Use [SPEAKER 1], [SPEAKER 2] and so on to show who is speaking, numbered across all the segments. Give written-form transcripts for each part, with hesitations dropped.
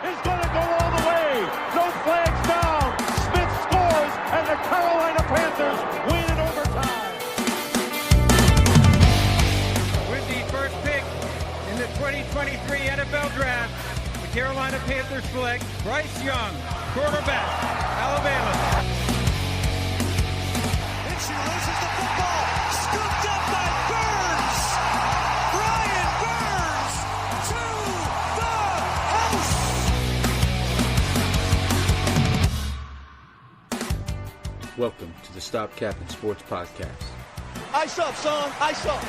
[SPEAKER 1] is going to go all the way. No flags down. Smith scores, and the Carolina Panthers win in overtime.
[SPEAKER 2] With the first pick in the 2023 NFL Draft, the Carolina Panthers select Bryce Young, quarterback, Alabama.
[SPEAKER 3] And she loses the football. Scooped up by Burns. Brian Burns to the house.
[SPEAKER 4] Welcome to the Stop Capping Sports Podcast.
[SPEAKER 3] Ice up, son. Ice up.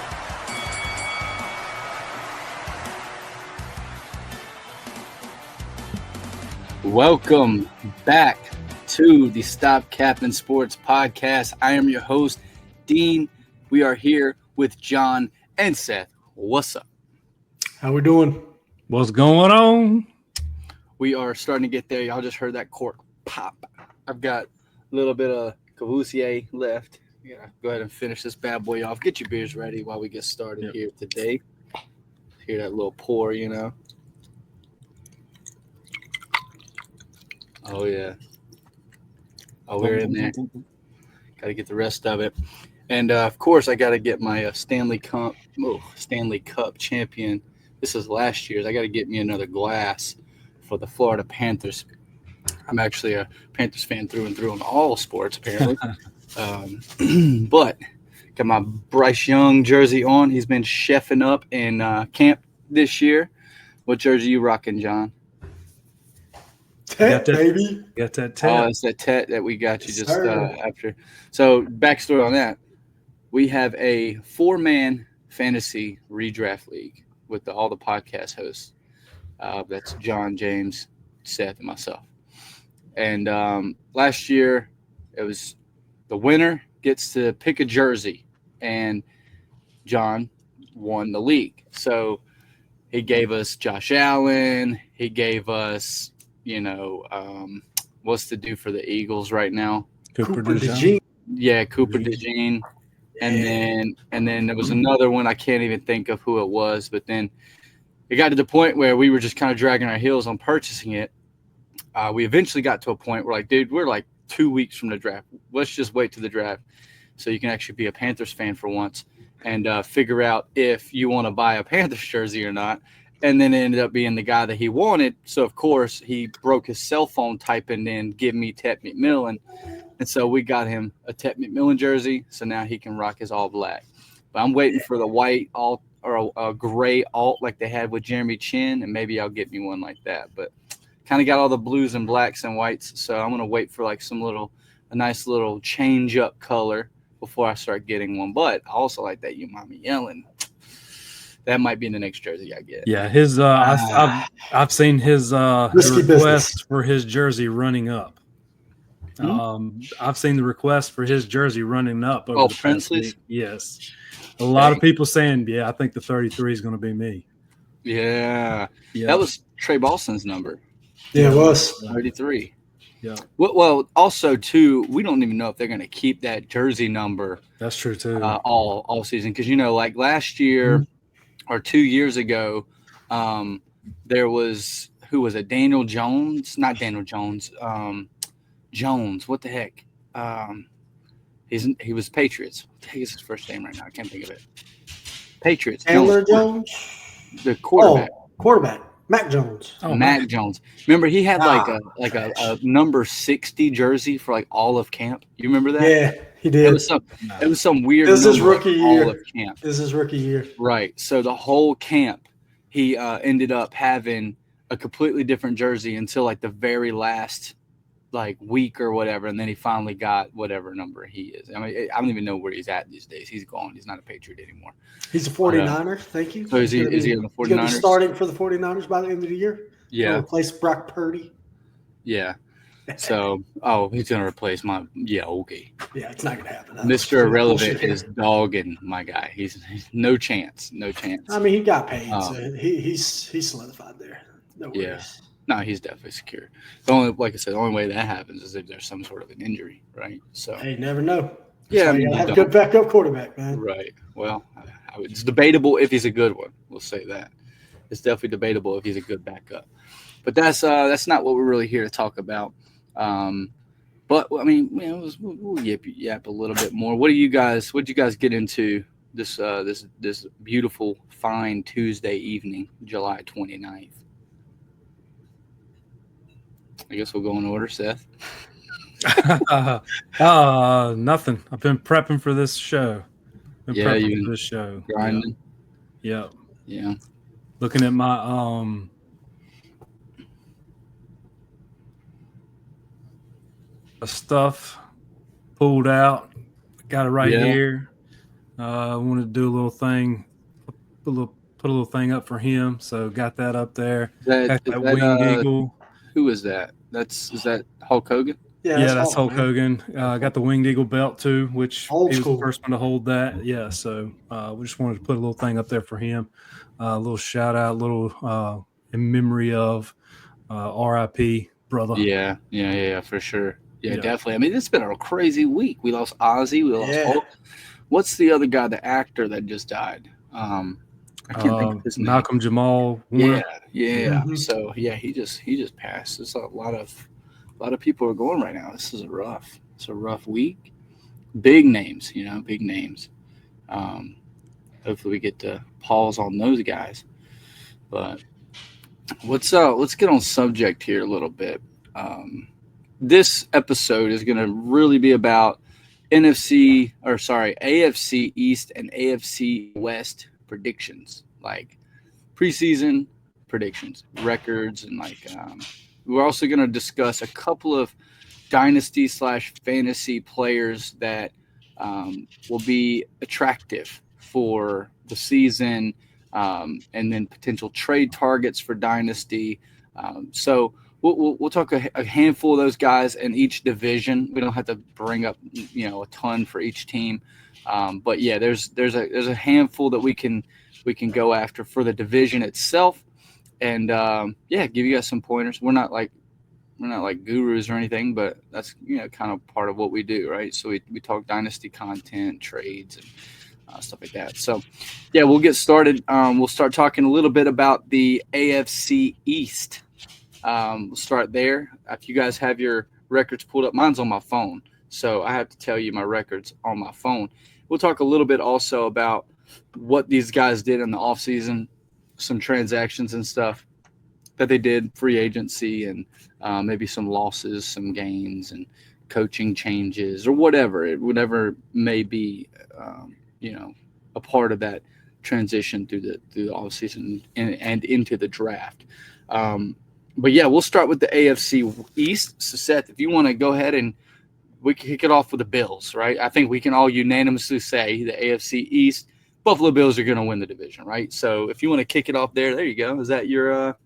[SPEAKER 4] Welcome back to the Stop Capping Sports Podcast. I am your host, Dean. We are here with John and Seth. What's up?
[SPEAKER 5] How we doing?
[SPEAKER 6] What's going on?
[SPEAKER 4] We are starting to get there. Y'all just heard that cork pop. I've got a little bit of Cavousier left. Yeah, go ahead and finish this bad boy off. Get your beers ready while we get started here today. Hear that little pour, you know. Oh, yeah. Oh, we're in there. Got to get the rest of it. And, of course, I got to get my Stanley Cup champion. This is last year's. I got to get me another glass for the Florida Panthers. I'm actually a Panthers fan through and through in all sports, apparently. But got my Bryce Young jersey on. He's been chefing up in camp this year. What jersey you rocking, John?
[SPEAKER 5] Tet, baby.
[SPEAKER 6] Got that tet.
[SPEAKER 4] Oh, it's that tet that we got you just after. So, backstory on that. We have a 4-man fantasy redraft league with all the podcast hosts. That's John, James, Seth, and myself. And last year, it was the winner gets to pick a jersey, and John won the league. So he gave us Josh Allen. He gave us, what's to do for the Eagles right now?
[SPEAKER 6] Cooper DeJean.
[SPEAKER 4] Yeah, Cooper DeJean. And then there was another one. I can't even think of who it was. But then it got to the point where we were just kind of dragging our heels on purchasing it. We eventually got to a point where, dude, we're 2 weeks from the draft. Let's just wait to the draft so you can actually be a Panthers fan for once and figure out if you want to buy a Panthers jersey or not. And then it ended up being the guy that he wanted. So, of course, he broke his cell phone typing in, give me Tet McMillan. And so we got him a Tet McMillan jersey. So now he can rock his all black. But I'm waiting for the white alt or a gray alt like they had with Jeremy Chin. And maybe I'll get me one like that. But kind of got all the blues and blacks and whites. So I'm going to wait for a nice little change up color before I start getting one. But I also like that You Mommy Yelling. That might be in the next jersey I get.
[SPEAKER 6] Yeah, his I've seen his request for his jersey running up. I've seen the request for his jersey running up. Over the
[SPEAKER 4] Princely's?
[SPEAKER 6] Yes. A lot of people saying, yeah, I think the 33 is going to be me.
[SPEAKER 4] Yeah. That was Trey Balson's number.
[SPEAKER 5] Yeah, it was
[SPEAKER 4] 33.
[SPEAKER 6] Yeah.
[SPEAKER 4] Well, also too, we don't even know if they're going to keep that jersey number.
[SPEAKER 6] That's true too.
[SPEAKER 4] All season, because last year or 2 years ago, there was Daniel Jones? Not Daniel Jones. Jones. What the heck? He was Patriots. He's his first name right now. I can't think of it. Patriots.
[SPEAKER 5] Chandler Jones.
[SPEAKER 4] The quarterback.
[SPEAKER 5] Quarterback. Mac Jones.
[SPEAKER 4] Mac Jones. Remember, he had a number 60 jersey for all of camp. You remember that?
[SPEAKER 5] Yeah, he did.
[SPEAKER 4] It was some weird.
[SPEAKER 5] This is rookie year.
[SPEAKER 4] All of camp.
[SPEAKER 5] This is rookie year.
[SPEAKER 4] Right. So the whole camp, he ended up having a completely different jersey until the very last week or whatever, and then he finally got whatever number he is. I mean, I don't even know where he's at these days. He's gone. He's not a Patriot anymore.
[SPEAKER 5] He's a 49er. Thank you.
[SPEAKER 4] So is he in the 49ers?
[SPEAKER 5] He's going to be starting for the 49ers by the end of the year.
[SPEAKER 4] Yeah.
[SPEAKER 5] Replace Brock Purdy.
[SPEAKER 4] Yeah. So, he's going to replace my – yeah, okay.
[SPEAKER 5] Yeah, it's not going to happen.
[SPEAKER 4] Mr. Irrelevant is dogging my guy. He's no chance. No chance.
[SPEAKER 5] I mean, he got paid, so he's solidified there. No worries.
[SPEAKER 4] Yeah. No, he's definitely secure. The only way that happens is if there's some sort of an injury, right? So
[SPEAKER 5] hey, you never know.
[SPEAKER 4] Yeah,
[SPEAKER 5] you have a good backup quarterback, man.
[SPEAKER 4] Right. Well, it's debatable if he's a good one. We'll say that. It's definitely debatable if he's a good backup. But that's not what we're really here to talk about. But I mean, we'll yap a little bit more. What did you guys get into this beautiful, fine Tuesday evening, July 29th? I guess we'll go in order, Seth.
[SPEAKER 6] Nothing. I've been prepping for this show.
[SPEAKER 4] Grinding.
[SPEAKER 6] Yeah.
[SPEAKER 4] Yeah.
[SPEAKER 6] Looking at my stuff pulled out. Got it right here. I wanted to do a little thing, put a little thing up for him. So got that up there. Got that winged eagle.
[SPEAKER 4] Who is that? Is that Hulk Hogan?
[SPEAKER 6] Yeah, that's Hulk Hogan. Got the winged eagle belt too, which he was the first one to hold that. Yeah, so we just wanted to put a little thing up there for him. A little shout out, in memory of R.I.P. brother.
[SPEAKER 4] Yeah, for sure. Yeah, definitely. I mean, it's been a crazy week. We lost Ozzy. We lost Hulk. What's the other guy, the actor that just died? I can't think of his name.
[SPEAKER 6] Malcolm Jamal Warner.
[SPEAKER 4] Yeah. Mm-hmm. So he just passed. There's a lot of people are going right now. It's a rough week. Big names. Hopefully we get to pause on those guys. But let's get on subject here a little bit. This episode is going to really be about AFC East and AFC West predictions, like preseason predictions, records, and we're also going to discuss a couple of dynasty / fantasy players that will be attractive for the season, and then potential trade targets for dynasty. So we'll talk a handful of those guys in each division. We don't have to bring up a ton for each team, but yeah, there's a handful that we can go after for the division itself, and give you guys some pointers. We're not like gurus or anything, but that's kind of part of what we do, right? So we talk dynasty content, trades, and stuff like that. So yeah, we'll get started. We'll start talking a little bit about the AFC East. We'll start there. If you guys have your records pulled up, mine's on my phone, so I have to tell you my records on my phone. We'll talk a little bit also about what these guys did in the offseason, some transactions and stuff that they did, free agency, and maybe some losses, some gains, and coaching changes, or whatever may be, a part of that transition through the offseason and into the draft. But yeah, we'll start with the AFC East. So Seth, if you want to go ahead and we can kick it off with the Bills, right? I think we can all unanimously say the AFC East, Buffalo Bills are going to win the division, right? So if you want to kick it off there you go. Is that your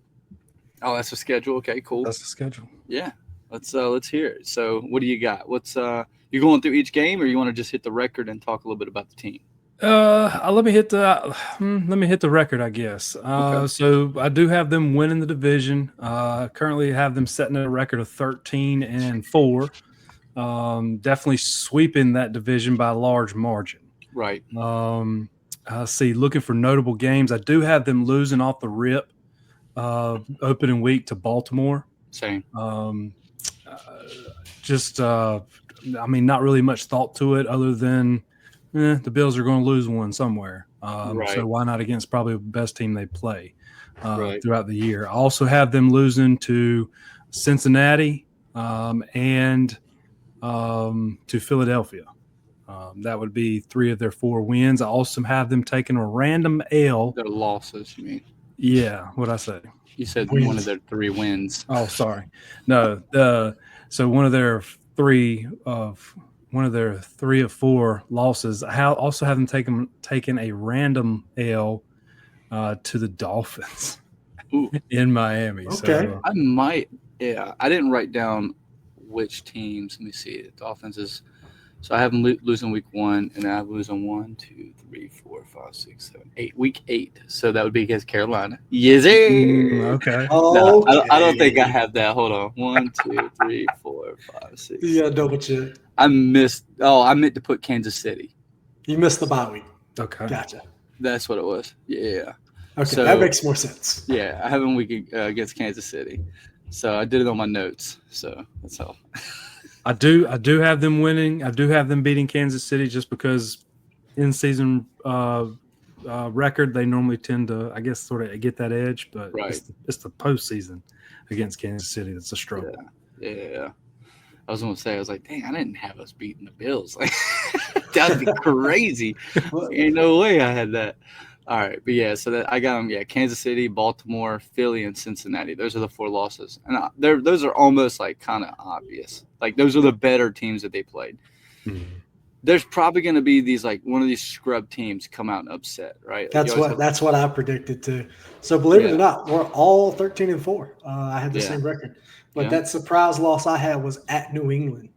[SPEAKER 4] that's the schedule? Okay, cool.
[SPEAKER 6] That's the schedule.
[SPEAKER 4] Yeah. Let's hear it. So what do you got? What's you going through each game, or you want to just hit the record and talk a little bit about the team?
[SPEAKER 6] Let me hit the record, I guess.
[SPEAKER 4] Okay.
[SPEAKER 6] So I do have them winning the division. Currently have them setting a record of 13-4. Definitely sweeping that division by a large margin.
[SPEAKER 4] Right.
[SPEAKER 6] Looking for notable games. I do have them losing off the rip, opening week to Baltimore.
[SPEAKER 4] Same.
[SPEAKER 6] Not really much thought to it other than the Bills are going to lose one somewhere.
[SPEAKER 4] Right.
[SPEAKER 6] So why not against probably the best team they play
[SPEAKER 4] right.
[SPEAKER 6] throughout the year. I also have them losing to Cincinnati and to Philadelphia. That would be 3 of their 4 wins. I also have them taking a random L.
[SPEAKER 4] Their losses, you mean?
[SPEAKER 6] Yeah, what'd I say?
[SPEAKER 4] You said one of their 3 wins.
[SPEAKER 6] Oh, sorry. No, so one of their 3 of 4 losses. I also have them taking a random L to the Dolphins in Miami.
[SPEAKER 5] Okay.
[SPEAKER 6] So,
[SPEAKER 4] I might. Yeah, I didn't write down which teams. Let me see. The Dolphins is. So I have them losing week 1, and I have losing 1, 2, 3, 4, 5, 6, 7, 8. Week 8. So that would be against Carolina. Yes, sir.
[SPEAKER 6] Okay.
[SPEAKER 4] No, I don't think I have that. Hold on. 1, 2, 3, 4, 5, 6.
[SPEAKER 5] Yeah, double check.
[SPEAKER 4] I missed. Oh, I meant to put Kansas City.
[SPEAKER 5] You missed the bye week.
[SPEAKER 6] Okay.
[SPEAKER 5] Gotcha.
[SPEAKER 4] That's what it was. Yeah.
[SPEAKER 5] Okay,
[SPEAKER 4] So,
[SPEAKER 5] that makes more sense.
[SPEAKER 4] Yeah, I have them week against Kansas City. So I did it on my notes. So that's all.
[SPEAKER 6] I do have them winning. I do have them beating Kansas City just because in season record they normally tend to, I guess, sort of get that edge. But
[SPEAKER 4] Right.
[SPEAKER 6] it's the postseason against Kansas City that's a struggle.
[SPEAKER 4] Yeah. I was going to say, I was like, dang, I didn't have us beating the Bills. Like, that'd be crazy. Ain't no way I had that. All right, but yeah, so that I got them. Yeah, Kansas City, Baltimore, Philly, and Cincinnati. Those are the 4 losses, and those are almost like kind of obvious. Like those are the better teams that they played.
[SPEAKER 6] Mm-hmm.
[SPEAKER 4] There's probably going to be these like one of these scrub teams come out and upset, right?
[SPEAKER 5] That's what I predicted too. So believe it or not, we're all 13-4. I had the same record, but that surprise loss I had was at New England.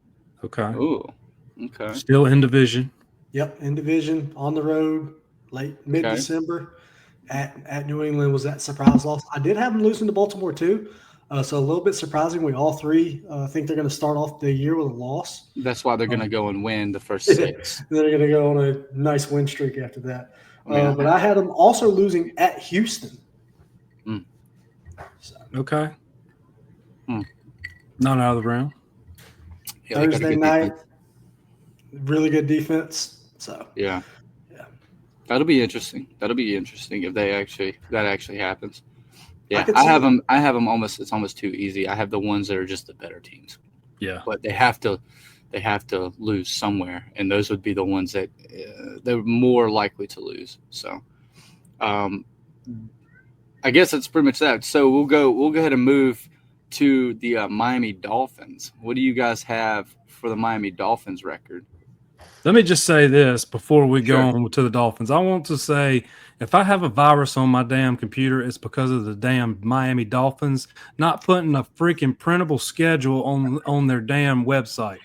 [SPEAKER 6] Okay.
[SPEAKER 4] Ooh. Okay.
[SPEAKER 6] Still in division.
[SPEAKER 5] Yep, in division on the road. Mid-December at New England was that surprise loss. I did have them losing to Baltimore too, so a little bit surprising. We all three think they're going to start off the year with a loss.
[SPEAKER 4] That's why they're going to go and win the first 6.
[SPEAKER 5] They're going to go on a nice win streak after that. But I had them also losing at Houston.
[SPEAKER 6] So. Okay. Not out of the round.
[SPEAKER 5] Yeah, Thursday night, really good defense. So
[SPEAKER 4] yeah. That'll be interesting. If that actually happens. Yeah, I have them almost. It's almost too easy. I have the ones that are just the better teams.
[SPEAKER 6] Yeah,
[SPEAKER 4] but they have to lose somewhere, and those would be the ones that they're more likely to lose. So, I guess that's pretty much that. So we'll go ahead and move to the Miami Dolphins. What do you guys have for the Miami Dolphins record?
[SPEAKER 6] Let me just say this before we go on to the Dolphins. I want to say if I have a virus on my damn computer, it's because of the damn Miami Dolphins not putting a freaking printable schedule on their damn website.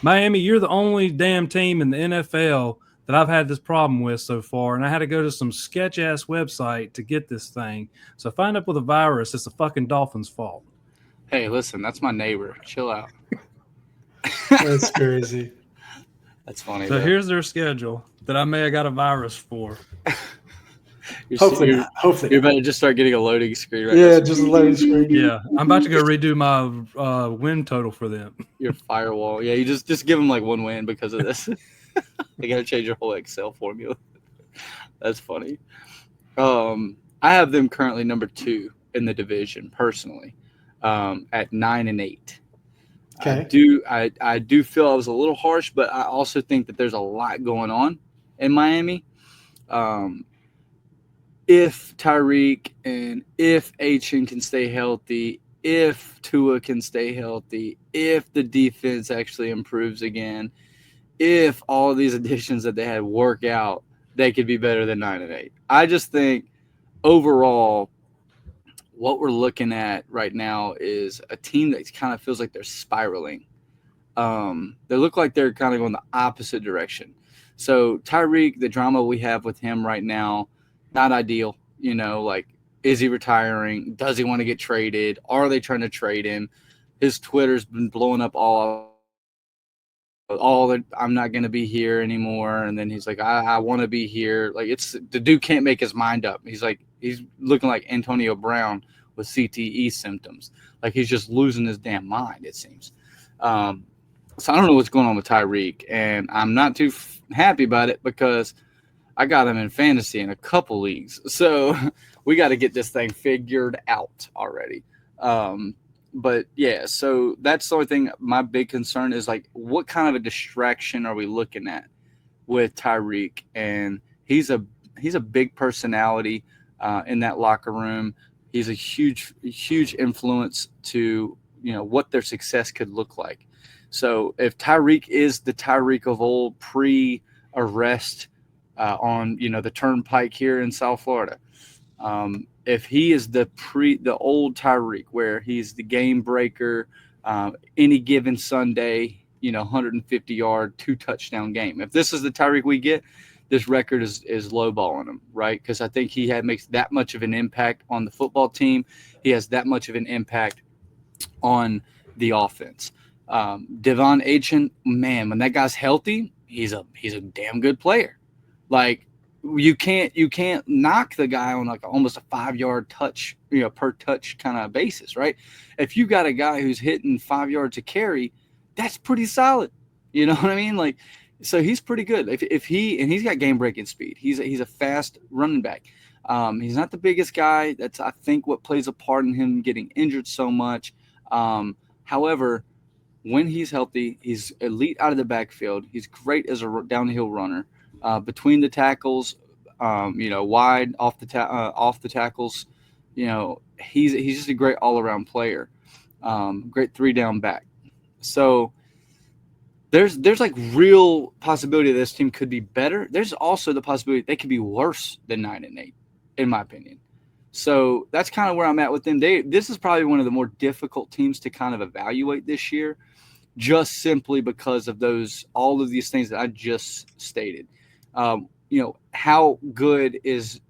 [SPEAKER 6] Miami, you're the only damn team in the NFL that I've had this problem with so far, and I had to go to some sketch-ass website to get this thing. So if I end up with a virus, it's the fucking Dolphins' fault.
[SPEAKER 4] Hey, listen, that's my neighbor. Chill out.
[SPEAKER 5] That's crazy.
[SPEAKER 4] That's funny.
[SPEAKER 6] So here's their schedule that I may have got a virus for.
[SPEAKER 5] Hopefully,
[SPEAKER 4] you're about to just start getting a loading screen right
[SPEAKER 5] now. Just a loading screen.
[SPEAKER 6] Yeah, I'm about to go redo my win total for them.
[SPEAKER 4] Your firewall. Yeah, you just give them like 1 win because of this. They got to change your whole Excel formula. That's funny. I have them currently number 2 in the division personally, at 9-8.
[SPEAKER 5] Okay.
[SPEAKER 4] I do feel I was a little harsh, but I also think that there's a lot going on in Miami. If Tyreek and if Achan can stay healthy, if Tua can stay healthy, if the defense actually improves again, if all of these additions that they had work out, they could be better than 9-8. I just think overall, what we're looking at right now is a team that kind of feels like they're spiraling. They look like they're kind of going the opposite direction. So Tyreek, the drama we have with him right now, not ideal. You know, like, is he retiring? Does he want to get traded? Are they trying to trade him? His Twitter's been blowing up all that I'm not going to be here anymore. And then he's like, I want to be here. Like, the dude can't make his mind up. He's looking like Antonio Brown with CTE symptoms. Like, he's just losing his damn mind, it seems. So I don't know what's going on with Tyreek, and I'm not too happy about it because I got him in fantasy in a couple leagues. So we got to get this thing figured out already. But yeah, so that's the only thing. My big concern is like, what kind of a distraction are we looking at with Tyreek? And he's a big personality in that locker room. He's a huge influence to, you know, what their success could look like. So if Tyreek is the Tyreek of old pre-arrest on, you know, the turnpike here in South Florida, if he is the old Tyreek where he's the game breaker, any given Sunday, you know, 150-yard, 2-touchdown game. If this is the Tyreek we get, this record is lowballing him, right? Because I think he makes that much of an impact on the football team. He has that much of an impact on the offense. Devon Achan, man, when that guy's healthy, he's a damn good player. Like, you can't knock the guy on like almost a 5-yard touch, per touch kind of basis, right? If you got a guy who's hitting 5 yards a carry, that's pretty solid. You know what I mean? Like, so he's pretty good. If he's got game breaking speed. He's a fast running back. He's not the biggest guy. That's, I think, what plays a part in him getting injured so much. However, when he's healthy, he's elite out of the backfield. He's great as a downhill runner. Between the tackles, wide off the tackles, he's just a great all-around player. Great 3-down back. So there's like real possibility this team could be better. There's also the possibility they could be worse than 9-8, in my opinion. So that's kind of where I'm at with them. This is probably one of the more difficult teams to kind of evaluate this year, just simply because of all of these things that I just stated. How good is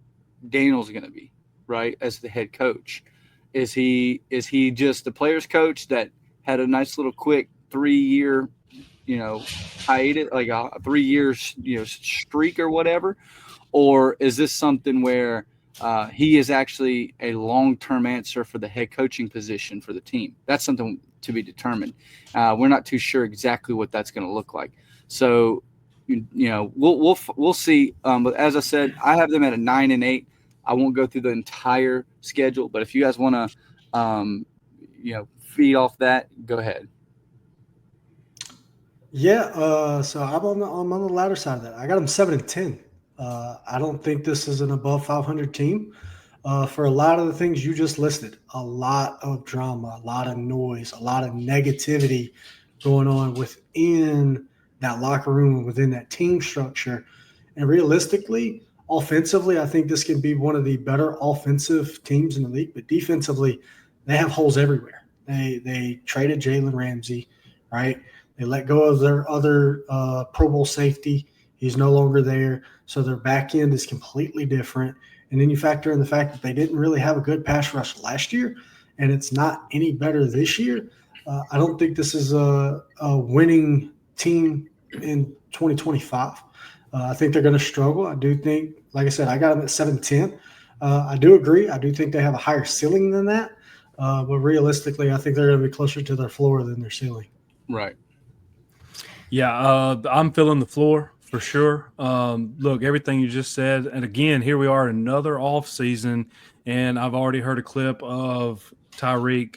[SPEAKER 4] Daniels going to be, right, as the head coach? Is he just the players coach that had a nice little quick 3-year, hiatus, like a 3-year, streak or whatever? Or is this something where he is actually a long-term answer for the head coaching position for the team? That's something to be determined. We're not too sure exactly what that's going to look like. So, we'll see. But as I said, I have them at a 9-8. I won't go through the entire schedule, but if you guys want to, feed off that, go ahead.
[SPEAKER 5] Yeah. So I'm on the latter side of that. I got them 7-10. I don't think this is an above 500 team. For a lot of the things you just listed, a lot of drama, a lot of noise, a lot of negativity going on within that locker room, within that team structure. And realistically, offensively, I think this can be one of the better offensive teams in the league. But defensively, they have holes everywhere. They traded Jalen Ramsey, right? They let go of their other Pro Bowl safety. He's no longer there. So their back end is completely different. And then you factor in the fact that they didn't really have a good pass rush last year, and it's not any better this year. I don't think this is a winning team in 2025. I think they're going to struggle. I do think, like I said, I got them at 7-10. I do agree. I do think they have a higher ceiling than that. But realistically, I think they're going to be closer to their floor than their ceiling.
[SPEAKER 4] Right.
[SPEAKER 6] Yeah, I'm feeling the floor for sure. Look, everything you just said, and again, here we are, another off season, and I've already heard a clip of Tyreek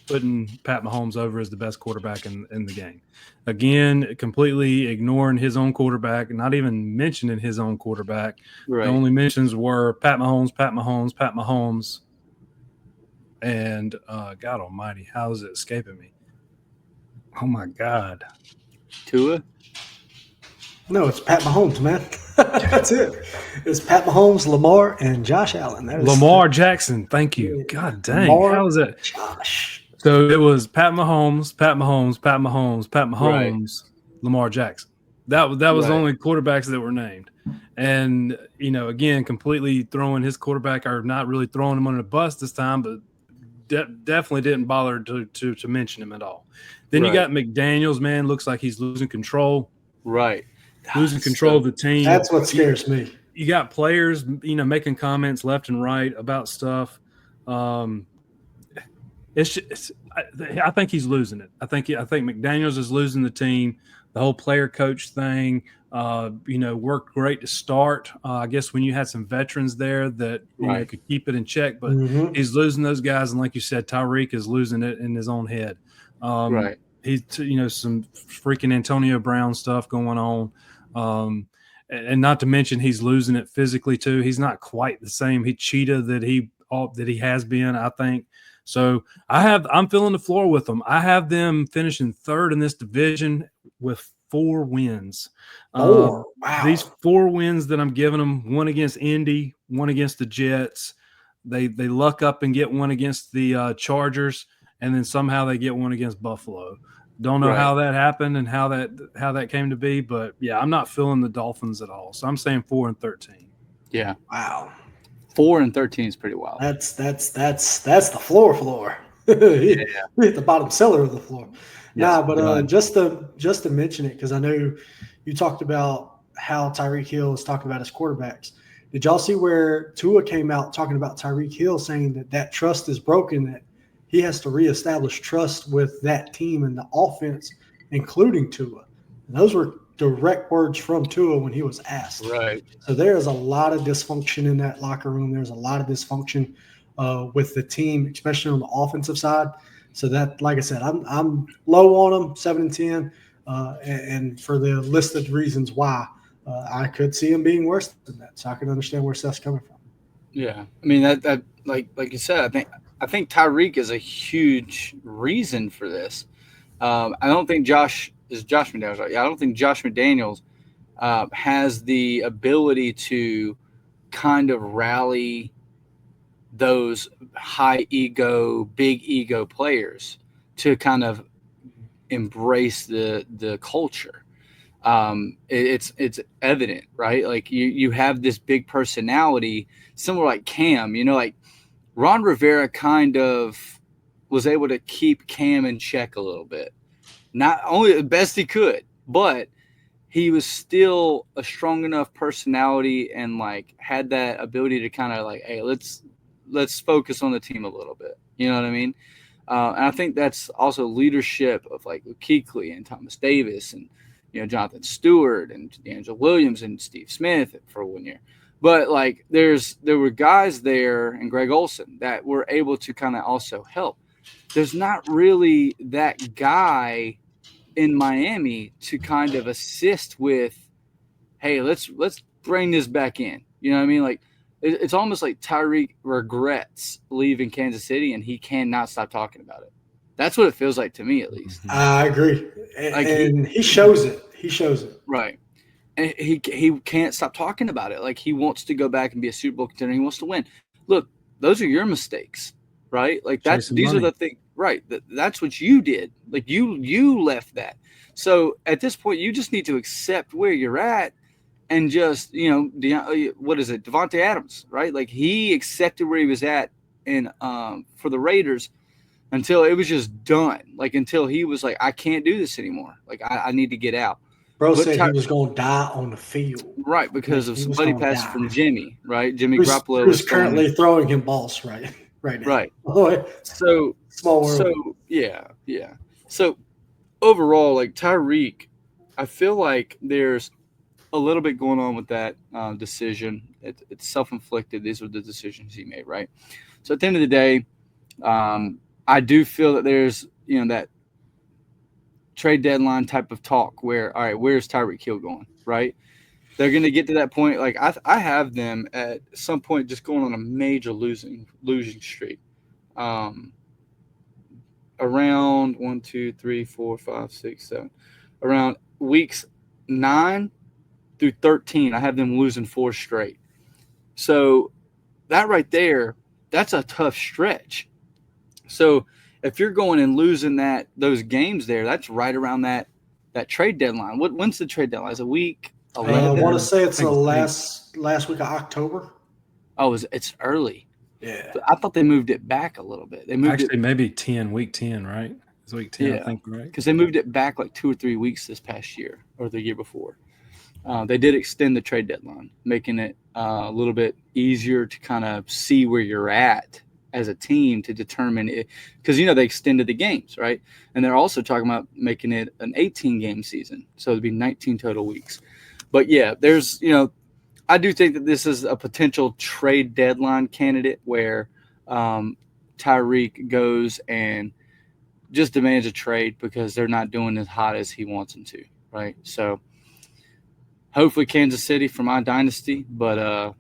[SPEAKER 6] putting Pat Mahomes over as the best quarterback in the game. Again, completely ignoring his own quarterback, not even mentioning his own quarterback. Right. The only mentions were Pat Mahomes, and God Almighty, how is it escaping me? Oh my God,
[SPEAKER 4] Tua.
[SPEAKER 5] No, it's Pat Mahomes, man. That's it. It's Pat Mahomes, Lamar, and Josh Allen.
[SPEAKER 6] Lamar Jackson. Thank you. God dang. How is it?
[SPEAKER 5] Josh.
[SPEAKER 6] So it was Pat Mahomes, right. Lamar Jackson. That was the only quarterbacks that were named. And, again, completely throwing his quarterback, or not really throwing him under the bus this time, but definitely didn't bother to mention him at all. Then you got McDaniels, man. Looks like he's losing control.
[SPEAKER 4] Right.
[SPEAKER 6] Losing control of the team.
[SPEAKER 5] That's what scares me.
[SPEAKER 6] You got players, making comments left and right about stuff. I think he's losing it. I think McDaniels is losing the team. The whole player coach thing, worked great to start. I guess when you had some veterans there that could keep it in check, but he's losing those guys. And like you said, Tyreek is losing it in his own head.
[SPEAKER 4] Right.
[SPEAKER 6] He's some freaking Antonio Brown stuff going on. And not to mention he's losing it physically too. He's not quite the same cheetah that he has been, I think. So I'm filling the floor with them. I have them finishing third in this division with 4 wins.
[SPEAKER 5] Wow.
[SPEAKER 6] These 4 wins that I'm giving them, one against Indy, one against the Jets. They luck up and get one against the Chargers, and then somehow they get one against Buffalo. Don't know how that happened and how that came to be, but yeah, I'm not feeling the Dolphins at all. So I'm saying 4-13.
[SPEAKER 4] Yeah.
[SPEAKER 5] Wow.
[SPEAKER 4] 4-13 is pretty wild.
[SPEAKER 5] That's the floor. Hit the bottom cellar of the floor. Yes, but just to mention it, because I know you talked about how Tyreek Hill is talking about his quarterbacks. Did y'all see where Tua came out talking about Tyreek Hill, saying that trust is broken, that he has to reestablish trust with that team and the offense, including Tua? And those were direct words from Tua when he was asked.
[SPEAKER 4] Right.
[SPEAKER 5] So there is a lot of dysfunction in that locker room. There's a lot of dysfunction with the team, especially on the offensive side. So that, like I said, I'm low on them, 7-10, and for the listed reasons why. I could see him being worse than that, so I can understand where Seth's coming from.
[SPEAKER 4] Yeah, I mean that like you said, I think Tyreek is a huge reason for this. I don't think Josh McDaniels, right? Yeah, I don't think Josh McDaniels has the ability to kind of rally those high ego, big ego players to kind of embrace the culture. It's evident, right? Like you have this big personality, similar like Cam, like Ron Rivera kind of was able to keep Cam in check a little bit, not only the best he could, but he was still a strong enough personality and like had that ability to kind of like, hey, let's focus on the team a little bit. You know what I mean? And I think that's also leadership of like Kuechly and Thomas Davis and, Jonathan Stewart and D'Angelo Williams and Steve Smith for 1 year. But like there were guys there and Greg Olson that were able to kind of also help. There's not really that guy in Miami to kind of assist with, hey, let's bring this back in. You know what I mean? Like it's almost like Tyreek regrets leaving Kansas City and he cannot stop talking about it. That's what it feels like to me, at least.
[SPEAKER 5] I agree. And he shows it. He shows it.
[SPEAKER 4] Right. And he can't stop talking about it. Like he wants to go back and be a Super Bowl contender. He wants to win. Look, those are your mistakes, right? Like these are the things, right? That's what you did. Like you left that. So at this point, you just need to accept where you're at and just, what is it? Devontae Adams, right? Like he accepted where he was at and for the Raiders until it was just done. Like until he was like, I can't do this anymore. Like I need to get out.
[SPEAKER 5] Bro said he was going to die on the field.
[SPEAKER 4] Right, because of somebody passed from Jimmy, right? Jimmy Garoppolo
[SPEAKER 5] who's currently throwing him balls right now.
[SPEAKER 4] Right.
[SPEAKER 5] Oh,
[SPEAKER 4] so
[SPEAKER 5] small world.
[SPEAKER 4] So yeah. So overall, like Tyreek, I feel like there's a little bit going on with that decision. It's self-inflicted. These are the decisions he made, right? So at the end of the day, I do feel that there's, that trade deadline type of talk where, all right, where's Tyreek Hill going, right? They're going to get to that point. Like I have them at some point just going on a major losing streak. Around 1, 2, 3, 4, 5, 6, 7. Around weeks 9 through 13, I have them losing 4 straight. So that right there, that's a tough stretch. So if you're going and losing those games there, that's right around that trade deadline. When's the trade deadline? Is it week 11?
[SPEAKER 5] I want to say it's the last week of October.
[SPEAKER 4] Oh, it's early.
[SPEAKER 5] Yeah.
[SPEAKER 4] I thought they moved it back a little bit. They moved
[SPEAKER 6] it maybe week 10, right? It's week 10,
[SPEAKER 4] yeah,
[SPEAKER 6] I think, right?
[SPEAKER 4] Because they moved it back like 2 or 3 weeks this past year or the year before. They did extend the trade deadline, making it a little bit easier to kind of see where you're at as a team to determine it, because they extended the games, right? And they're also talking about making it an 18-game season, so it'd be 19 total weeks. But yeah, there's I do think that this is a potential trade deadline candidate where Tyreek goes and just demands a trade because they're not doing as hot as he wants them to, right? So hopefully Kansas City for my dynasty, but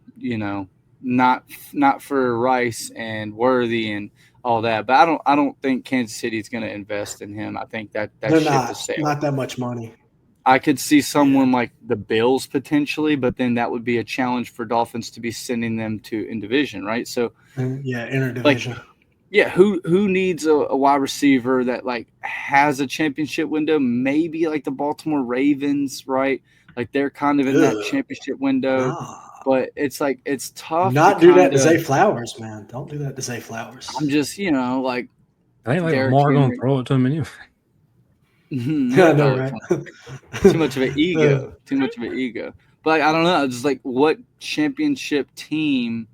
[SPEAKER 4] not for Rice and Worthy and all that. But I don't think Kansas City is going to invest in him. I think that ship is sailed.
[SPEAKER 5] Not that much money.
[SPEAKER 4] I could see someone like the Bills potentially, but then that would be a challenge for Dolphins to be sending them to in division, right? So
[SPEAKER 5] interdivision.
[SPEAKER 4] Who needs a wide receiver that like has a championship window? Maybe like the Baltimore Ravens, right? Like they're kind of in that championship window. But it's like it's tough.
[SPEAKER 5] Not do that to Zay Flowers, man. Don't do that to Zay Flowers.
[SPEAKER 4] I'm just, like
[SPEAKER 6] I ain't like Lamar going to throw it to him anyway.
[SPEAKER 5] I know, right?
[SPEAKER 4] Too much of an ego. Too much of an ego. But I don't know. It's like, what championship team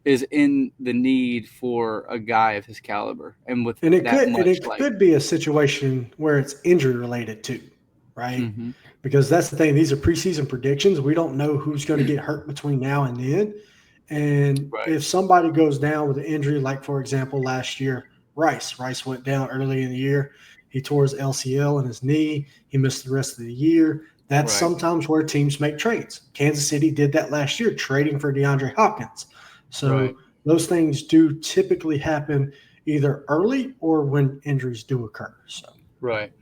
[SPEAKER 4] is in the need for a guy of his caliber? And with
[SPEAKER 5] could be a situation where it's injury related too, right?
[SPEAKER 4] Mm-hmm.
[SPEAKER 5] Because that's the thing. These are preseason predictions. We don't know who's going to get hurt between now and then. And if somebody goes down with an injury, like, for example, last year, Rice went down early in the year. He tore his LCL in his knee. He missed the rest of the year. That's sometimes where teams make trades. Kansas City did that last year, trading for DeAndre Hopkins. So those things do typically happen either early or when injuries do occur. So.
[SPEAKER 4] Right.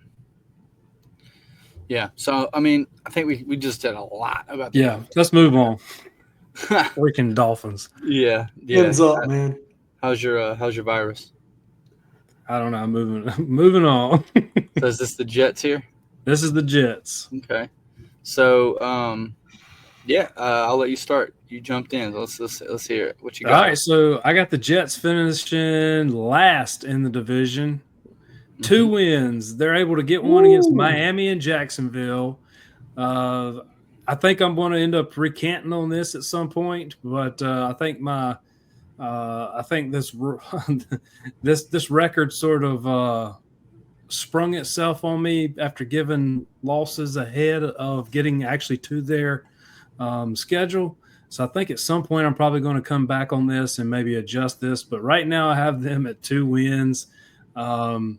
[SPEAKER 4] Yeah. So, I mean, I think we just did a lot about that.
[SPEAKER 6] Yeah. Let's move on. Freaking Dolphins.
[SPEAKER 4] Yeah.
[SPEAKER 5] Ends up, man.
[SPEAKER 4] How's your virus?
[SPEAKER 6] I don't know. Moving on.
[SPEAKER 4] So is this the Jets here?
[SPEAKER 6] This is the Jets.
[SPEAKER 4] Okay. So, I'll let you start. You jumped in. Let's hear it. What you got?
[SPEAKER 6] All right. So I got the Jets finishing last in the division. 2 wins. They're able to get one against Miami and Jacksonville. I think I'm going to end up recanting on this at some point, but I think this record sort of sprung itself on me after giving losses ahead of getting actually to their schedule. So I think at some point I'm probably going to come back on this and maybe adjust this. But right now I have them at 2 wins. And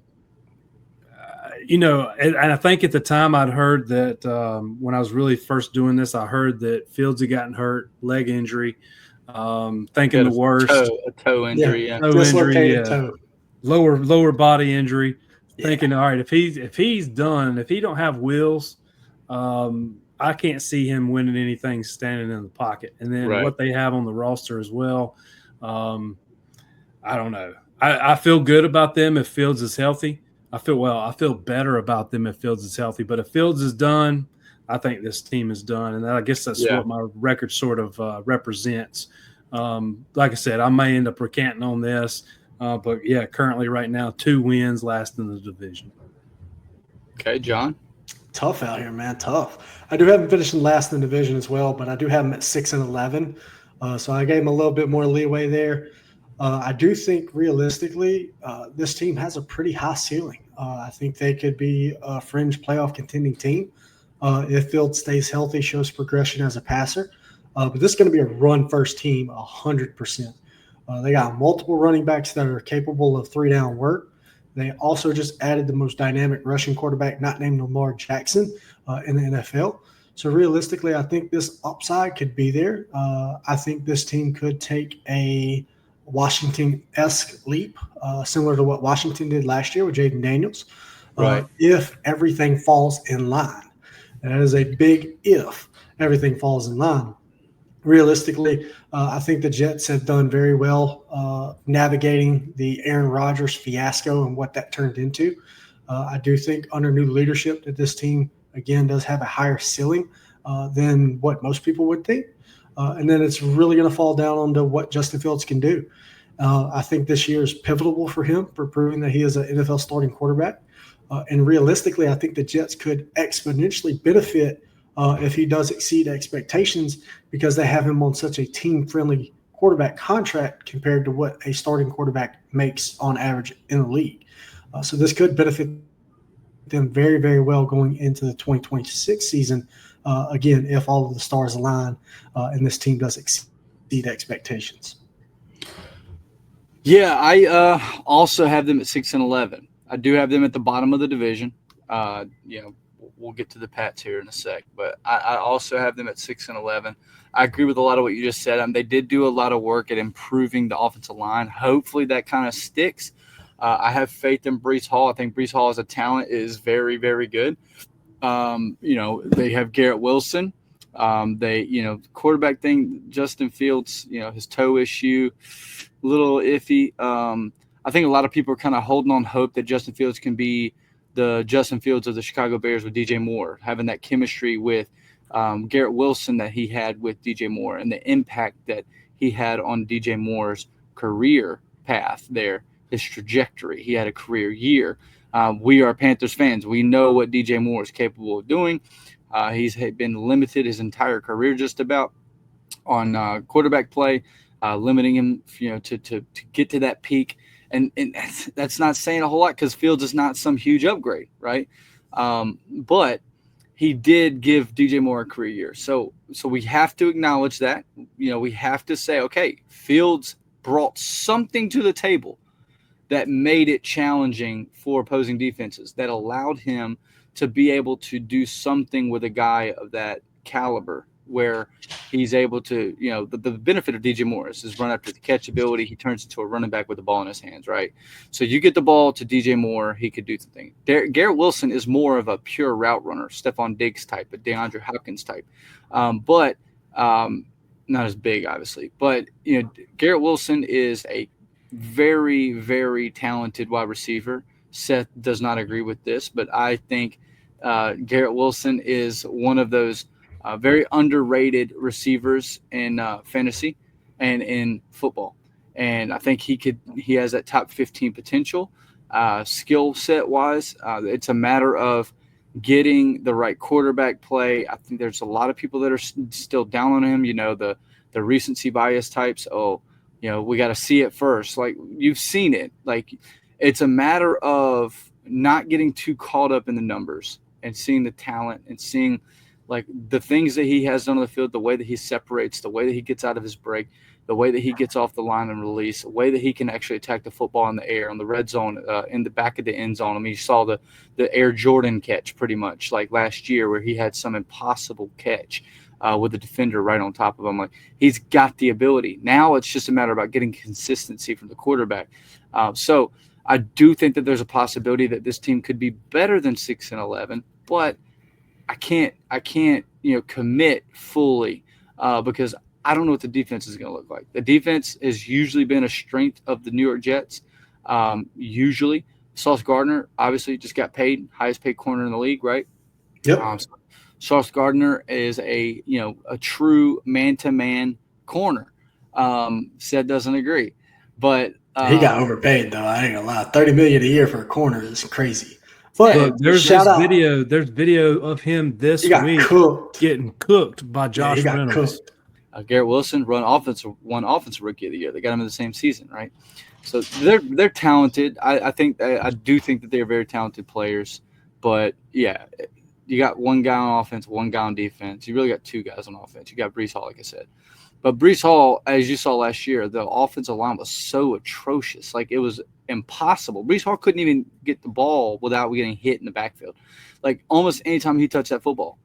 [SPEAKER 6] I think at the time I'd heard that when I was really first doing this, I heard that Fields had gotten hurt, leg injury, thinking the worst.
[SPEAKER 4] A toe injury,
[SPEAKER 5] Toe.
[SPEAKER 6] Lower body injury. Yeah. Thinking, all right, if he's done, if he don't have wheels, I can't see him winning anything standing in the pocket. And then what they have on the roster as well, I don't know. I feel good about them if Fields is healthy. I feel better about them if Fields is healthy. But if Fields is done, I think this team is done. And I guess that's what my record sort of represents. Like I said, I may end up recanting on this. But, currently right now, 2 wins, last in the division.
[SPEAKER 4] Okay, John?
[SPEAKER 5] Tough out here, man, tough. I do have them finishing last in the division as well, but I do have them at 6-11. So I gave them a little bit more leeway there. I do think realistically this team has a pretty high ceiling. I think they could be a fringe playoff contending team if Fields stays healthy, shows progression as a passer. But this is going to be a run-first team 100%. They got multiple running backs that are capable of 3-down work. They also just added the most dynamic rushing quarterback not named Lamar Jackson in the NFL. So realistically, I think this upside could be there. I think this team could take a Washington-esque leap, similar to what Washington did last year with Jaden Daniels, if everything falls in line. That is a big if everything falls in line. Realistically, I think the Jets have done very well navigating the Aaron Rodgers fiasco and what that turned into. I do think under new leadership that this team, again, does have a higher ceiling than what most people would think. And then it's really going to fall down onto what Justin Fields can do. I think this year is pivotal for him for proving that he is an NFL starting quarterback. And realistically, I think the Jets could exponentially benefit if he does exceed expectations because they have him on such a team-friendly quarterback contract compared to what a starting quarterback makes on average in the league. So this could benefit them very, very well going into the 2026 season. Again, if all of the stars align and this team does exceed expectations.
[SPEAKER 4] Yeah, I also have them at 6-11. I do have them at the bottom of the division. We'll get to the Pats here in a sec, but I also have them at 6-11. I agree with a lot of what you just said. They did do a lot of work at improving the offensive line. Hopefully that kind of sticks. I have faith in Breece Hall. I think Breece Hall as a talent is very, very good. They have Garrett Wilson. Quarterback thing, Justin Fields, his toe issue, a little iffy. I think a lot of people are kind of holding on hope that Justin Fields can be the Justin Fields of the Chicago Bears with DJ Moore, having that chemistry with Garrett Wilson that he had with DJ Moore and the impact that he had on DJ Moore's career path there, his trajectory. He had a career year. We are Panthers fans. We know what DJ Moore is capable of doing. He's been limited his entire career just about on quarterback play, limiting him, to get to that peak. And that's not saying a whole lot because Fields is not some huge upgrade, right? But he did give DJ Moore a career year. So we have to acknowledge that. We have to say, okay, Fields brought something to the table that made it challenging for opposing defenses, that allowed him to be able to do something with a guy of that caliber, where he's able to, the benefit of DJ Moore is his run after the catch ability. He turns into a running back with the ball in his hands, right? So you get the ball to DJ Moore, he could do something. Garrett Wilson is more of a pure route runner, Stephon Diggs type, a DeAndre Hopkins type, but not as big, obviously. But, Garrett Wilson is a very, very talented wide receiver. Seth does not agree with this, but I think Garrett Wilson is one of those very underrated receivers in fantasy and in football. And I think he has that top 15 potential skill set wise. It's a matter of getting the right quarterback play. I think there's a lot of people that are still down on him, the recency bias types. We got to see it first. Like, you've seen it. Like, it's a matter of not getting too caught up in the numbers and seeing the talent and seeing like the things that he has done on the field, the way that he separates, the way that he gets out of his break, the way that he gets off the line and release, the way that he can actually attack the football in the air, on the red zone, in the back of the end zone. I mean, you saw the Air Jordan catch pretty much like last year where he had some impossible catch with the defender right on top of him. Like, he's got the ability. Now it's just a matter about getting consistency from the quarterback. So I do think that there's a possibility that this team could be better than 6-11, but I can't commit fully because I don't know what the defense is going to look like. The defense has usually been a strength of the New York Jets. Usually, Sauce Gardner obviously just got paid, highest paid corner in the league, right?
[SPEAKER 5] Yep.
[SPEAKER 4] Sauce Gardner is a true man-to-man corner. Seth doesn't agree, but
[SPEAKER 5] he got overpaid though. I ain't gonna lie, $30 million a year for a corner is crazy. But
[SPEAKER 6] look, there's video of him this week getting cooked by Josh Reynolds.
[SPEAKER 4] Garrett Wilson won offensive rookie of the year. They got him in the same season, right? So they're talented. I do think that they're very talented players. But yeah, you got one guy on offense, one guy on defense. You really got two guys on offense. You got Breece Hall, like I said. But Breece Hall, as you saw last year, the offensive line was so atrocious. Like, it was impossible. Breece Hall couldn't even get the ball without getting hit in the backfield. Like, almost anytime he touched that football,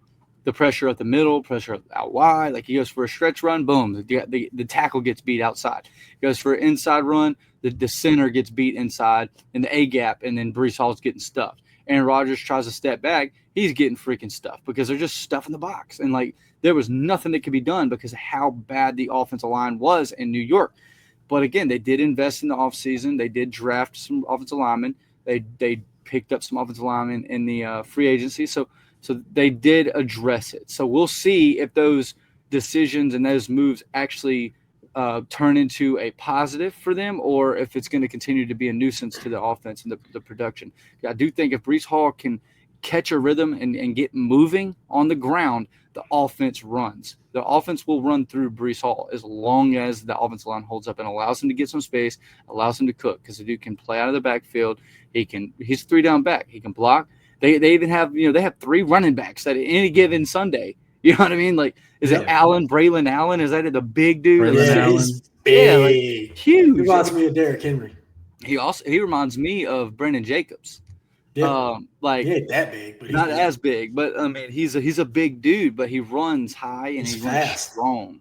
[SPEAKER 4] the pressure up the middle, pressure out wide. Like, he goes for a stretch run, boom, the tackle gets beat outside. He goes for an inside run, the center gets beat inside in the A-gap, and then Breece Hall's getting stuffed. Aaron Rodgers tries to step back, he's getting freaking stuffed because they're just stuffing the box. And, like, there was nothing that could be done because of how bad the offensive line was in New York. But, again, they did invest in the offseason. They did draft some offensive linemen. They picked up some offensive linemen in the free agency. So they did address it. So we'll see if those decisions and those moves actually turn into a positive for them or if it's going to continue to be a nuisance to the offense and the production. I do think if Breece Hall can catch a rhythm and get moving on the ground, the offense runs. The offense will run through Breece Hall as long as the offensive line holds up and allows him to get some space, allows him to cook because the dude can play out of the backfield. He's 3-down back. He can block. They even have, they have 3 running backs at any given Sunday. You know what I mean? Like, is it Braylon Allen? Is that the big dude?
[SPEAKER 5] He's big.
[SPEAKER 4] Yeah, like, huge.
[SPEAKER 5] He reminds me of Derrick Henry.
[SPEAKER 4] He reminds me of Brandon Jacobs.
[SPEAKER 5] Yeah.
[SPEAKER 4] He
[SPEAKER 5] ain't that big, but
[SPEAKER 4] not as big. But I mean, he's a big dude, but he runs high and he runs strong.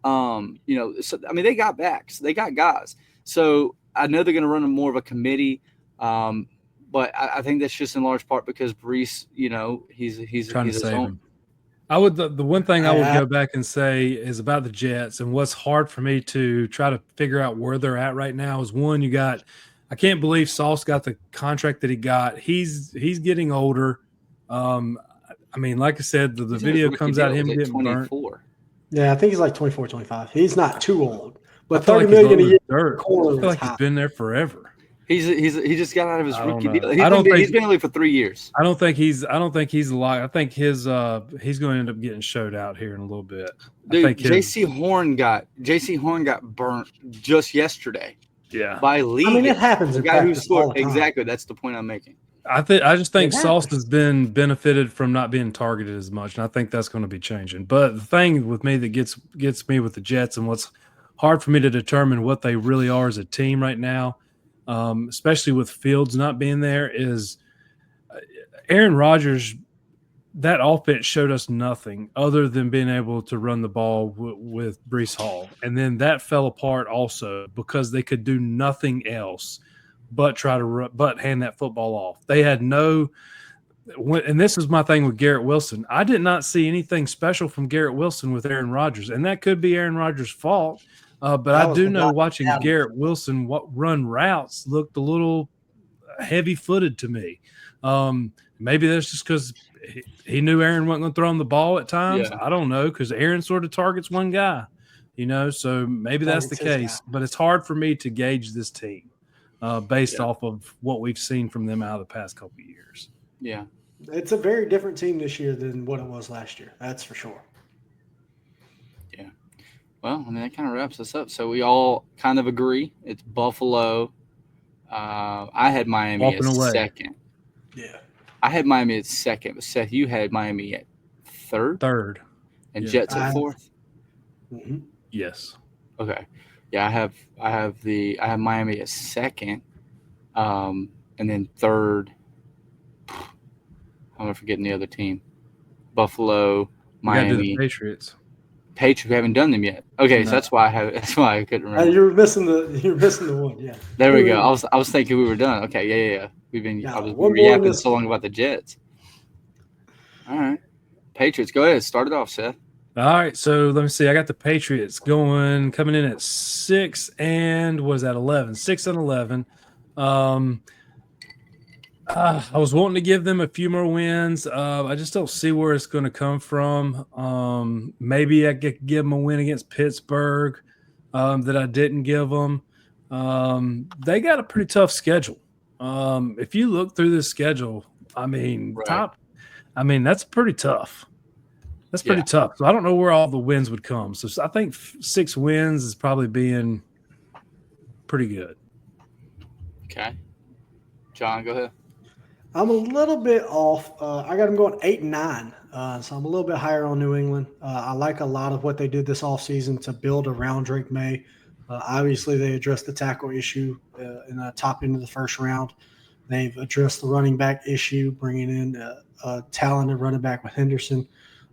[SPEAKER 4] So I mean, they got backs, they got guys. So I know they're going to run more of a committee. But I think that's just in large part because Breece, he's
[SPEAKER 6] trying to
[SPEAKER 4] his
[SPEAKER 6] save
[SPEAKER 4] own.
[SPEAKER 6] him. The one thing I would go back and say is about the Jets, and what's hard for me to try to figure out where they're at right now is one, I can't believe Sauce got the contract that he got. He's getting older. I mean, like I said, the video comes out him getting 24. Burnt.
[SPEAKER 5] Yeah, I think he's like 24, 25. He's not too old. But $30 million a year.
[SPEAKER 6] I feel like he's been there forever.
[SPEAKER 4] He just got out of his rookie deal. He's been in the league for 3 years.
[SPEAKER 6] I don't think he's alive. I think he's going to end up getting showed out here in a little bit.
[SPEAKER 4] Dude, JC Horn got burnt just yesterday.
[SPEAKER 6] Yeah.
[SPEAKER 4] By Lee.
[SPEAKER 5] I mean, it happens.
[SPEAKER 4] The guy who scored. Exactly. That's the point I'm making.
[SPEAKER 6] I just think Sauce has been benefited from not being targeted as much, and I think that's going to be changing. But the thing with me that gets me with the Jets, and what's hard for me to determine what they really are as a team right now, especially with Fields not being there, is Aaron Rodgers. That offense showed us nothing other than being able to run the ball with Breece Hall, and then that fell apart also because they could do nothing else but hand that football off. They had no, and this is my thing with Garrett Wilson. I did not see anything special from Garrett Wilson with Aaron Rodgers, and that could be Aaron Rodgers' fault. But I do know watching Garrett Wilson run routes looked a little heavy-footed to me. Maybe that's just because he knew Aaron wasn't going to throw him the ball at times. Yeah. I don't know, because Aaron sort of targets one guy, so maybe that's the case. But it's hard for me to gauge this team based off of what we've seen from them out of the past couple of years.
[SPEAKER 4] Yeah.
[SPEAKER 5] It's a very different team this year than what it was last year. That's for sure.
[SPEAKER 4] Yeah. Well, I mean, that kind of wraps us up. So we all kind of agree. It's Buffalo. I had Miami as second.
[SPEAKER 5] Yeah.
[SPEAKER 4] I had Miami at second, but Seth, you had Miami at third?
[SPEAKER 6] Third.
[SPEAKER 4] And Jets at fourth?
[SPEAKER 5] Mm-hmm.
[SPEAKER 6] Yes.
[SPEAKER 4] Okay. Yeah, I have Miami at second. And then third. I'm forgetting the other team. Buffalo, Miami.
[SPEAKER 6] You gotta do the Patriots.
[SPEAKER 4] We haven't done them yet. Okay, no. So that's why I couldn't remember.
[SPEAKER 5] You're missing the one, yeah.
[SPEAKER 4] There we go. I was thinking we were done. Okay, yeah. We've been yapping so long about the Jets. All right. Patriots, go ahead. Start it off, Seth.
[SPEAKER 6] All right, so let me see. I got the Patriots coming in at 6 and what is that? 11. 6 and 11. I was wanting to give them a few more wins. I just don't see where it's going to come from. Maybe I could give them a win against Pittsburgh that I didn't give them. They got a pretty tough schedule. If you look through this schedule, I mean, that's pretty tough. That's pretty tough. So I don't know where all the wins would come. So I think 6 wins is probably being pretty good.
[SPEAKER 4] Okay. John, go ahead.
[SPEAKER 5] I'm a little bit off. I got them going 8 and 9. So I'm a little bit higher on New England. I like a lot of what they did this offseason to build around Drake May. Obviously, they addressed the tackle issue in the top end of the first round. They've addressed the running back issue, bringing in a talented running back with Henderson.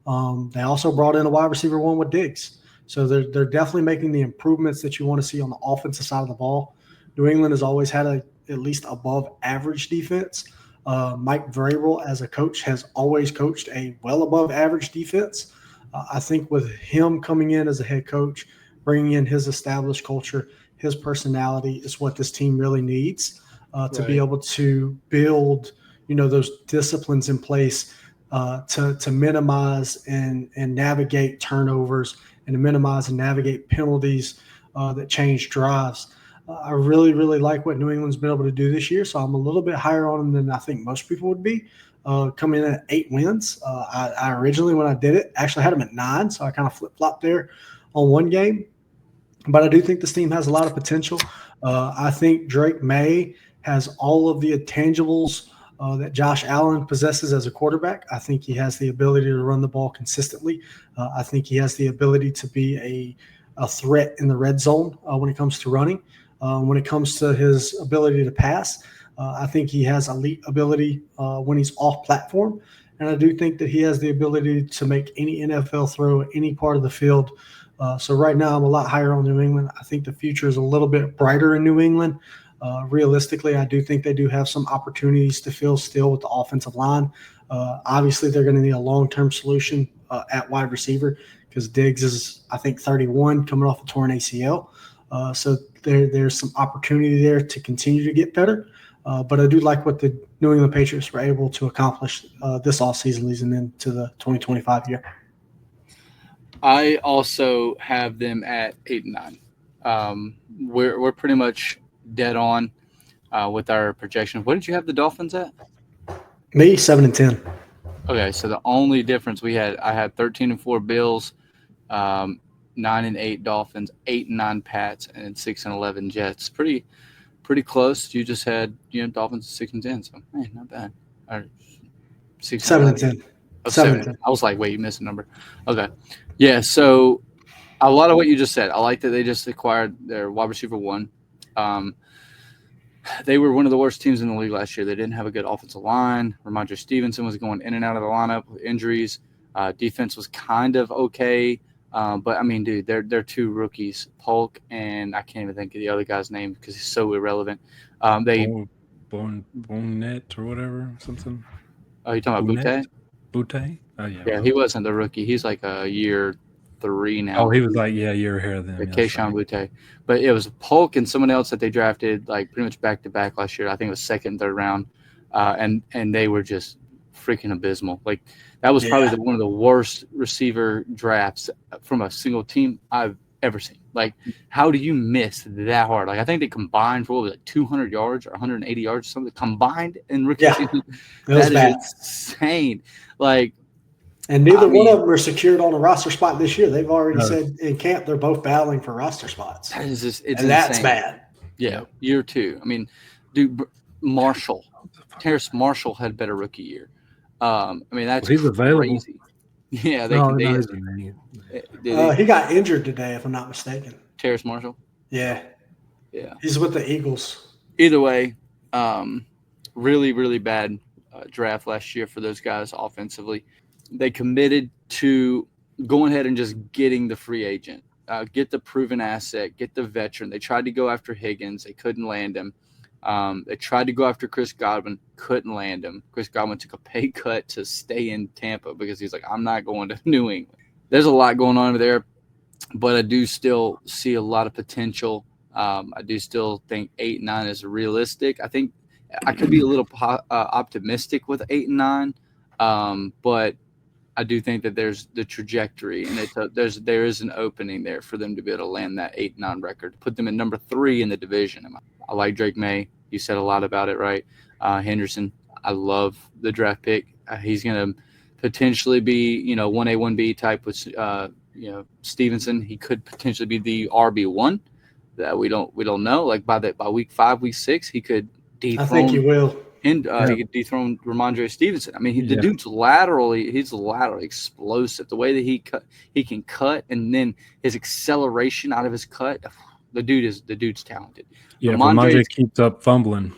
[SPEAKER 5] They also brought in a wide receiver one with Diggs. So they're definitely making the improvements that you want to see on the offensive side of the ball. New England has always had at least above average defense. Mike Vrabel, as a coach, has always coached a well above average defense. I think with him coming in as a head coach, bringing in his established culture, his personality is what this team really needs to be able to build, those disciplines in place to minimize and navigate turnovers and to minimize and navigate penalties that change drives. I really, really like what New England's been able to do this year, so I'm a little bit higher on them than I think most people would be. Coming in at 8 wins. I originally, when I did it, actually had them at 9, so I kind of flip-flopped there on one game. But I do think this team has a lot of potential. I think Drake May has all of the intangibles that Josh Allen possesses as a quarterback. I think he has the ability to run the ball consistently. I think he has the ability to be a threat in the red zone when it comes to running. When it comes to his ability to pass, I think he has elite ability when he's off platform. And I do think that he has the ability to make any NFL throw any part of the field. So right now I'm a lot higher on New England. I think the future is a little bit brighter in New England. Realistically, I do think they do have some opportunities to fill still with the offensive line. Obviously, they're going to need a long-term solution at wide receiver because Diggs is, I think, 31 coming off a torn ACL. So there's some opportunity there to continue to get better. But I do like what the New England Patriots were able to accomplish this offseason leading into the 2025 year.
[SPEAKER 4] I also have them at 8 and 9. We're pretty much dead on. with our projection. What did you have the Dolphins at?
[SPEAKER 5] Me, 7-10.
[SPEAKER 4] Okay, so the only difference I had 13-4 Bills, 9-8 Dolphins, 8-9 Pats, and 6-11 Jets. Pretty close. You just had Dolphins 6-10, so hey, not bad. Or
[SPEAKER 5] 7-10.
[SPEAKER 4] Oh, 7. I was like, wait, you missed a number. Okay, yeah. So a lot of what you just said. I like that they just acquired their wide receiver 1. They were one of the worst teams in the league last year. They didn't have a good offensive line. Ramondre Stevenson was going in and out of the lineup with injuries. Defense was kind of okay. But, I mean, dude, they're 2 rookies, Polk, and I can't even think of the other guy's name because he's so irrelevant.
[SPEAKER 6] Bonnet or whatever, something.
[SPEAKER 4] Oh, you talking about Butte?
[SPEAKER 6] Butte? Oh, yeah.
[SPEAKER 4] Yeah, he wasn't the rookie. He's like a year 3 now.
[SPEAKER 6] Oh, he was like, a year ahead of them.
[SPEAKER 4] Keyshawn Butte. But it was Polk and someone else that they drafted like pretty much back-to-back last year. I think it was 2nd and 3rd round. And they were just freaking abysmal. Like that was probably one of the worst receiver drafts from a single team I've ever seen. Like, how do you miss that hard? Like, I think they combined for what was it, 200 yards or 180 yards or something combined in rookie season. That is insane. Like,
[SPEAKER 5] and neither one of them are secured on a roster spot this year. They've already said in camp they're both battling for roster spots.
[SPEAKER 4] That is just, it's
[SPEAKER 5] and that's
[SPEAKER 4] insane.
[SPEAKER 5] bad.
[SPEAKER 4] Yeah, year 2. I mean, dude, Terrace Marshall had a better rookie year. I mean, that's
[SPEAKER 6] he's available.
[SPEAKER 4] Crazy. Yeah,
[SPEAKER 5] he got injured today, if I'm not mistaken.
[SPEAKER 4] Terrace Marshall?
[SPEAKER 5] Yeah.
[SPEAKER 4] Yeah.
[SPEAKER 5] He's with the Eagles.
[SPEAKER 4] Either way, really, really bad draft last year for those guys offensively. They committed to going ahead and just getting the free agent, get the proven asset, get the veteran. They tried to go after Higgins. They couldn't land him. They tried to go after Chris Godwin, couldn't land him. Chris Godwin took a pay cut to stay in Tampa because he's like, I'm not going to New England. There's a lot going on over there, but I do still see a lot of potential. I do still think 8-9 is realistic. I think I could be a little optimistic with 8-9, but I do think that there's the trajectory and there is an opening there for them to be able to land that 8-9 record, put them at number 3 in the division. I like Drake May. You said a lot about it, right? Henderson, I love the draft pick. He's going to potentially be, 1A, 1B type with, Stevenson. He could potentially be the RB1 that we don't know. Like by week 5, week 6, he could dethrone.
[SPEAKER 5] I think he will.
[SPEAKER 4] And he could dethrone Ramondre Stevenson. I mean, the dude's he's laterally explosive. The way that he can cut, and then his acceleration out of his cut. The dude's talented.
[SPEAKER 6] Yeah, Ramondre keeps up fumbling.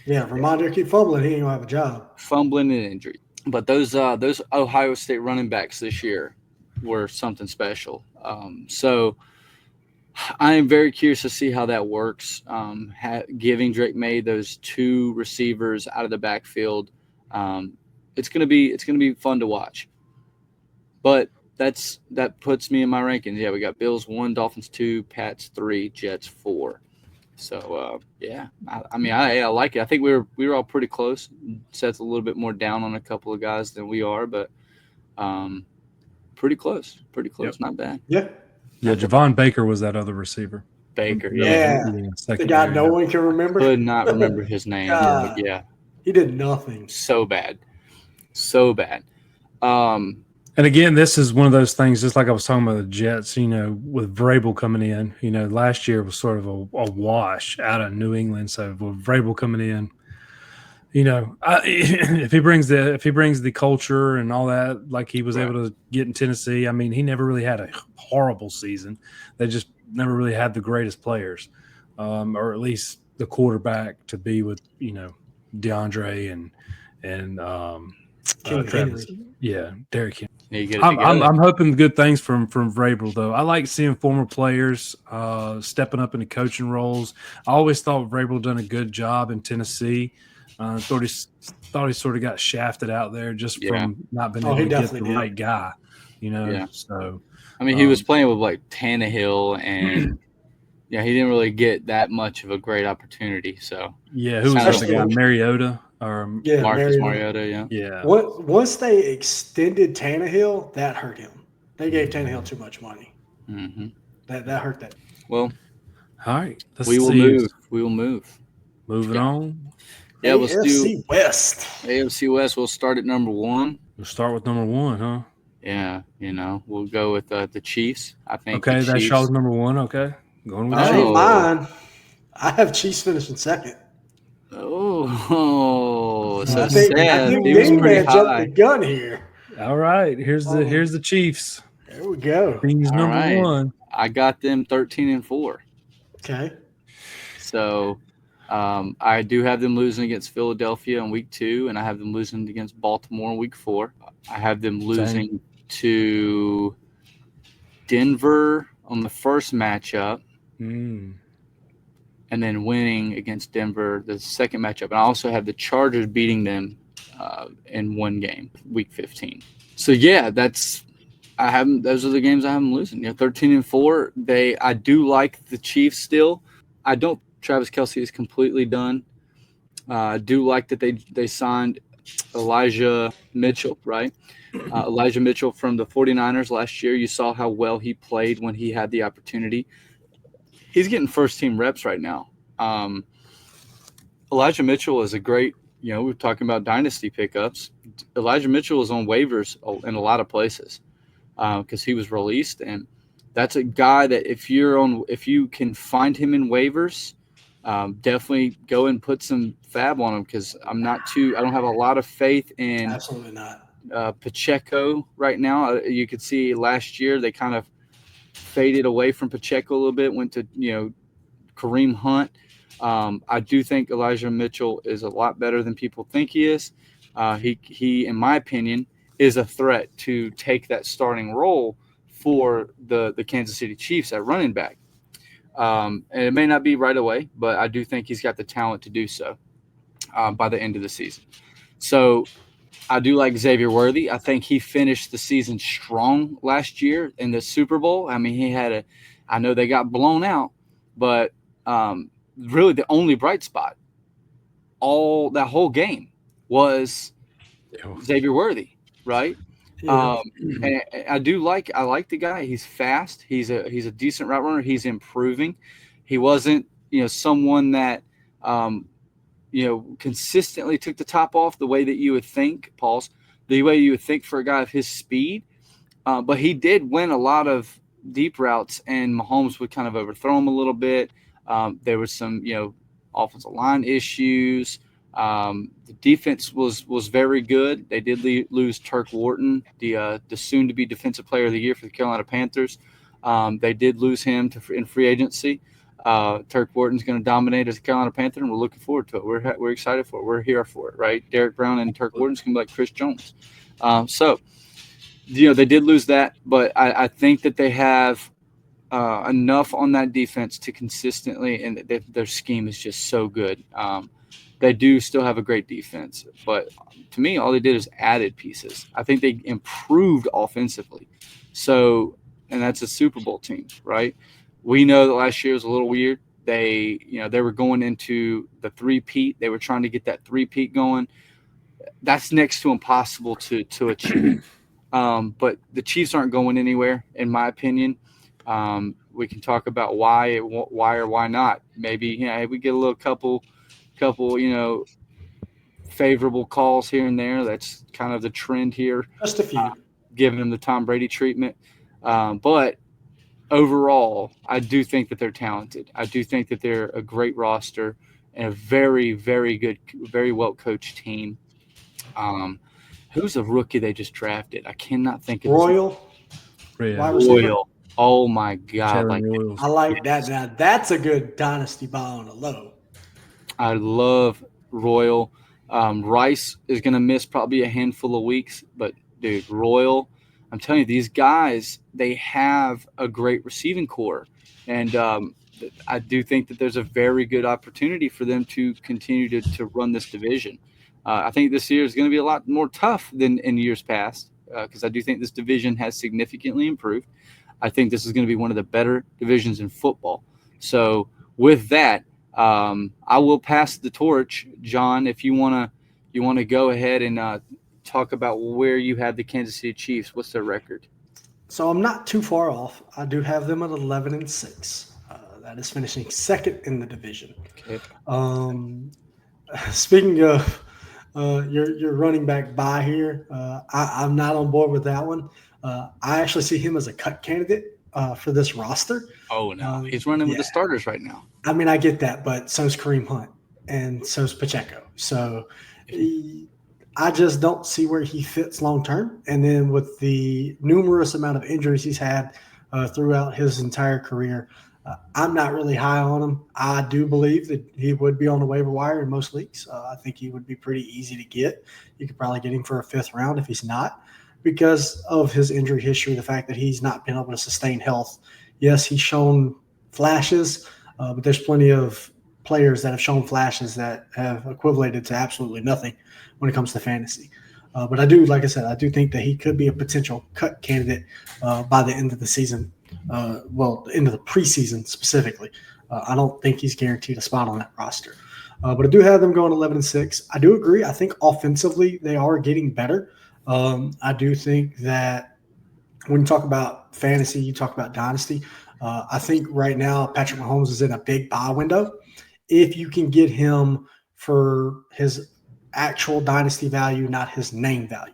[SPEAKER 5] Yeah, Ramondre keep fumbling. He ain't gonna have a job.
[SPEAKER 4] Fumbling and injury. But those Ohio State running backs this year were something special. So I am very curious to see how that works. Giving Drake May those 2 receivers out of the backfield, it's gonna be fun to watch. But that puts me in my rankings. Yeah, we got Bills 1, Dolphins 2, Pats 3, Jets 4. So I like it. I think we were all pretty close. Seth's a little bit more down on a couple of guys than we are, but pretty close. Yep. Not bad.
[SPEAKER 5] Yeah.
[SPEAKER 6] Yeah, Javon Baker was that other receiver.
[SPEAKER 4] Baker,
[SPEAKER 5] yeah. The guy no one can remember.
[SPEAKER 4] Could not remember his name. Yeah.
[SPEAKER 5] He did nothing.
[SPEAKER 4] So bad.
[SPEAKER 6] And again, this is one of those things, just like I was talking about the Jets, with Vrabel coming in, last year was sort of a wash out of New England. So with Vrabel coming in, if he brings the culture and all that, like he was able to get in Tennessee, I mean, he never really had a horrible season. They just never really had the greatest players, or at least the quarterback to be with, DeAndre and Travis. Yeah, Derrick Henry. I'm hoping good things from Vrabel, though. I like seeing former players stepping up into coaching roles. I always thought Vrabel done a good job in Tennessee. Thought he sort of got shafted out there just from not being able to get the right guy. So
[SPEAKER 4] I mean, he was playing with like Tannehill, and he didn't really get that much of a great opportunity. So
[SPEAKER 6] who was the guy? Mariota.
[SPEAKER 4] Marcus Mariota,
[SPEAKER 5] yeah. Once they extended Tannehill, that hurt him. They gave Tannehill too much money.
[SPEAKER 4] Mm-hmm.
[SPEAKER 5] That hurt that.
[SPEAKER 4] Well,
[SPEAKER 6] all right.
[SPEAKER 4] We will move.
[SPEAKER 6] Moving on.
[SPEAKER 4] Yeah, let's do
[SPEAKER 5] AFC West.
[SPEAKER 4] AFC West. We'll start at number 1.
[SPEAKER 6] We'll start with number 1, huh?
[SPEAKER 4] Yeah, we'll go with the Chiefs. I think.
[SPEAKER 6] Okay,
[SPEAKER 4] the
[SPEAKER 6] that's
[SPEAKER 4] Chiefs.
[SPEAKER 6] y'all's number 1. Okay, going with
[SPEAKER 5] That
[SPEAKER 6] the
[SPEAKER 5] ain't
[SPEAKER 6] Chiefs.
[SPEAKER 5] mine. I have Chiefs finishing second.
[SPEAKER 4] Oh, so
[SPEAKER 5] I think
[SPEAKER 4] he was pretty
[SPEAKER 5] Man jumped
[SPEAKER 4] high.
[SPEAKER 5] the gun here.
[SPEAKER 6] All right, here's the Chiefs.
[SPEAKER 5] There we go.
[SPEAKER 6] Team's
[SPEAKER 4] All
[SPEAKER 6] number
[SPEAKER 4] right.
[SPEAKER 6] 1.
[SPEAKER 4] I got them 13-4.
[SPEAKER 5] Okay.
[SPEAKER 4] So I do have them losing against Philadelphia in week 2, and I have them losing against Baltimore in week 4. I have them losing to Denver on the first matchup, and then winning against Denver the second matchup. And I also have the Chargers beating them in one game, week 15. So yeah, those are the games I have them losing. 13-4. I do like the Chiefs still. I don't. Travis Kelce is completely done. I do like that they signed Elijah Mitchell, right? Elijah Mitchell from the 49ers last year. You saw how well he played when he had the opportunity. He's getting first-team reps right now. Elijah Mitchell is a great, we're talking about dynasty pickups. Elijah Mitchell is on waivers in a lot of places because he was released, and that's a guy that if you can find him in waivers, definitely go and put some fab on him because I don't have a lot of faith in
[SPEAKER 5] absolutely not
[SPEAKER 4] Pacheco right now. You could see last year they kind of faded away from Pacheco a little bit, went to Kareem Hunt. I do think Elijah Mitchell is a lot better than people think he is. He, in my opinion, is a threat to take that starting role for the Kansas City Chiefs at running back. And it may not be right away, but I do think he's got the talent to do so by the end of the season. So I do like Xavier Worthy. I think he finished the season strong last year in the Super Bowl. I mean, I know they got blown out, but really the only bright spot that whole game was Xavier Worthy, right?
[SPEAKER 5] Yeah.
[SPEAKER 4] And I like the guy. He's fast. He's a decent route runner. He's improving. He wasn't, someone that, consistently took the top off the way that you would think, the way you would think for a guy of his speed. But he did win a lot of deep routes, and Mahomes would kind of overthrow him a little bit. There was some, offensive line issues. The defense was very good. They did lose Turk Wharton, the soon-to-be Defensive Player of the Year for the Carolina Panthers. They did lose him in free agency. Turk Wharton's going to dominate as a Carolina Panther, and we're looking forward to it. We're excited for it. We're here for it, right? Derek Brown and Turk Wharton's going to be like Chris Jones. So they did lose that, but I think that they have enough on that defense to consistently, and their scheme is just so good. They do still have a great defense, but to me, all they did is added pieces. I think they improved offensively. So, and that's a Super Bowl team, right? We know that last year was a little weird. They were going into the three-peat. They were trying to get that three-peat going. That's next to impossible to achieve. But the Chiefs aren't going anywhere, in my opinion. We can talk about why or why not. Maybe we get a little couple favorable calls here and there. That's kind of the trend here.
[SPEAKER 5] Just a few.
[SPEAKER 4] Giving them the Tom Brady treatment. But overall, I do think that they're talented. I do think that they're a great roster and a very, very good, very well-coached team. Who's a rookie they just drafted? I cannot think of
[SPEAKER 5] Royal.
[SPEAKER 4] Royal. Oh, my God.
[SPEAKER 5] I like that. Now, that's a good dynasty buy on a low.
[SPEAKER 4] I love Royal. Rice is going to miss probably a handful of weeks, but, dude, Royal, I'm telling you, these guys, they have a great receiving core. And I do think that there's a very good opportunity for them to continue to run this division. I think this year is going to be a lot more tough than in years past because I do think this division has significantly improved. I think this is going to be one of the better divisions in football. So with that, I will pass the torch, John, if you want to go ahead and talk about where you have the Kansas City Chiefs. What's their record?
[SPEAKER 5] So I'm not too far off. I do have them at 11-6. That is finishing second in the division.
[SPEAKER 4] Okay.
[SPEAKER 5] Speaking of your running back by here, I'm not on board with that one. I actually see him as a cut candidate for this roster.
[SPEAKER 4] Oh, no. He's running with the starters right now.
[SPEAKER 5] I mean, I get that, but so's Kareem Hunt and so's Pacheco. So I just don't see where he fits long term. And then with the numerous amount of injuries he's had throughout his entire career, I'm not really high on him. I do believe that he would be on the waiver wire in most leagues. I think he would be pretty easy to get. You could probably get him for a 5th round if he's not, because of his injury history, the fact that he's not been able to sustain health. Yes, he's shown flashes, but there's plenty of players that have shown flashes that have equivalated to absolutely nothing when it comes to fantasy. But I do, like I said, I do think that he could be a potential cut candidate by the end of the season. The end of the preseason specifically. I don't think he's guaranteed a spot on that roster. But I do have them going 11-6. I do agree. I think offensively they are getting better. I do think that when you talk about fantasy, you talk about dynasty. I think right now Patrick Mahomes is in a big buy window. If you can get him for his actual dynasty value, not his name value.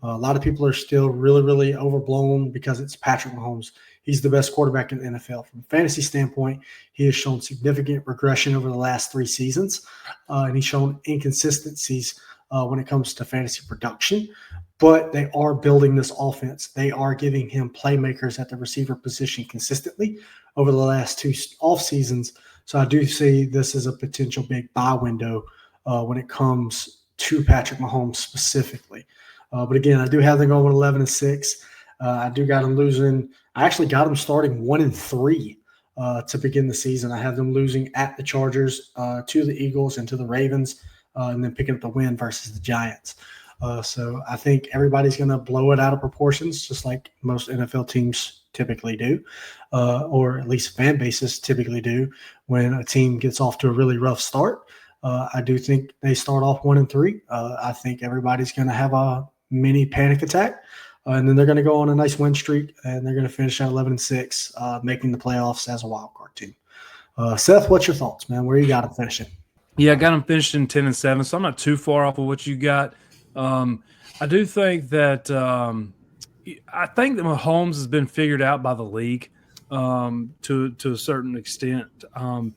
[SPEAKER 5] A lot of people are still really, really overblown because it's Patrick Mahomes. He's the best quarterback in the NFL. From a fantasy standpoint, he has shown significant regression over the last 3 seasons, and he's shown inconsistencies when it comes to fantasy production. But they are building this offense. They are giving him playmakers at the receiver position consistently over the last 2 off seasons. So I do see this as a potential big buy window when it comes to Patrick Mahomes specifically. But again, I do have them going 11-6. I do got them losing. I actually got them starting 1-3 to begin the season. I have them losing at the Chargers, to the Eagles, and to the Ravens, and then picking up the win versus the Giants. So I think everybody's going to blow it out of proportions, just like most NFL teams typically do, or at least fan bases typically do when a team gets off to a really rough start. I do think they start off 1-3. I think everybody's going to have a mini panic attack, and then they're going to go on a nice win streak, and they're going to finish at 11-6, making the playoffs as a wild card team. Seth, what's your thoughts, man? Where you got them finishing?
[SPEAKER 6] Yeah, I got them finishing 10-7, so I'm not too far off of what you got. I do think that Mahomes has been figured out by the league to a certain extent. I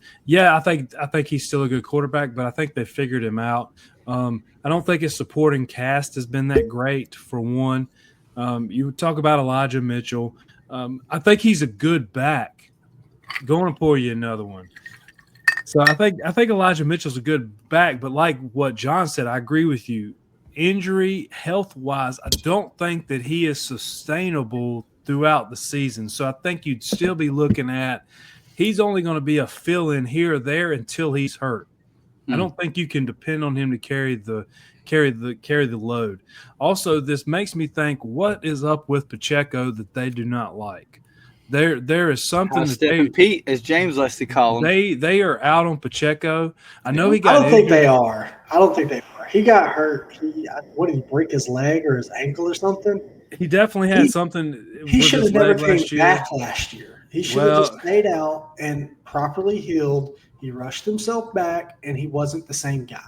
[SPEAKER 6] think he's still a good quarterback, but I think they figured him out. I don't think his supporting cast has been that great, for one. You talk about Elijah Mitchell. I think he's a good back. Going to pour you another one. So I think Elijah Mitchell's a good back, but like what John said, I agree with you. Injury, health-wise, I don't think that he is sustainable throughout the season. So I think you'd still be looking at he's only going to be a fill-in here or there until he's hurt. I don't think you can depend on him to carry the load. Also, this makes me think, what is up with Pacheco that they do not like? There is something that
[SPEAKER 4] Pete, as James likes to call him.
[SPEAKER 6] They are out on Pacheco. I know he got.
[SPEAKER 5] I don't think they are. He got hurt. What did he break his leg or his ankle or something?
[SPEAKER 6] He definitely had something.
[SPEAKER 5] He should have never came back last year. He should have just stayed out and properly healed. He rushed himself back, and he wasn't the same guy.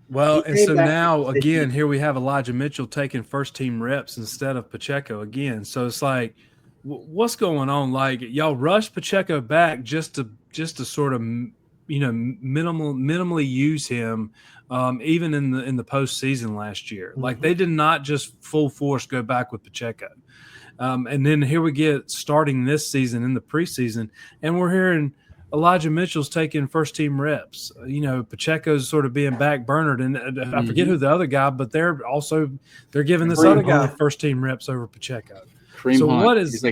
[SPEAKER 6] Well, and so now, again, here we have Elijah Mitchell taking first-team reps instead of Pacheco again. So it's like, what's going on? Like, y'all rushed Pacheco back just to sort of, minimally use him, even in the postseason last year. Like, they did not just full force go back with Pacheco. And then here we get starting this season in the preseason, and we're hearing Elijah Mitchell's taking first-team reps. Pacheco's sort of being back-burnered, and I forget who the other guy, but they're giving this other guy first-team reps over Pacheco. So what is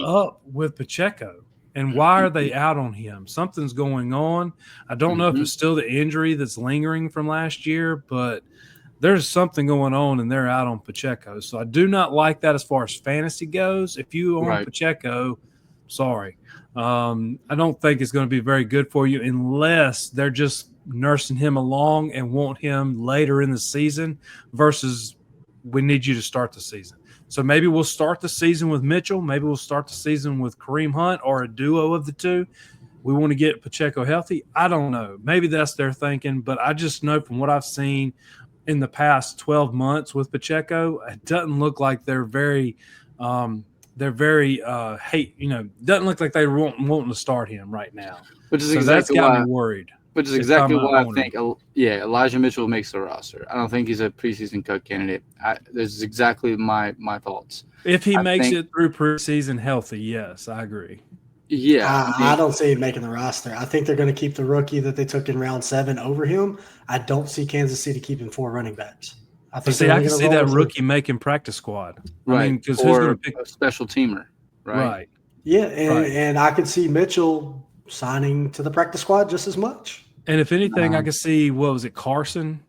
[SPEAKER 6] up with Pacheco, and why are they out on him? Something's going on. I don't know if it's still the injury that's lingering from last year, but there's something going on, and they're out on Pacheco. So I do not like that as far as fantasy goes. If you own Pacheco, sorry. I don't think it's going to be very good for you unless they're just nursing him along and want him later in the season versus we need you to start the season. So maybe we'll start the season with Mitchell. Maybe we'll start the season with Kareem Hunt or a duo of the two. we want to get Pacheco healthy. I don't know. Maybe that's their thinking, but I just know from what I've seen in the past 12 months with Pacheco, it doesn't look like they're very doesn't look like they're wanting to start him right now.
[SPEAKER 4] Which is
[SPEAKER 6] so
[SPEAKER 4] exactly
[SPEAKER 6] that's got
[SPEAKER 4] why,
[SPEAKER 6] me worried.
[SPEAKER 4] Which is exactly why I think, Elijah Mitchell makes the roster. I don't think he's a preseason cut candidate. This is exactly my thoughts.
[SPEAKER 6] If he makes it through preseason healthy, yes, I agree.
[SPEAKER 4] Yeah.
[SPEAKER 5] I don't see him making the roster. I think they're going to keep the rookie that they took in round 7 over him. I don't see Kansas City keeping 4 running backs. I can
[SPEAKER 6] see that rookie making practice squad.
[SPEAKER 4] Right.
[SPEAKER 6] I mean, because who's going to pick
[SPEAKER 4] a special teamer, right?
[SPEAKER 5] Yeah, and I could see Mitchell signing to the practice squad just as much.
[SPEAKER 6] And if anything, I could see, Carson,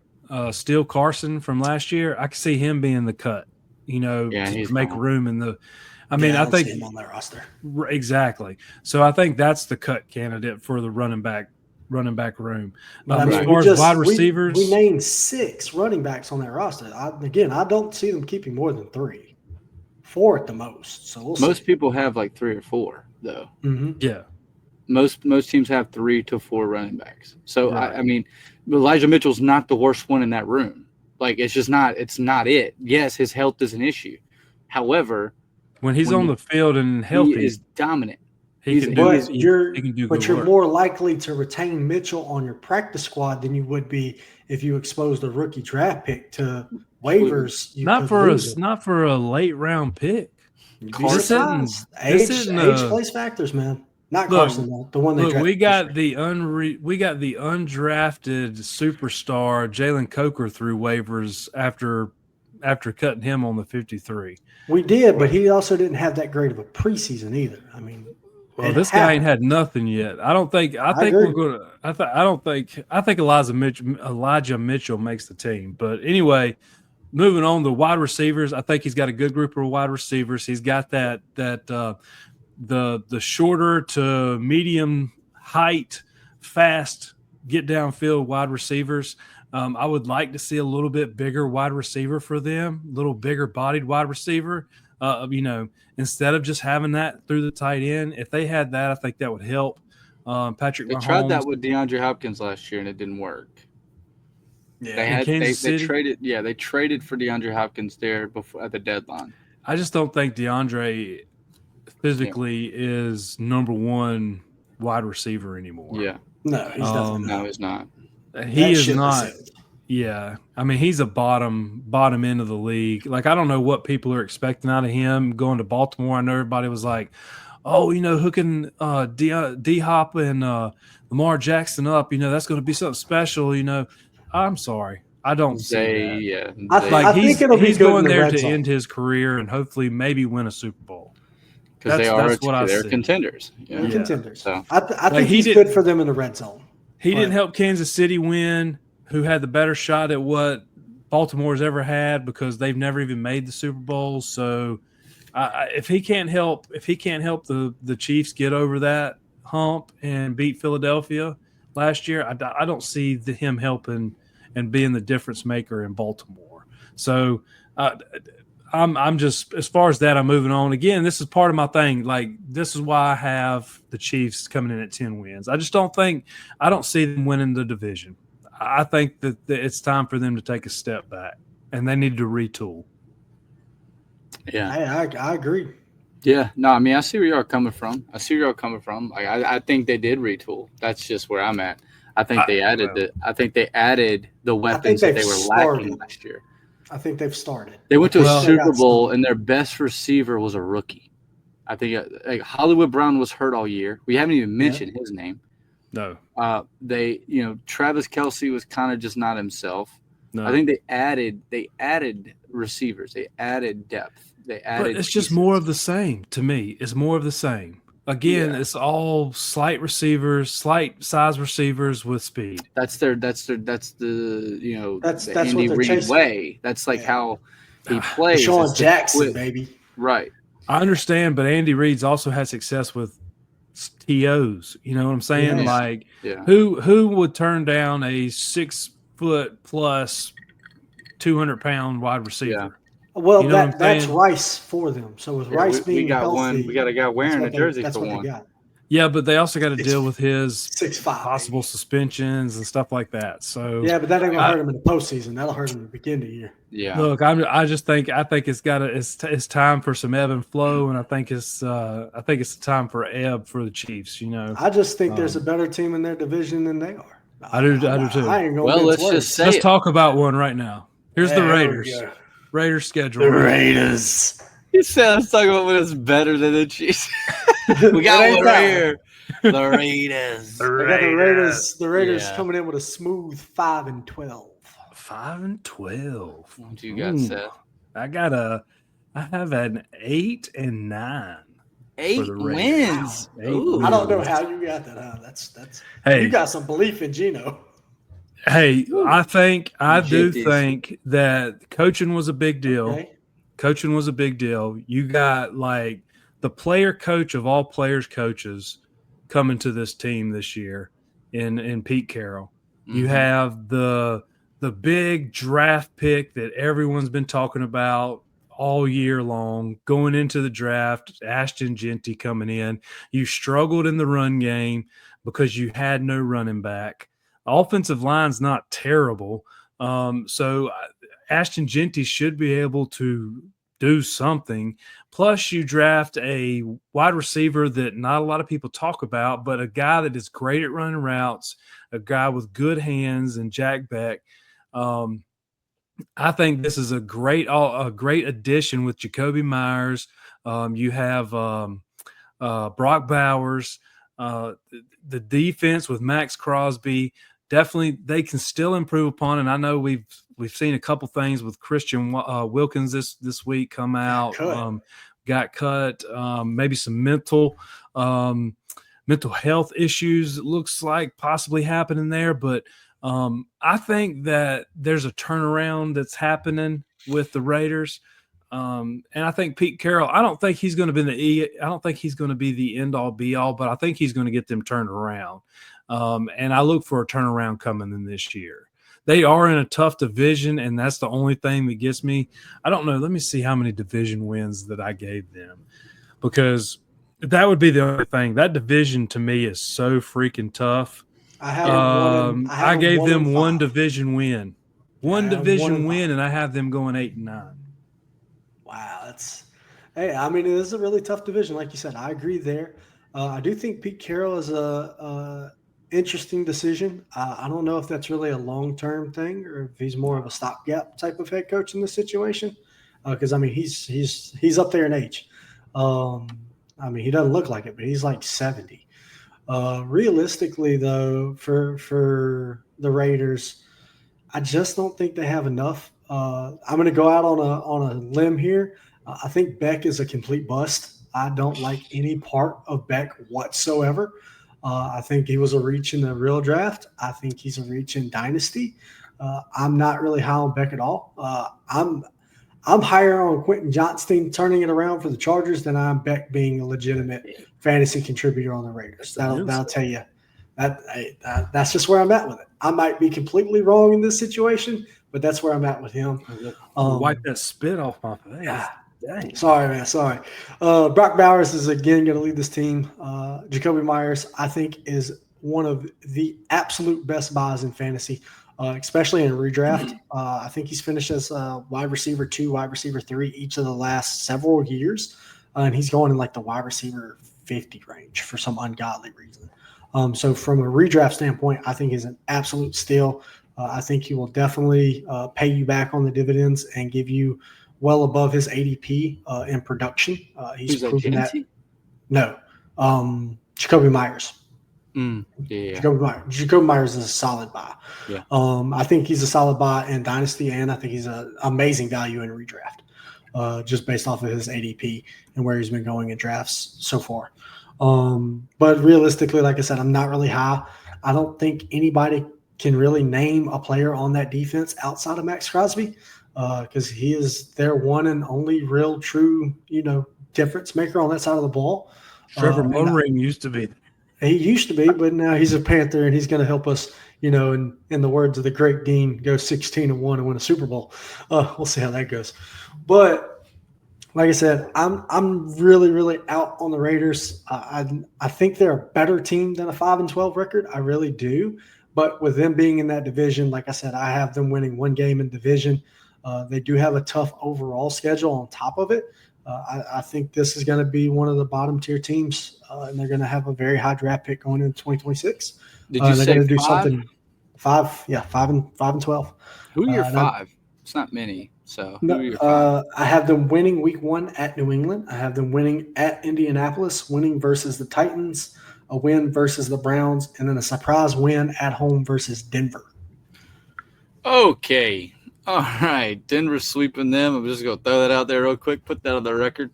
[SPEAKER 6] Steele Carson from last year. I could see him being the cut, to make room in the – I think
[SPEAKER 5] see him on that roster.
[SPEAKER 6] Exactly. So I think that's the cut candidate for the running back room. As far as wide receivers,
[SPEAKER 5] we named 6 running backs on that roster. I don't see them keeping more than 3, 4 at the most. So
[SPEAKER 4] most people have like 3 or 4 though.
[SPEAKER 5] Mm-hmm.
[SPEAKER 6] Yeah.
[SPEAKER 4] Most teams have 3 to 4 running backs. So right. Elijah Mitchell's not the worst one in that room. Like it's just not. It's not it. Yes, his health is an issue. However,
[SPEAKER 6] when he's on the field and healthy,
[SPEAKER 4] he is dominant.
[SPEAKER 5] But you're more likely to retain Mitchell on your practice squad than you would be if you exposed a rookie draft pick to waivers.
[SPEAKER 6] Not for a late round pick.
[SPEAKER 5] Age plays factors, man. Not Carson, though. The one that
[SPEAKER 6] we got the undrafted superstar Jalen Coker through waivers after cutting him on the 53.
[SPEAKER 5] We did, but he also didn't have that great of a preseason either.
[SPEAKER 6] This guy ain't had nothing yet. I think Elijah Mitchell makes the team. But anyway, moving on to wide receivers, I think he's got a good group of wide receivers. He's got the shorter to medium height, fast, get downfield wide receivers. I would like to see a little bit bigger wide receiver for them, a little bigger bodied wide receiver. Instead of just having that through the tight end, if they had that, I think that would help. Patrick Mahomes.
[SPEAKER 4] They tried that with DeAndre Hopkins last year, and it didn't work. Yeah, they traded. Yeah, they traded for DeAndre Hopkins there before at the deadline.
[SPEAKER 6] I just don't think DeAndre physically is number 1 wide receiver anymore.
[SPEAKER 4] Yeah,
[SPEAKER 5] no, he's definitely
[SPEAKER 4] no, he's not.
[SPEAKER 6] He is not. Yeah, he's a bottom end of the league. Like I don't know what people are expecting out of him going to Baltimore. I know everybody was like, "Oh, hooking D-Hop and Lamar Jackson up, that's going to be something special." I'm sorry, I don't see that.
[SPEAKER 4] Yeah,
[SPEAKER 5] I think it'll be
[SPEAKER 6] he's
[SPEAKER 5] good
[SPEAKER 6] going
[SPEAKER 5] in the
[SPEAKER 6] there
[SPEAKER 5] red
[SPEAKER 6] to
[SPEAKER 5] zone.
[SPEAKER 6] end his career and hopefully maybe win a Super Bowl.
[SPEAKER 4] Because they're contenders.
[SPEAKER 5] Yeah. They're contenders.
[SPEAKER 4] So
[SPEAKER 5] I think he's good for them in the red zone.
[SPEAKER 6] He didn't help Kansas City win, who had the better shot at what Baltimore's ever had because they've never even made the Super Bowl. So if he can't help the Chiefs get over that hump and beat Philadelphia last year, I don't see him helping and being the difference maker in Baltimore. So I'm just, as far as that, I'm moving on. Again, this is part of my thing. Like, this is why I have the Chiefs coming in at 10 wins. I don't see them winning the division. I think that it's time for them to take a step back, and they need to retool.
[SPEAKER 4] Yeah.
[SPEAKER 5] I agree.
[SPEAKER 4] Yeah. No, I see where you're coming from. Like, I think they did retool. That's just where I'm at. I think they added the weapons that they were lacking last year.
[SPEAKER 5] I think they've started.
[SPEAKER 4] They went to a Super Bowl, and their best receiver was a rookie. I think Hollywood Brown was hurt all year. We haven't even mentioned his name.
[SPEAKER 6] No.
[SPEAKER 4] Travis Kelce was kind of just not himself.
[SPEAKER 6] No.
[SPEAKER 4] I think they added receivers. They added depth. But
[SPEAKER 6] it's just more of the same to me. It's more of the same. Again, it's all slight size receivers with speed.
[SPEAKER 5] That's
[SPEAKER 4] the Andy Reid way. That's how he plays.
[SPEAKER 5] Sean Jackson, baby.
[SPEAKER 4] Right.
[SPEAKER 6] I understand, but Andy Reid's also had success with TOs. You know what I'm saying?
[SPEAKER 5] Yes.
[SPEAKER 6] Who would turn down a 6 foot plus 200-pound wide receiver?
[SPEAKER 4] Yeah.
[SPEAKER 5] Well, that's Rice for them. So with Rice being
[SPEAKER 4] we got
[SPEAKER 5] healthy,
[SPEAKER 4] we got a guy wearing a jersey
[SPEAKER 5] that's
[SPEAKER 4] for
[SPEAKER 5] what
[SPEAKER 4] one.
[SPEAKER 5] They got.
[SPEAKER 6] Yeah, but they also got to deal with his
[SPEAKER 5] 6'5",
[SPEAKER 6] possible suspensions and stuff like that. So
[SPEAKER 5] yeah, but that ain't gonna hurt him in the postseason. That'll hurt him in the beginning of the year.
[SPEAKER 4] Yeah.
[SPEAKER 6] Look, I think it's time for some ebb and flow, and I think it's time for ebb for the Chiefs.
[SPEAKER 5] I just think there's a better team in their division than they are.
[SPEAKER 6] I do too.
[SPEAKER 5] I ain't gonna
[SPEAKER 4] well, let's just say
[SPEAKER 6] let's talk about one right now. Here's the Raiders. Raiders schedule.
[SPEAKER 5] The Raiders.
[SPEAKER 4] He said, "Let's talk about what is better than the Chiefs." We got one right here. The Raiders.
[SPEAKER 5] The Raiders coming in with a smooth 5-12.
[SPEAKER 6] 5-12.
[SPEAKER 4] What do you got, Seth?
[SPEAKER 6] I have an 8-9.
[SPEAKER 4] 8 wins.
[SPEAKER 5] Wow. I don't know how you got that. That's. Hey, you got some belief in Geno.
[SPEAKER 6] Hey, I do think that coaching was a big deal.
[SPEAKER 5] Okay.
[SPEAKER 6] Coaching was a big deal. You got like the player coach of all players coaches coming to this team this year in Pete Carroll. Mm-hmm. You have the big draft pick that everyone's been talking about all year long going into the draft, Ashton Genty coming in. You struggled in the run game because you had no running back. Offensive line's not terrible. So Ashton Genty should be able to do something. Plus, you draft a wide receiver that not a lot of people talk about, but a guy that is great at running routes, a guy with good hands, and Jack Beck. I think this is a great addition with Jacoby Myers. You have Brock Bowers, the defense with Max Crosby. Definitely, they can still improve upon. And I know we've seen a couple things with Christian Wilkins this week come out, got cut. Maybe some mental health issues. It looks like possibly happening there, but I think that there's a turnaround that's happening with the Raiders. And I think Pete Carroll, I don't think he's going to be the end all be all, but I think he's going to get them turned around. And I look for a turnaround coming in this year. They are in a tough division, and that's the only thing that gets me. I don't know. Let me see how many division wins that I gave them, because that would be the only thing. That division to me is so freaking tough. I gave them one division win. One division win, and I have them going 8-9.
[SPEAKER 5] Wow, it is a really tough division, like you said. I agree there. I do think Pete Carroll is a interesting decision. I don't know if that's really a long-term thing or if he's more of a stopgap type of head coach in this situation. Because he's up there in age. He doesn't look like it, but he's like 70. Realistically, though, for the Raiders, I just don't think they have enough. I'm going to go out on a limb here. I think Beck is a complete bust. I don't like any part of Beck whatsoever. I think he was a reach in the real draft. I think he's a reach in Dynasty. I'm not really high on Beck at all. I'm higher on Quentin Johnston turning it around for the Chargers than I'm Beck being a legitimate fantasy contributor on the Raiders. That'll tell you that's just where I'm at with it. I might be completely wrong in this situation, but that's where I'm at with him.
[SPEAKER 6] Wipe that spit off my face.
[SPEAKER 5] Dang. Sorry, man. Sorry. Brock Bowers is again going to lead this team. Jacoby Myers, I think, is one of the absolute best buys in fantasy, especially in redraft. I think he's finished as wide receiver 2, wide receiver 3 each of the last several years, and he's going in like the wide receiver 50 range for some ungodly reason. So from a redraft standpoint, I think he's an absolute steal. I think he will definitely pay you back on the dividends and give you well above his ADP in production. He's proven that. No, Jacoby Myers.
[SPEAKER 4] Yeah.
[SPEAKER 5] Jacoby Myers is a solid buy.
[SPEAKER 4] Yeah.
[SPEAKER 5] I think he's a solid buy in Dynasty, and I think he's an amazing value in redraft, just based off of his ADP and where he's been going in drafts so far. But realistically, like I said, I'm not really high. I don't think anybody can really name a player on that defense outside of Max Crosby, because he is their one and only real true, difference maker on that side of the ball.
[SPEAKER 6] Trevor Moehring used to be.
[SPEAKER 5] He used to be, but now he's a Panther, and he's going to help us, in the words of the great Dean, go 16-1 and win a Super Bowl. We'll see how that goes. But Like I said, I'm really, really out on the Raiders. I think they're a better team than a 5-12 record. I really do. But with them being in that division, like I said, I have them winning one game in division. They do have a tough overall schedule on top of it. I think this is going to be one of the bottom tier teams, and they're going to have a very high draft pick going into 2026.
[SPEAKER 4] Did you
[SPEAKER 5] they're
[SPEAKER 4] say
[SPEAKER 5] going to do
[SPEAKER 4] 5?
[SPEAKER 5] something 5? Yeah, 5-12.
[SPEAKER 4] Who are your 5? It's not many. So who are your 5?
[SPEAKER 5] I have them winning week 1 at New England. I have them winning at Indianapolis, winning versus the Titans, a win versus the Browns, and then a surprise win at home versus Denver.
[SPEAKER 4] Okay. All right. Denver sweeping them. I'm just going to throw that out there real quick, put that on the record.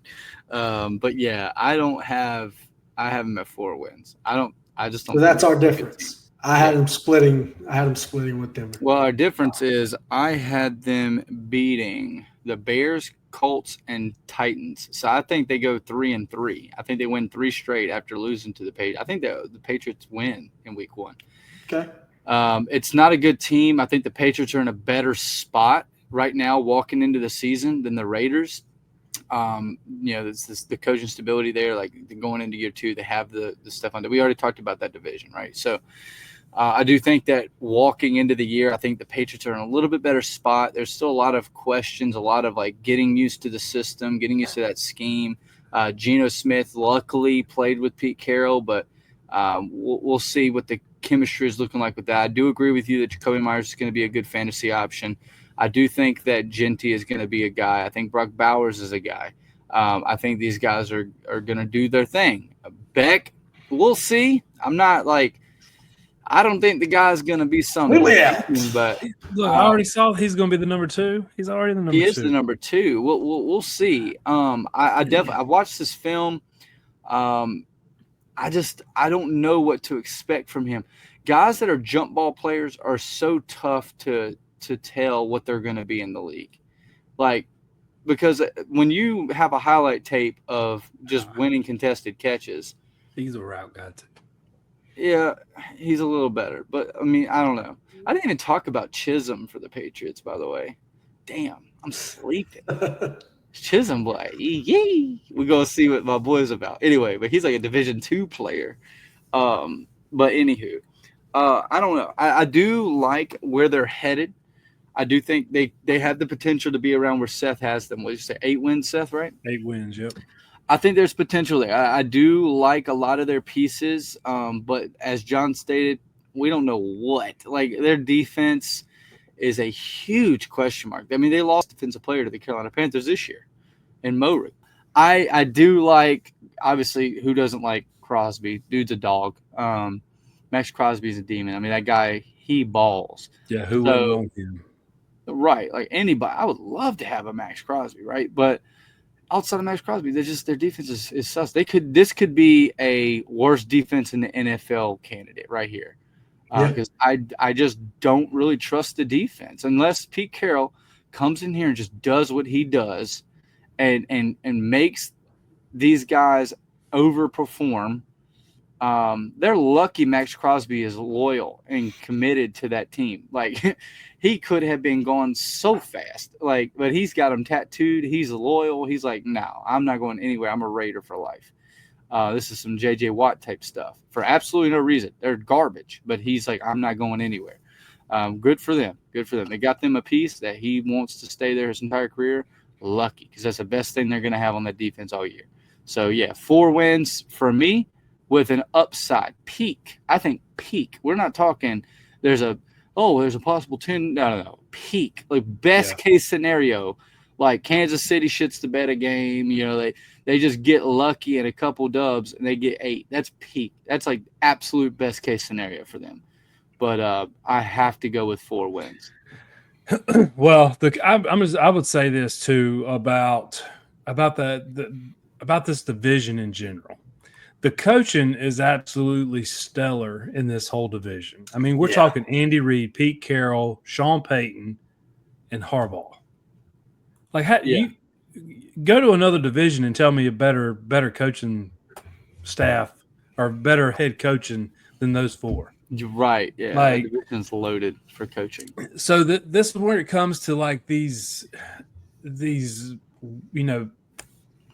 [SPEAKER 4] But yeah, I have them at 4 wins. I just don't.
[SPEAKER 5] So that's our difference. I had them splitting with Denver.
[SPEAKER 4] Well, our difference is I had them beating the Bears, Colts, and Titans. So I think they go 3-3. I think they win 3 straight after losing to the Patriots. I think the Patriots win in week 1.
[SPEAKER 5] Okay.
[SPEAKER 4] It's not a good team. I think the Patriots are in a better spot right now walking into the season than the Raiders. The coaching stability there, like going into year 2, they have the stuff on that. We already talked about that division, right? So I do think that walking into the year, I think the Patriots are in a little bit better spot. There's still a lot of questions, a lot of like getting used to the system, getting used to that scheme. Geno Smith luckily played with Pete Carroll, but we'll see what the chemistry is looking like with that. I do agree with you that Jacoby Myers is going to be a good fantasy option. I do think that Genty is going to be a guy. I think Brock Bowers is a guy. I think these guys are going to do their thing. Beck, we'll see. I don't think the guy's going to be something. But
[SPEAKER 6] look, I already saw he's going to be the number 2. He's already the number 2.
[SPEAKER 4] He is the number 2. We'll see. I watched this film. I don't know what to expect from him. Guys that are jump ball players are so tough to tell what they're going to be in the league. Like, because when you have a highlight tape of just winning contested catches.
[SPEAKER 6] He's a route guy too.
[SPEAKER 4] Yeah, he's a little better. But, I mean, I don't know. I didn't even talk about Chisholm for the Patriots, by the way. Damn, I'm sleeping. Chisholm, boy. Yee. We go see what my boy's about. Anyway, but he's like a Division II player. But anywho, I don't know. I do like where they're headed. I do think they have the potential to be around where Seth has them. What did you say? 8 wins, Seth, right?
[SPEAKER 6] 8 wins, yep.
[SPEAKER 4] I think there's potential there. I do like a lot of their pieces, but as John stated, we don't know what. Like, their defense is a huge question mark. I mean, they lost defensive player to the Carolina Panthers this year in Morik. I do like, obviously, who doesn't like Crosby? Dude's a dog. Max Crosby's a demon. I mean, that guy, he balls.
[SPEAKER 6] Yeah, who wouldn't want him?
[SPEAKER 4] Right, like anybody. I would love to have a Max Crosby, right? But outside of Max Crosby, their defense is sus. This could be a worst defense in the NFL candidate right here, because I just don't really trust the defense unless Pete Carroll comes in here and just does what he does, and makes these guys overperform. They're lucky Max Crosby is loyal and committed to that team. Like, he could have been gone so fast, but he's got them tattooed. He's loyal. He's like, no, I'm not going anywhere. I'm a Raider for life. This is some J.J. Watt type stuff for absolutely no reason. They're garbage, but he's like, I'm not going anywhere. Good for them. Good for them. They got them a piece that he wants to stay there his entire career. Lucky, because that's the best thing they're going to have on that defense all year. So, yeah, 4 wins for me. With an upside peak. I think peak. We're not talking there's a possible 10. No. Peak. Like best case scenario. Like Kansas City shits the bed a game. You know, they just get lucky in a couple dubs and they get 8. That's peak. That's like absolute best case scenario for them. But I have to go with 4 wins.
[SPEAKER 6] Well, I would say this too about this division in general. The coaching is absolutely stellar in this whole division. I mean, we're talking Andy Reid, Pete Carroll, Sean Payton, and Harbaugh. Like, you go to another division and tell me a better coaching staff or better head coaching than those 4.
[SPEAKER 4] You're right. Yeah,
[SPEAKER 6] like,
[SPEAKER 4] the division's loaded for coaching.
[SPEAKER 6] So this is where it comes to like these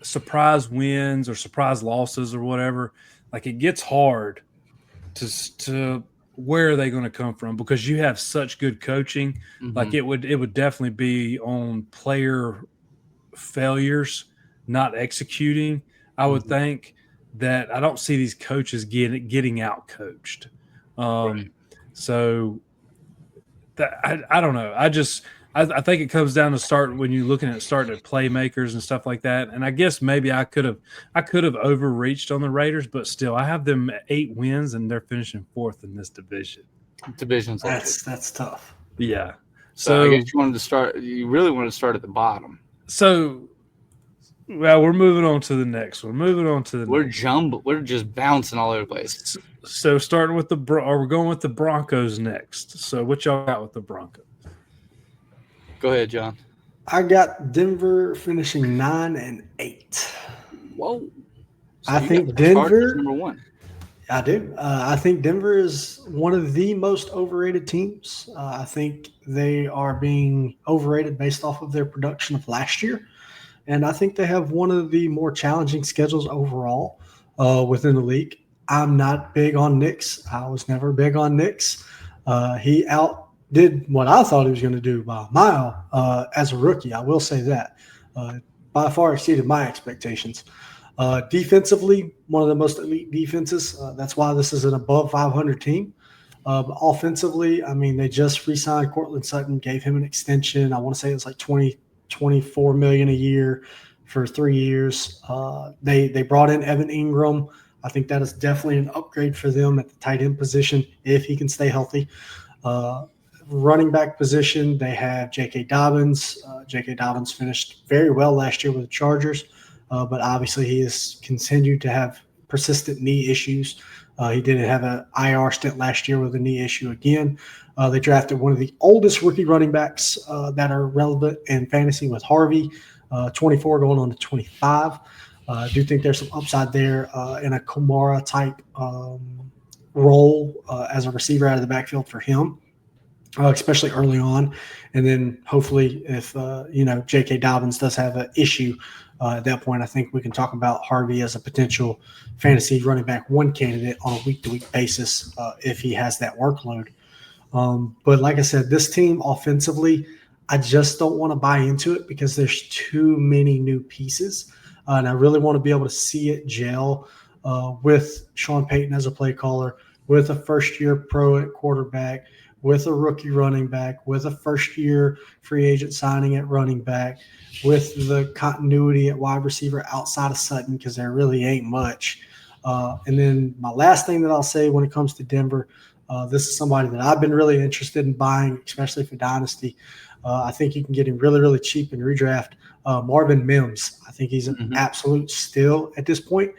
[SPEAKER 6] surprise wins or surprise losses or whatever, like it gets hard to where are they going to come from because you have such good coaching.
[SPEAKER 4] Mm-hmm.
[SPEAKER 6] Like it would definitely be on player failures, not executing. I would think that I don't see these coaches getting out coached.
[SPEAKER 4] Right.
[SPEAKER 6] So that I don't know. I think it comes down to when you're looking at starting at playmakers and stuff like that. And I guess maybe I could have overreached on the Raiders, but still I have them at 8 wins and they're finishing 4th in this division.
[SPEAKER 4] Division's
[SPEAKER 5] that's tough.
[SPEAKER 6] Yeah.
[SPEAKER 4] So I guess you really wanted to start at the bottom.
[SPEAKER 6] So we're moving on to the next one.
[SPEAKER 4] We're just bouncing all over the place.
[SPEAKER 6] So starting with we're going with the Broncos next. So what y'all got with the Broncos?
[SPEAKER 4] Go ahead, John.
[SPEAKER 5] I got Denver finishing 9-8.
[SPEAKER 4] Whoa! So
[SPEAKER 5] I think Denver
[SPEAKER 4] number 1.
[SPEAKER 5] I do. I think Denver is one of the most overrated teams. I think they are being overrated based off of their production of last year. And I think they have one of the more challenging schedules overall within the league. I'm not big on Knicks. I was never big on Knicks. He outdid what I thought he was going to do by a mile as a rookie. I will say that. By far exceeded my expectations. Defensively, one of the most elite defenses. That's why this is an above 500 team. Offensively, I mean, they just re-signed Cortland Sutton, gave him an extension. I want to say it's like $24 million a year for 3 years. They brought in Evan Ingram. I think that is definitely an upgrade for them at the tight end position if he can stay healthy. Running back position, they have J.K. Dobbins. J.K. Dobbins finished very well last year with the Chargers, but obviously he has continued to have persistent knee issues. He did have an IR stint last year with a knee issue again. They drafted one of the oldest rookie running backs that are relevant in fantasy with Harvey, 24 going on to 25. I do think there's some upside there in a Kamara type role as a receiver out of the backfield for him, especially early on. And then hopefully if, J.K. Dobbins does have an issue at that point, I think we can talk about Harvey as a potential fantasy running back 1 candidate on a week-to-week basis if he has that workload. But like I said, this team offensively, I just don't want to buy into it because there's too many new pieces. And I really want to be able to see it gel with Sean Payton as a play caller, with a first-year pro at quarterback, with a rookie running back, with a first-year free agent signing at running back, with the continuity at wide receiver outside of Sutton because there really ain't much. And then my last thing that I'll say when it comes to Denver, this is somebody that I've been really interested in buying, especially for Dynasty. I think you can get him really, really cheap in redraft. Marvin Mims, I think he's an absolute steal at this point.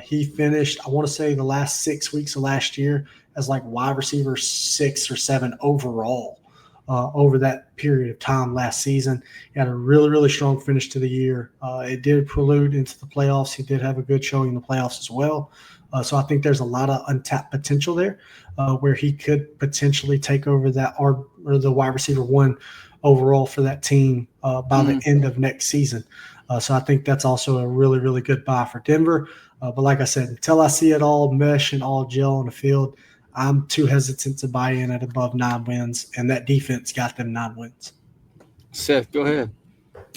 [SPEAKER 5] He finished, I want to say, the last 6 weeks of last year as like wide receiver 6 or 7 overall over that period of time last season. He had a really, really strong finish to the year. It did prelude into the playoffs. He did have a good showing in the playoffs as well. So I think there's a lot of untapped potential there where he could potentially take over that or the wide receiver 1 overall for that team by the end of next season. So I think that's also a really, really good buy for Denver. But like I said, until I see it all mesh and all gel on the field, I'm too hesitant to buy in at above 9 wins, and that defense got them 9 wins.
[SPEAKER 4] Seth, go ahead.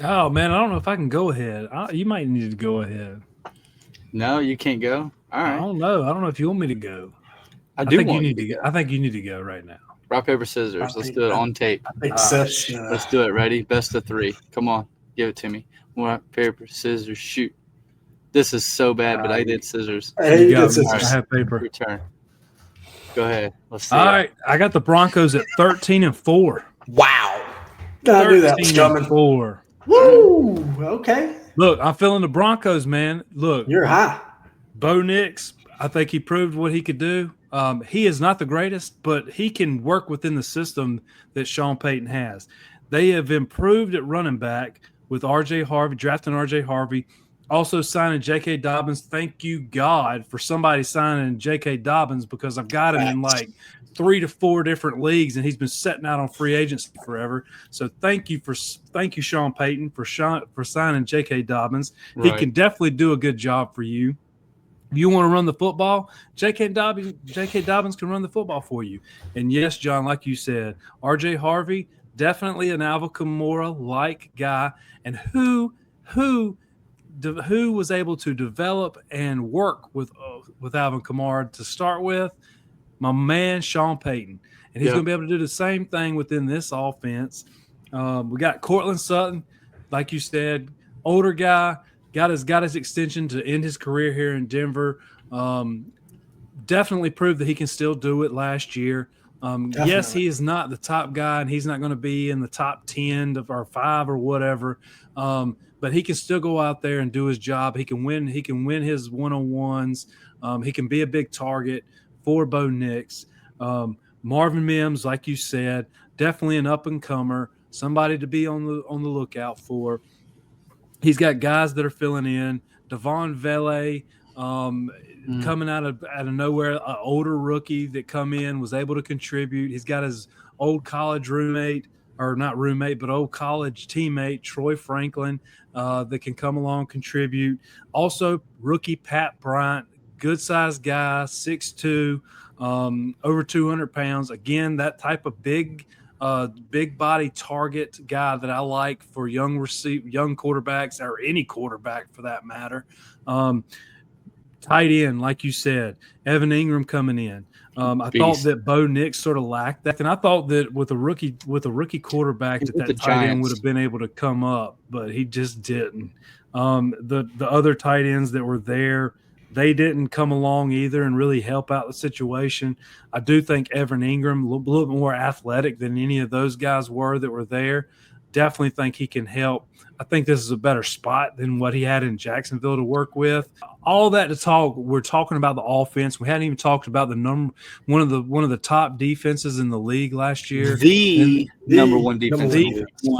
[SPEAKER 6] Oh, man, I don't know if I can go ahead. You might need to go ahead.
[SPEAKER 4] No, you can't go? All right.
[SPEAKER 6] I don't know. I don't know if you want me to go.
[SPEAKER 4] I think
[SPEAKER 6] you need to go. I think you need to go right now.
[SPEAKER 4] Rock, paper, scissors. Let's do it on tape. Let's do it. Ready? Best of 3. Come on. Give it to me. Rock, paper, scissors, shoot. This is so bad, but I did scissors.
[SPEAKER 5] Hey, you did scissors.
[SPEAKER 6] I have paper.
[SPEAKER 4] Your turn. Go ahead. Let's see.
[SPEAKER 6] All right. I got the Broncos at 13-4.
[SPEAKER 5] Wow. Gotta do that.
[SPEAKER 6] 13-4.
[SPEAKER 5] Woo. Okay.
[SPEAKER 6] Look, I'm feeling the Broncos, man. Look.
[SPEAKER 5] You're high.
[SPEAKER 6] Bo Nix, I think he proved what he could do. He is not the greatest, but he can work within the system that Sean Payton has. They have improved at running back with R.J. Harvey, drafting R.J. Harvey. Also signing J.K. Dobbins. Thank you, God, for somebody signing J.K. Dobbins, because I've got him in like 3 to 4 different leagues, and he's been sitting out on free agency forever. So thank you, Sean Payton, for signing J.K. Dobbins.
[SPEAKER 4] Right.
[SPEAKER 6] He can definitely do a good job for you. If you want to run the football, J.K. Dobbins can run the football for you. And yes, John, like you said, R.J. Harvey, definitely an Alvin Kamara-like guy, and who was able to develop and work with Alvin Kamara to start with? My man, Sean Payton. And he's going to be able to do the same thing within this offense. We got Cortland Sutton, like you said, older guy, got his extension to end his career here in Denver. Definitely proved that he can still do it last year. Yes, he is not the top guy, and he's not going to be in the top 10 or 5 or whatever. But he can still go out there and do his job. He can win his one-on-ones. He can be a big target for Bo Nix. Marvin Mims, like you said, definitely an up-and-comer, somebody to be on the lookout for. He's got guys that are filling in. Devon Vele, coming out of nowhere, an older rookie that come in, was able to contribute. He's got his old college roommate, or not roommate, but old college teammate, Troy Franklin, that can come along, contribute. Also, rookie Pat Bryant, good-sized guy, 6'2", over 200 pounds. Again, that type of big body target guy that I like for young quarterbacks, or any quarterback for that matter. Tight end, like you said, Evan Ingram coming in. I thought that Bo Nix sort of lacked that, and I thought that with a rookie quarterback that tight end would have been able to come up, but he just didn't. The other tight ends that were there, they didn't come along either and really help out the situation. I do think Evan Ingram, a little bit more athletic than any of those guys were that were there. Definitely think he can help. I think this is a better spot than what he had in Jacksonville to work with. All that to talk, we're talking about the offense. We hadn't even talked about one of the top defenses in the league last year.
[SPEAKER 4] The number one defense.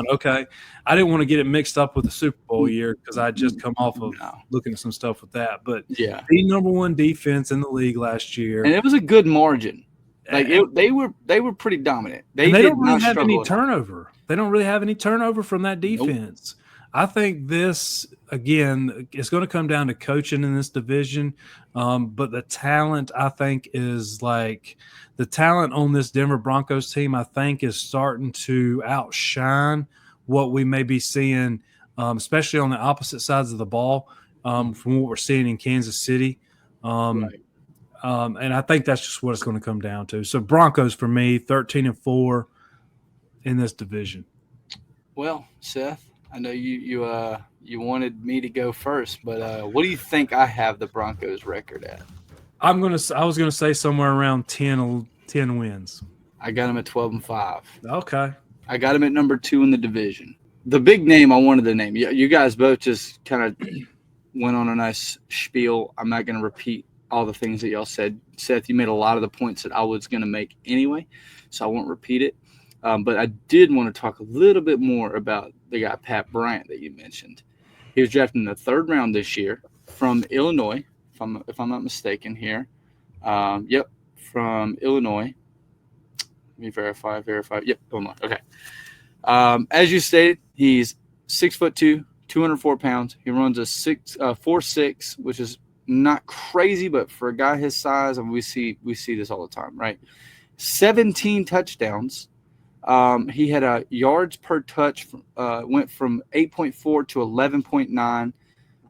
[SPEAKER 6] Okay. I didn't want to get it mixed up with the Super Bowl year because I just come off of looking at some stuff with that. But
[SPEAKER 4] yeah,
[SPEAKER 6] the number one defense in the league last year.
[SPEAKER 4] And it was a good margin. Like they were pretty dominant. They
[SPEAKER 6] don't really have any turnover. They don't really have any turnover from that defense. Nope. I think this, again, is going to come down to coaching in this division. But the talent, I think, is like the talent on this Denver Broncos team, I think, is starting to outshine what we may be seeing, especially on the opposite sides of the ball, from what we're seeing in Kansas City. Right. And I think that's just what it's going to come down to. So Broncos for me, 13-4 in this division.
[SPEAKER 4] Well, Seth, I know you wanted me to go first, but what do you think I have the Broncos record at?
[SPEAKER 6] I was gonna say somewhere around 10 wins.
[SPEAKER 4] I got them at 12-5.
[SPEAKER 6] Okay.
[SPEAKER 4] I got them at number 2 in the division. The big name I wanted to name. You guys both just kind of went on a nice spiel. I'm not going to repeat all the things that y'all said. Seth, you made a lot of the points that I was going to make anyway, so I won't repeat it. But I did want to talk a little bit more about the guy Pat Bryant that you mentioned. He was drafted in the 3rd round this year from Illinois, if I'm not mistaken here. Yep, from Illinois. Let me verify. Yep, Illinois. Okay. As you stated, he's 6'2", 204 pounds. He runs a 4.6, which is not crazy, but for a guy his size, and we see this all the time, right? 17 touchdowns. He had a yards per touch went from 8.4 to 11.9,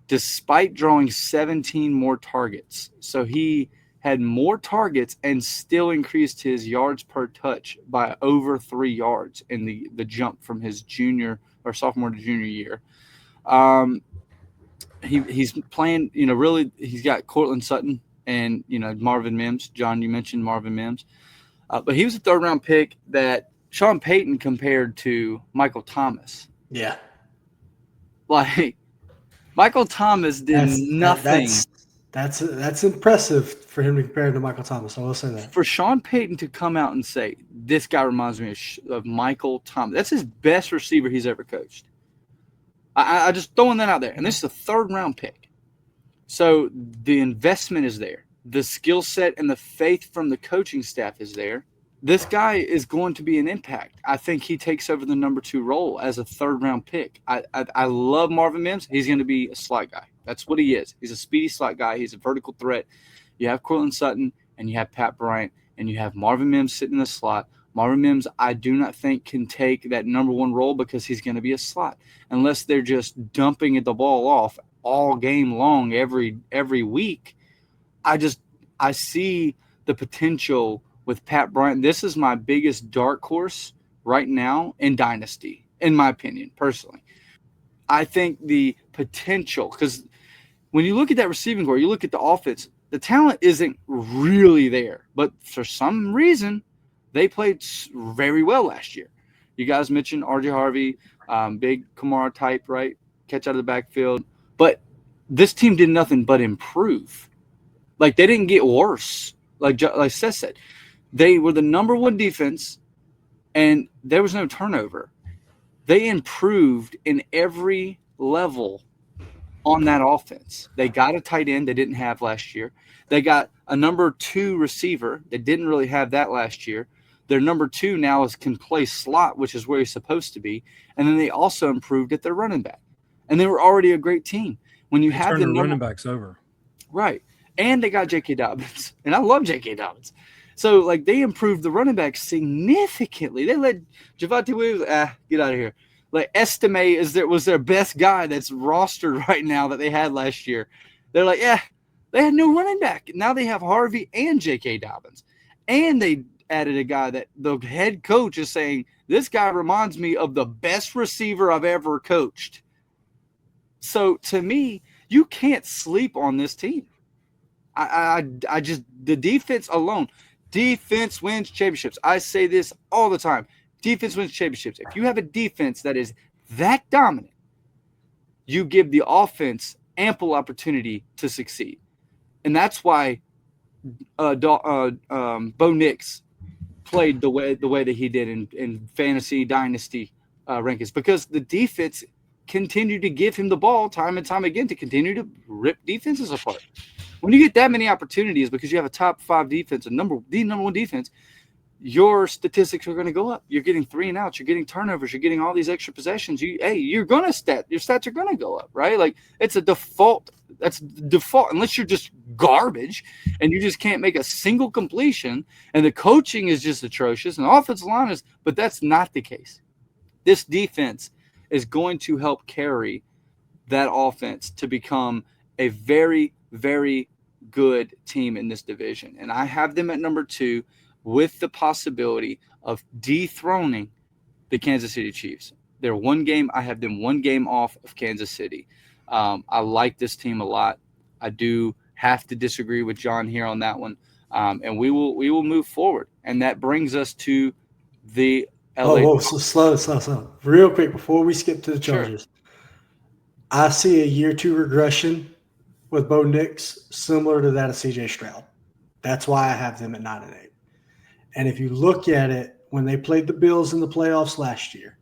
[SPEAKER 4] despite drawing 17 more targets. So he had more targets and still increased his yards per touch by over 3 yards in the jump from his sophomore to junior year. He's playing, really, he's got Cortland Sutton and, Marvin Mims. John, you mentioned Marvin Mims. But he was a 3rd round pick that Sean Payton compared to Michael Thomas.
[SPEAKER 5] Yeah.
[SPEAKER 4] Like, Michael Thomas did nothing.
[SPEAKER 5] That's impressive for him to compare to Michael Thomas. I will say that.
[SPEAKER 4] For Sean Payton to come out and say, this guy reminds me of Michael Thomas. That's his best receiver he's ever coached. I just throwing that out there. And this is a 3rd-round pick. So the investment is there. The skill set and the faith from the coaching staff is there. This guy is going to be an impact. I think he takes over the number 2 role as a 3rd-round pick. I love Marvin Mims. He's going to be a slot guy. That's what he is. He's a speedy slot guy. He's a vertical threat. You have Cortland Sutton, and you have Pat Bryant, and you have Marvin Mims sitting in the slot. Marvin Mims, I do not think can take that number 1 role because he's going to be a slot unless they're just dumping the ball off all game long every week. I see the potential with Pat Bryant. This is my biggest dark horse right now in Dynasty, in my opinion, personally. I think the potential, because when you look at that receiving core, you look at the offense, the talent isn't really there, but for some reason, they played very well last year. You guys mentioned R.J. Harvey, big Kamara type, right? Catch out of the backfield. But this team did nothing but improve. Like, they didn't get worse. Like Seth said, they were the number 1 defense, and there was no turnover. They improved in every level on that offense. They got a tight end they didn't have last year. They got a number 2 receiver. They didn't really have that last year. Their number 2 now can play slot, which is where he's supposed to be. And then they also improved at their running back. And they were already a great team. When you have the
[SPEAKER 6] running backs over.
[SPEAKER 4] Right. And they got J.K. Dobbins. And I love J.K. Dobbins. So, like, they improved the running back significantly. They let Javonte Williams, get out of here. Like, Estime was their best guy that's rostered right now that they had last year. They're like, they had no running back. Now they have Harvey and J.K. Dobbins. And they added a guy that the head coach is saying, this guy reminds me of the best receiver I've ever coached. So, to me, you can't sleep on this team. I just – the defense alone – defense wins championships. I say this all the time. Defense wins championships. If you have a defense that is that dominant, you give the offense ample opportunity to succeed. And that's why Bo Nix played the way that he did in fantasy dynasty rankings, because the defense continued to give him the ball time and time again to continue to rip defenses apart. When you get that many opportunities because you have a top 5 defense, the number 1 defense, your statistics are going to go up. You're getting 3 and outs. You're getting turnovers. You're getting all these extra possessions. You're going to your stats are going to go up, right? Like, it's a default. That's default unless you're just garbage and you just can't make a single completion and the coaching is just atrocious and the offensive line is, but that's not the case. This defense is going to help carry that offense to become a very, very good team in this division. And I have them at number 2 with the possibility of dethroning the Kansas City Chiefs. They're 1 game. I have them 1 game off of Kansas City. I like this team a lot. I do have to disagree with John here on that one. And we will move forward. And that brings us to the LA.
[SPEAKER 5] So slow. Real quick, before we skip to the Chargers. Sure. I see a year 2 regression with Bo Nix similar to that of C.J. Stroud. That's why I have them at 9-8. And if you look at it, when they played the Bills in the playoffs last year,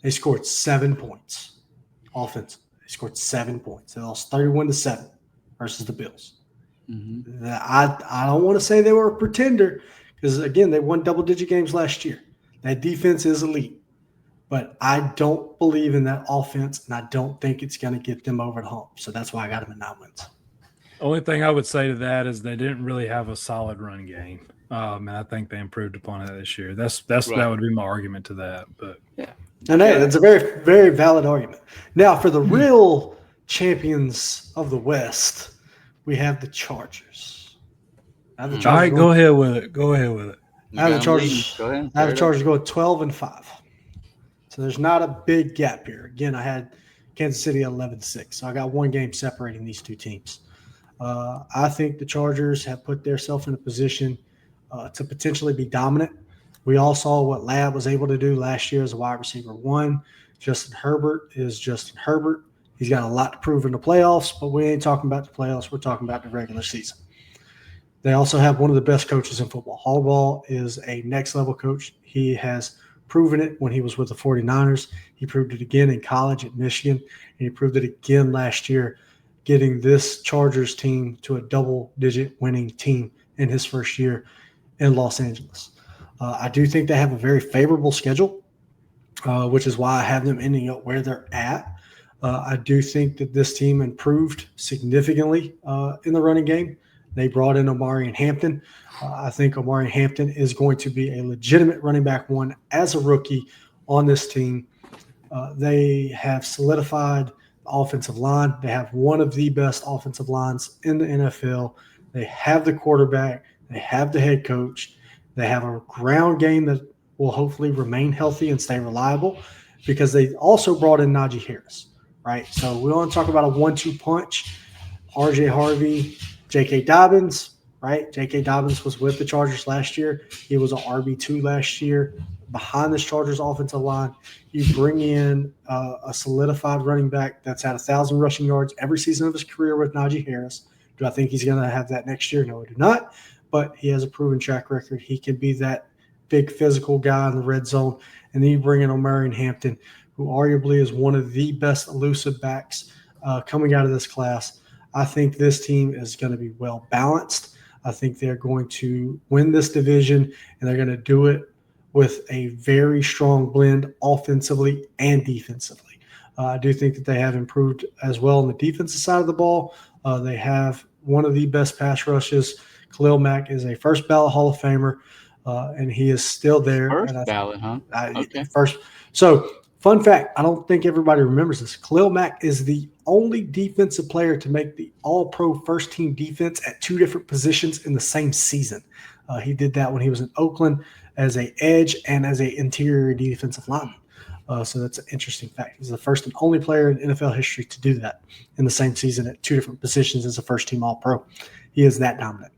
[SPEAKER 5] they scored 7 points offensively. They scored 7 points. They lost 31-7 versus the Bills. Mm-hmm. I don't want to say they were a pretender because, again, they won double-digit games last year. That defense is elite. But I don't believe in that offense, and I don't think it's going to get them over the hump. So that's why I got them at 9 wins.
[SPEAKER 6] Only thing I would say to that is they didn't really have a solid run game. And I think they improved upon it this year. That's right. That would be my argument to that. But
[SPEAKER 5] yeah. And hey, that's a very, very valid argument. Now, for the real champions of the West, we have the Chargers.
[SPEAKER 6] All right, go ahead with it.
[SPEAKER 5] I have the Chargers going 12-5. So there's not a big gap here. Again, I had Kansas City 11-6. So I got 1 game separating these 2 teams. I think the Chargers have put themselves in a position to potentially be dominant. We all saw what Lab was able to do last year as a wide receiver 1. Justin Herbert is Justin Herbert. He's got a lot to prove in the playoffs, but we ain't talking about the playoffs. We're talking about the regular season. They also have one of the best coaches in football. Harbaugh is a next-level coach. He has proven it when he was with the 49ers. He proved it again in college at Michigan, and he proved it again last year, getting this Chargers team to a double-digit winning team in his first year in Los Angeles. I do think they have a very favorable schedule, which is why I have them ending up where they're at. I do think that this team improved significantly in the running game. They brought in Omarion Hampton. I think Omarion Hampton is going to be a legitimate running back one as a rookie on this team. They have solidified the offensive line. They have one of the best offensive lines in the NFL. They have the quarterback. They have the head coach. They have a ground game that will hopefully remain healthy and stay reliable, because they also brought in Najee Harris, right? So we want to talk about a 1-2 punch. RJ Harvey, J.K. Dobbins, right? J.K. Dobbins was with the Chargers last year. He was an RB2 last year behind this Chargers offensive line. You bring in a solidified running back that's had 1,000 rushing yards every season of his career with Najee Harris. Do I think he's going to have that next year? No, I do not. But he has a proven track record. He can be that big physical guy in the red zone. And then you bring in Omarion Hampton, who arguably is one of the best elusive backs coming out of this class. I think this team is going to be well balanced. I think they're going to win this division, and they're going to do it with a very strong blend offensively and defensively. I do think that they have improved as well on the defensive side of the ball. They have one of the best pass rushes. Khalil Mack is a first ballot Hall of Famer, and he is still there.
[SPEAKER 4] First ballot, huh?
[SPEAKER 5] Okay. First. So, fun fact, I don't think everybody remembers this. Khalil Mack is the only defensive player to make the All-Pro first-team defense at two different positions in the same season. He did that when he was in Oakland as an edge and as an interior defensive lineman. So that's an interesting fact. He's the first and only player in NFL history to do that in the same season at two different positions as a first-team All-Pro. He is that dominant.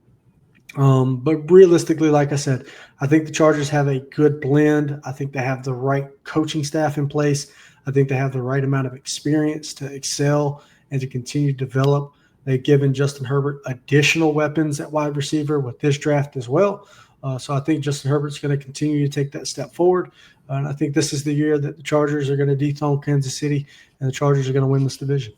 [SPEAKER 5] But realistically, like I said, I think the Chargers have a good blend. I think they have the right coaching staff in place. I think they have the right amount of experience to excel and to continue to develop. They've given Justin Herbert additional weapons at wide receiver with this draft as well. So I think Justin Herbert's going to continue to take that step forward. And I think this is the year that the Chargers are going to dethrone Kansas City, and the Chargers are going to win this division.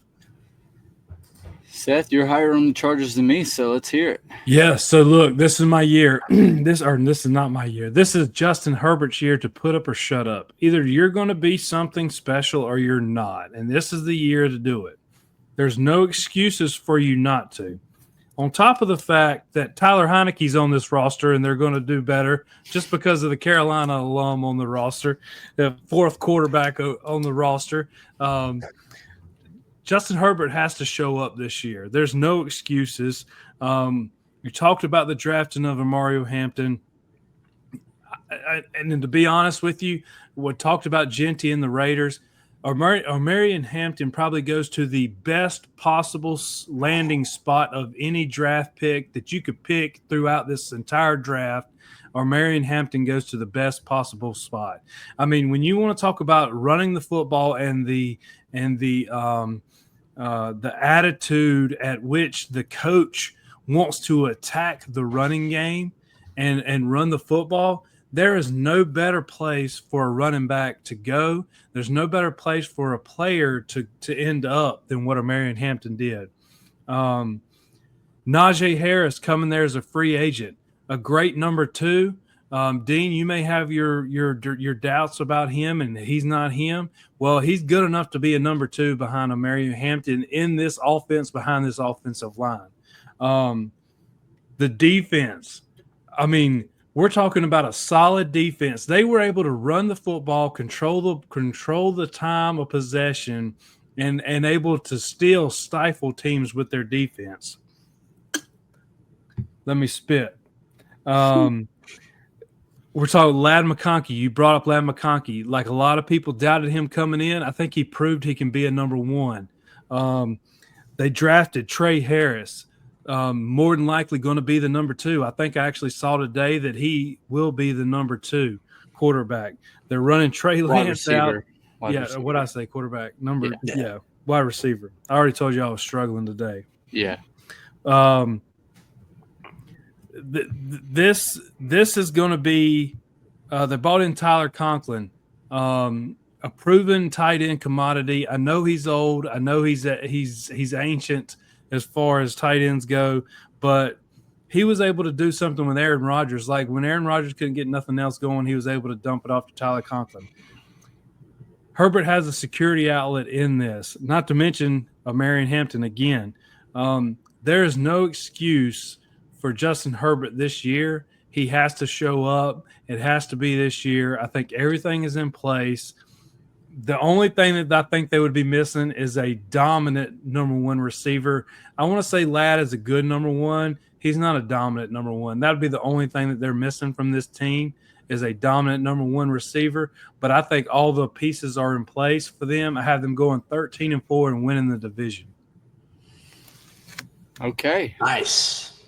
[SPEAKER 4] Seth, you're higher on the Chargers than me, so let's hear it.
[SPEAKER 6] Yeah, so look, this is my year. This is not my year. This is Justin Herbert's year to put up or shut up. Either you're going to be something special or you're not, and this is the year to do it. There's no excuses for you not to. On top of the fact that Tyler Heineke's on this roster and they're going to do better just because of the Carolina alum on the roster, the fourth quarterback on the roster. Justin Herbert has to show up this year. There's no excuses. You talked about the drafting of Omarion Hampton. And to be honest with you, what talked about Genty and the Raiders, Omarion Hampton probably goes to the best possible landing spot of any draft pick that you could pick throughout this entire draft. Omarion Hampton goes to the best possible spot. I mean, when you want to talk about running the football and the attitude at which the coach wants to attack the running game and run the football, there is no better place for a running back to go. There's no better place for a player to end up than what Omarion Hampton did. Najee Harris coming there as a free agent, a great number two. Dean, you may have your doubts about him and he's not him. Well, he's good enough to be a number two behind Omarion Hampton in this offense, behind this offensive line. The defense, I mean, we're talking about a solid defense. They were able to run the football, control the time of possession, and able to still stifle teams with their defense. Let me spit. We're talking Ladd McConkey. You brought up Ladd McConkey. Like a lot of people doubted him coming in. I think he proved he can be a number one. They drafted Trey Harris. More than likely going to be the number two. I think I actually saw today that he will be the number two quarterback. They're running Trey Lance out. What I say, quarterback wide receiver. I already told you I was struggling today.
[SPEAKER 4] Yeah.
[SPEAKER 6] This is going to be They bought in Tyler Conklin, a proven tight end commodity. I know he's old. I know he's ancient as far as tight ends go, but he was able to do something with Aaron Rodgers. Like when Aaron Rodgers couldn't get nothing else going, he was able to dump it off to Tyler Conklin. Herbert has a security outlet in this, not to mention Marion Hampton again. There is no excuse for Justin Herbert this year. He has to show up. It has to be this year. I think everything is in place. The only thing that I think they would be missing is a dominant number one receiver. I want to say Ladd is a good number one. He's not a dominant number one. That would be the only thing that they're missing from this team is a dominant number one receiver. But I think all the pieces are in place for them. I have them going 13-4 and winning the division.
[SPEAKER 4] Okay.
[SPEAKER 5] Nice.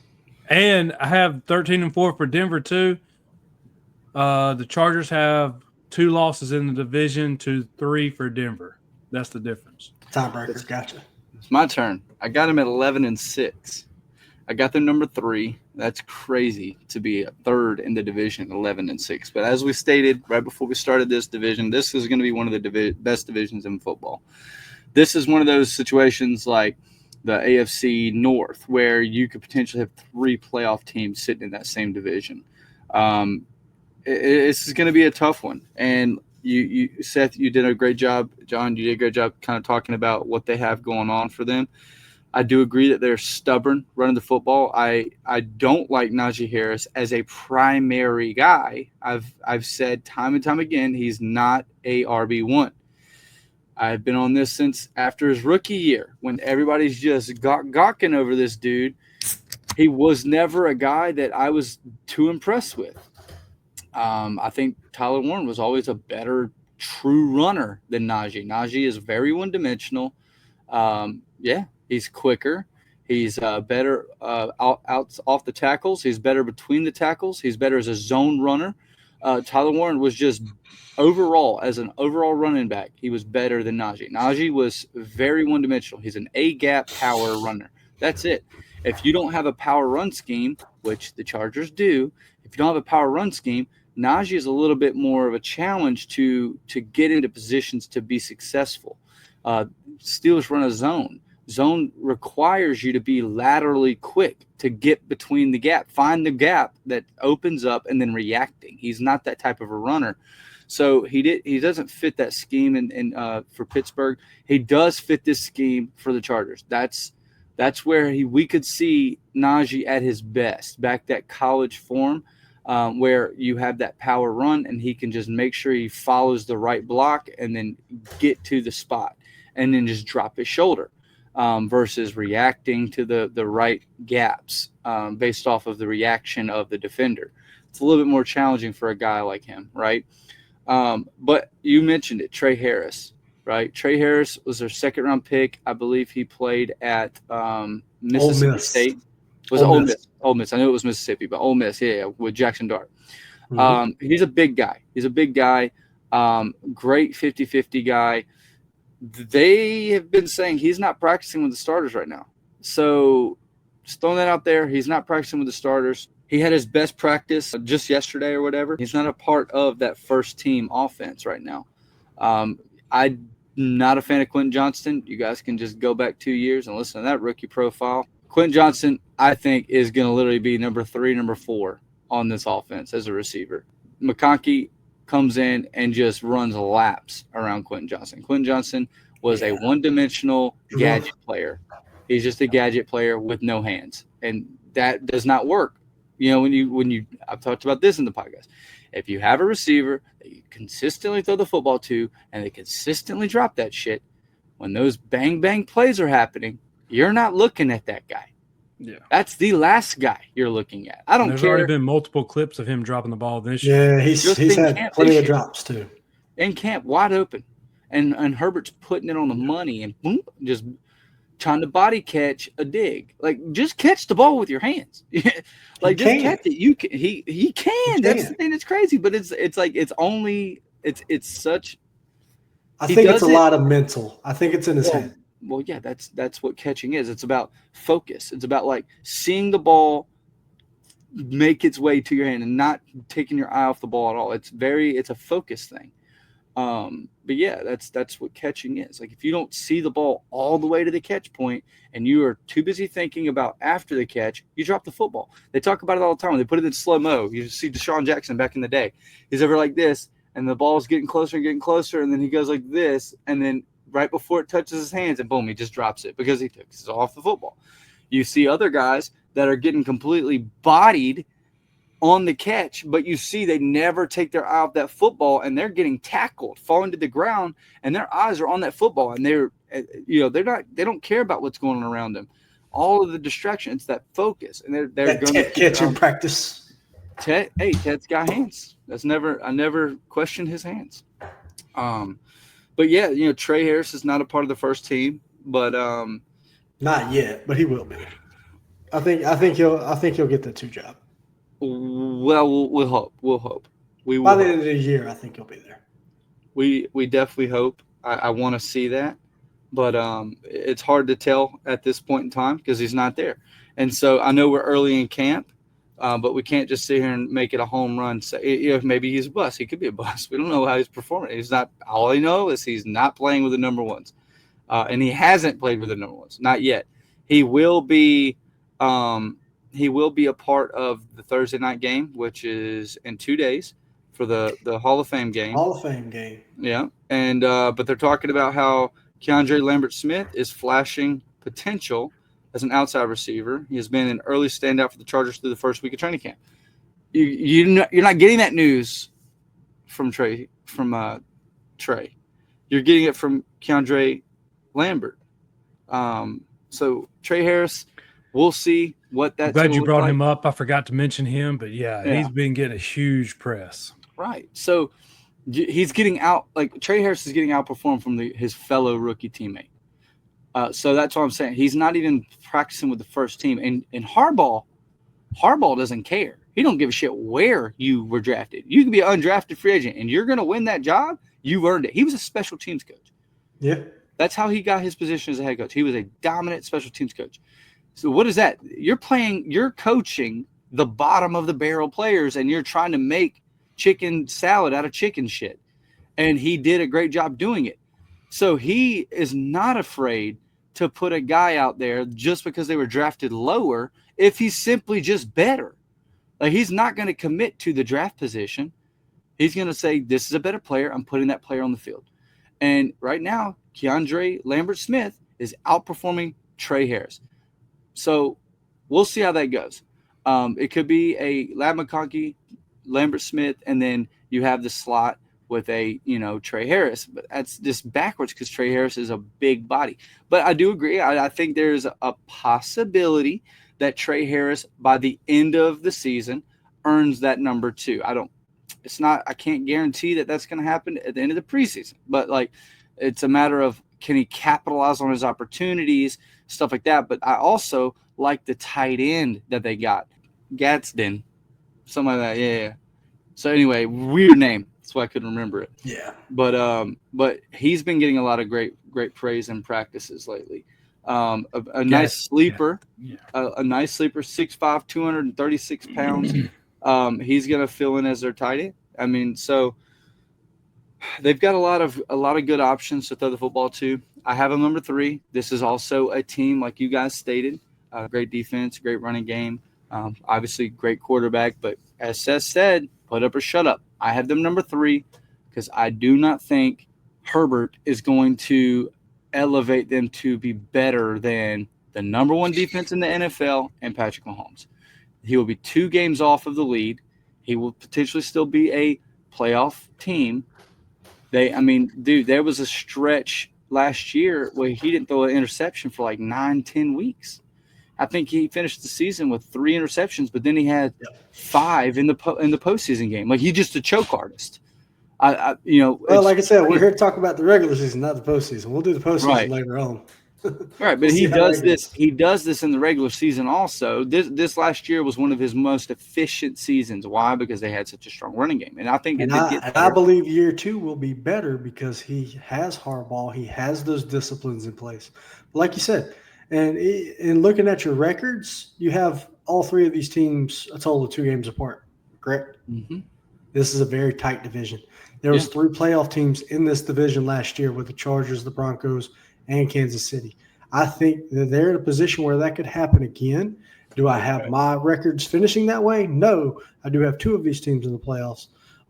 [SPEAKER 6] And I have 13-4 for Denver too. The Chargers have 2 losses in the division to 3 for Denver. That's the difference.
[SPEAKER 5] Tiebreakers, gotcha.
[SPEAKER 4] It's my turn. I got them at 11-6. I got them number 3. That's crazy to be a third in the division, 11-6. But as we stated right before we started this division, this is going to be one of the best divisions in football. This is one of those situations like the AFC North, where you could potentially have 3 playoff teams sitting in that same division. This is going to be a tough one. And you, Seth, you did a great job. John, you did a great job kind of talking about what they have going on for them. I do agree that they're stubborn running the football. I don't like Najee Harris as a primary guy. I've said time and time again, he's not a RB1. I've been on this since after his rookie year when everybody's just gawking over this dude. He was never a guy that I was too impressed with. I think Tyler Warren was always a better true runner than Najee. Najee is very one-dimensional. He's quicker. He's better off the tackles. He's better between the tackles. He's better as a zone runner. Tyler Warren was just overall, as an overall running back, he was better than Najee. Najee was very one-dimensional. He's an A-gap power runner. That's it. If you don't have a power run scheme, which the Chargers do, if you don't have a power run scheme, Najee is a little bit more of a challenge to get into positions to be successful. Steelers run a zone. Zone requires you to be laterally quick to get between the gap, find the gap that opens up and then reacting. He's not that type of a runner. So he doesn't fit that scheme for Pittsburgh. He does fit this scheme for the Chargers. That's where we could see Najee at his best, back that college form, where you have that power run and he can just make sure he follows the right block and then get to the spot and then just drop his shoulder. Versus reacting to the right gaps based off of the reaction of the defender. It's a little bit more challenging for a guy like him, right? But you mentioned it, Trey Harris, right? Trey Harris was their second-round pick. I believe he played at Mississippi State. Was Ole Miss? Ole Miss. I knew it was Mississippi, but Ole Miss, yeah, with Jackson Dart. Mm-hmm. He's a big guy. Great 50-50 guy. They have been saying he's not practicing with the starters right now. So just throwing that out there, he's not practicing with the starters. He had his best practice just yesterday or whatever. He's not a part of that first team offense right now. I'm not a fan of Quentin Johnston. You guys can just go back 2 years and listen to that rookie profile. Quentin Johnston, I think, is going to literally be number 3, number 4 on this offense as a receiver. McConkey comes in and just runs laps around Quentin Johnston. Quentin Johnston was a one-dimensional gadget player. He's just a gadget player with no hands, and that does not work. You know, when you I've talked about this in the podcast. If you have a receiver that you consistently throw the football to and they consistently drop that shit, when those bang plays are happening, you're not looking at that guy. Yeah, that's the last guy you're looking at. I don't care.
[SPEAKER 6] There's already been multiple clips of him dropping the ball this
[SPEAKER 5] year. Yeah, he's had plenty of drops too.
[SPEAKER 4] In camp, wide open, and Herbert's putting it on the money and boom, just trying to body catch a dig. Like, just catch the ball with your hands. Like, just catch it. You can. He can. That's the thing that's crazy. But it's like it's such.
[SPEAKER 5] I think it's a lot of mental. I think it's in his head.
[SPEAKER 4] Well, yeah, that's what catching is. It's about focus. It's about like seeing the ball make its way to your hand and not taking your eye off the ball at all. It's a focus thing. But yeah, that's what catching is. Like if you don't see the ball all the way to the catch point and you are too busy thinking about after the catch, you drop the football. They talk about it all the time. When they put it in slow-mo. You see Deshaun Jackson back in the day. He's ever like this, and the ball's getting closer and getting closer, and then he goes like this, and then right before it touches his hands, and boom, he just drops it because he took his off the football. You see other guys that are getting completely bodied on the catch, but you see they never take their eye off that football, and they're getting tackled, falling to the ground, and their eyes are on that football, and they don't care about what's going on around them. All of the distraction, it's that focus, and they're going to
[SPEAKER 5] catch in practice.
[SPEAKER 4] Ted's got hands. I never questioned his hands. But yeah, Trey Harris is not a part of the first team, but
[SPEAKER 5] not yet, but he will be. I think he'll get the 2 job.
[SPEAKER 4] Well, we'll hope. We'll hope.
[SPEAKER 5] By the end of the year, I think he'll be there.
[SPEAKER 4] We definitely hope. I want to see that, but it's hard to tell at this point in time because he's not there. And so I know we're early in camp, but we can't just sit here and make it a home run. Say, maybe he's a bust. He could be a bust. We don't know how he's performing. He's not. All I know is he's not playing with the number ones, and he hasn't played with the number ones, not yet. He will be. He will be a part of the Thursday night game, which is in 2 days for the Hall of Fame game.
[SPEAKER 5] Hall of Fame game.
[SPEAKER 4] Yeah. And but they're talking about how Keandre Lambert-Smith is flashing potential as an outside receiver. He has been an early standout for the Chargers through the first week of training camp. You're not getting that news from Trey. You're getting it from Keandre Lambert. So Trey Harris, we'll see what that's.
[SPEAKER 6] I'm glad you brought him up. I forgot to mention him, but yeah, he's been getting a huge press.
[SPEAKER 4] Right. So he's getting out. Like Trey Harris is getting outperformed from his fellow rookie teammate. So that's what I'm saying. He's not even practicing with the first team. And Harbaugh doesn't care. He don't give a shit where you were drafted. You can be an undrafted free agent, and you're going to win that job. You earned it. He was a special teams coach.
[SPEAKER 5] Yeah.
[SPEAKER 4] That's how he got his position as a head coach. He was a dominant special teams coach. So what is that? You're coaching the bottom of the barrel players, and you're trying to make chicken salad out of chicken shit. And he did a great job doing it. So he is not afraid to put a guy out there just because they were drafted lower if he's simply just better. Like he's not going to commit to the draft position. He's going to say, this is a better player. I'm putting that player on the field. And right now, Keandre Lambert-Smith is outperforming Trey Harris. So we'll see how that goes. It could be a Ladd McConkey, Lambert-Smith, and then you have the slot with a, Trey Harris. But that's just backwards because Trey Harris is a big body. But I do agree. I think there's a possibility that Trey Harris, by the end of the season, earns that number 2. I can't guarantee that that's going to happen at the end of the preseason. But, it's a matter of can he capitalize on his opportunities, stuff like that. But I also like the tight end that they got. Gadsden. Something like that. Yeah. So anyway, weird name. That's why I couldn't remember it.
[SPEAKER 5] Yeah.
[SPEAKER 4] But he's been getting a lot of great praise in practices lately. A nice sleeper. Yeah. A nice sleeper, 6'5", 236 pounds. He's gonna fill in as their tight end. I mean, so they've got a lot of good options to throw the football to. I have a number 3. This is also a team, like you guys stated, great defense, great running game, obviously great quarterback. But as Seth said, put up or shut up. I have them number 3 because I do not think Herbert is going to elevate them to be better than the number 1 defense in the NFL and Patrick Mahomes. He will be 2 games off of the lead. He will potentially still be a playoff team. There was a stretch last year where he didn't throw an interception for 9-10 weeks. I think he finished the season with 3 interceptions, but then he had 5 in the postseason game. He's just a choke artist.
[SPEAKER 5] Like I said, we're here to talk about the regular season, not the postseason. We'll do the postseason later on.
[SPEAKER 4] Right, but he does this. He does this in the regular season also. This last year was one of his most efficient seasons. Why? Because they had such a strong running game, and I think
[SPEAKER 5] I believe year 2 will be better because he has Harbaugh. He has those disciplines in place. Like you said, and in looking at your records, you have all three of these teams a total of 2 games apart, correct?
[SPEAKER 4] Mm-hmm.
[SPEAKER 5] This is a very tight division. There was 3 playoff teams in this division last year with the Chargers, the Broncos, and Kansas City. I think that they're in a position where that could happen again. Do I have my records finishing that way? No. I do have 2 of these teams in the playoffs.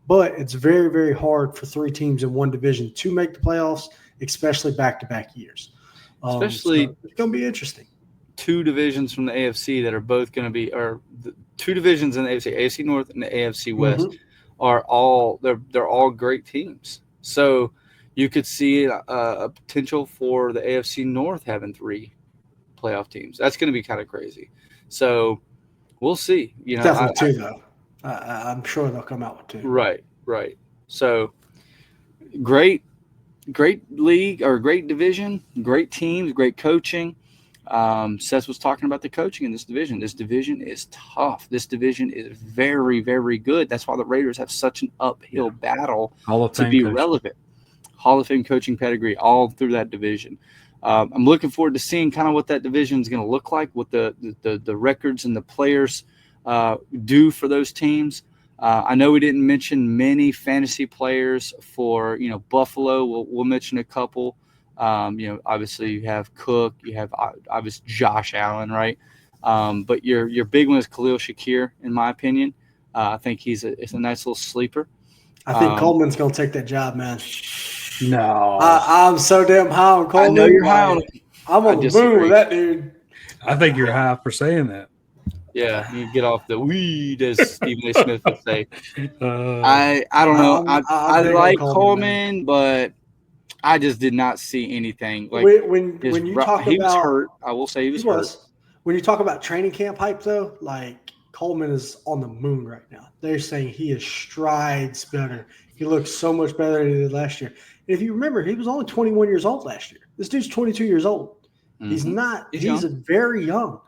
[SPEAKER 5] But it's very, very hard for 3 teams in one division to make the playoffs, especially back-to-back years. So it's going to be interesting.
[SPEAKER 4] 2 divisions from the AFC that are both going to be, or the 2 divisions in the AFC North and the AFC West are all they're all great teams. So you could see a potential for the AFC North having 3 playoff teams. That's going to be kind of crazy. So we'll see.
[SPEAKER 5] Definitely 2 though. I'm sure they'll come out with 2.
[SPEAKER 4] Right. So great league or great division, great teams, great coaching. Seth was talking about the coaching in this division. This division is tough. This division is very, very good. That's why the Raiders have such an uphill battle to be relevant. Hall of Fame coaching pedigree all through that division. I'm looking forward to seeing kind of what that division is going to look like, what the records and the players do for those teams. I know we didn't mention many fantasy players for Buffalo. We'll mention a couple. Obviously you have Cook, you have obviously Josh Allen, right? But your big one is Khalil Shakir, in my opinion. I think it's a nice little sleeper.
[SPEAKER 5] I think Coleman's going to take that job, man.
[SPEAKER 6] No.
[SPEAKER 5] I'm so damn high on Coleman.
[SPEAKER 4] I know you're high on him.
[SPEAKER 5] I'm on the moon with that dude.
[SPEAKER 6] I think you're high for saying that.
[SPEAKER 4] Yeah, you get off the weed, as Stephen A. Smith would say. I don't know. I like Coleman, but I just did not see anything. Like
[SPEAKER 5] when you talk about,
[SPEAKER 4] he was hurt. I will say he was hurt.
[SPEAKER 5] When you talk about training camp hype, though, like Coleman is on the moon right now. They're saying he is strides better. He looks so much better than he did last year. And if you remember, he was only 21 years old last year. This dude's 22 years old. Mm-hmm. He's not. He's very young.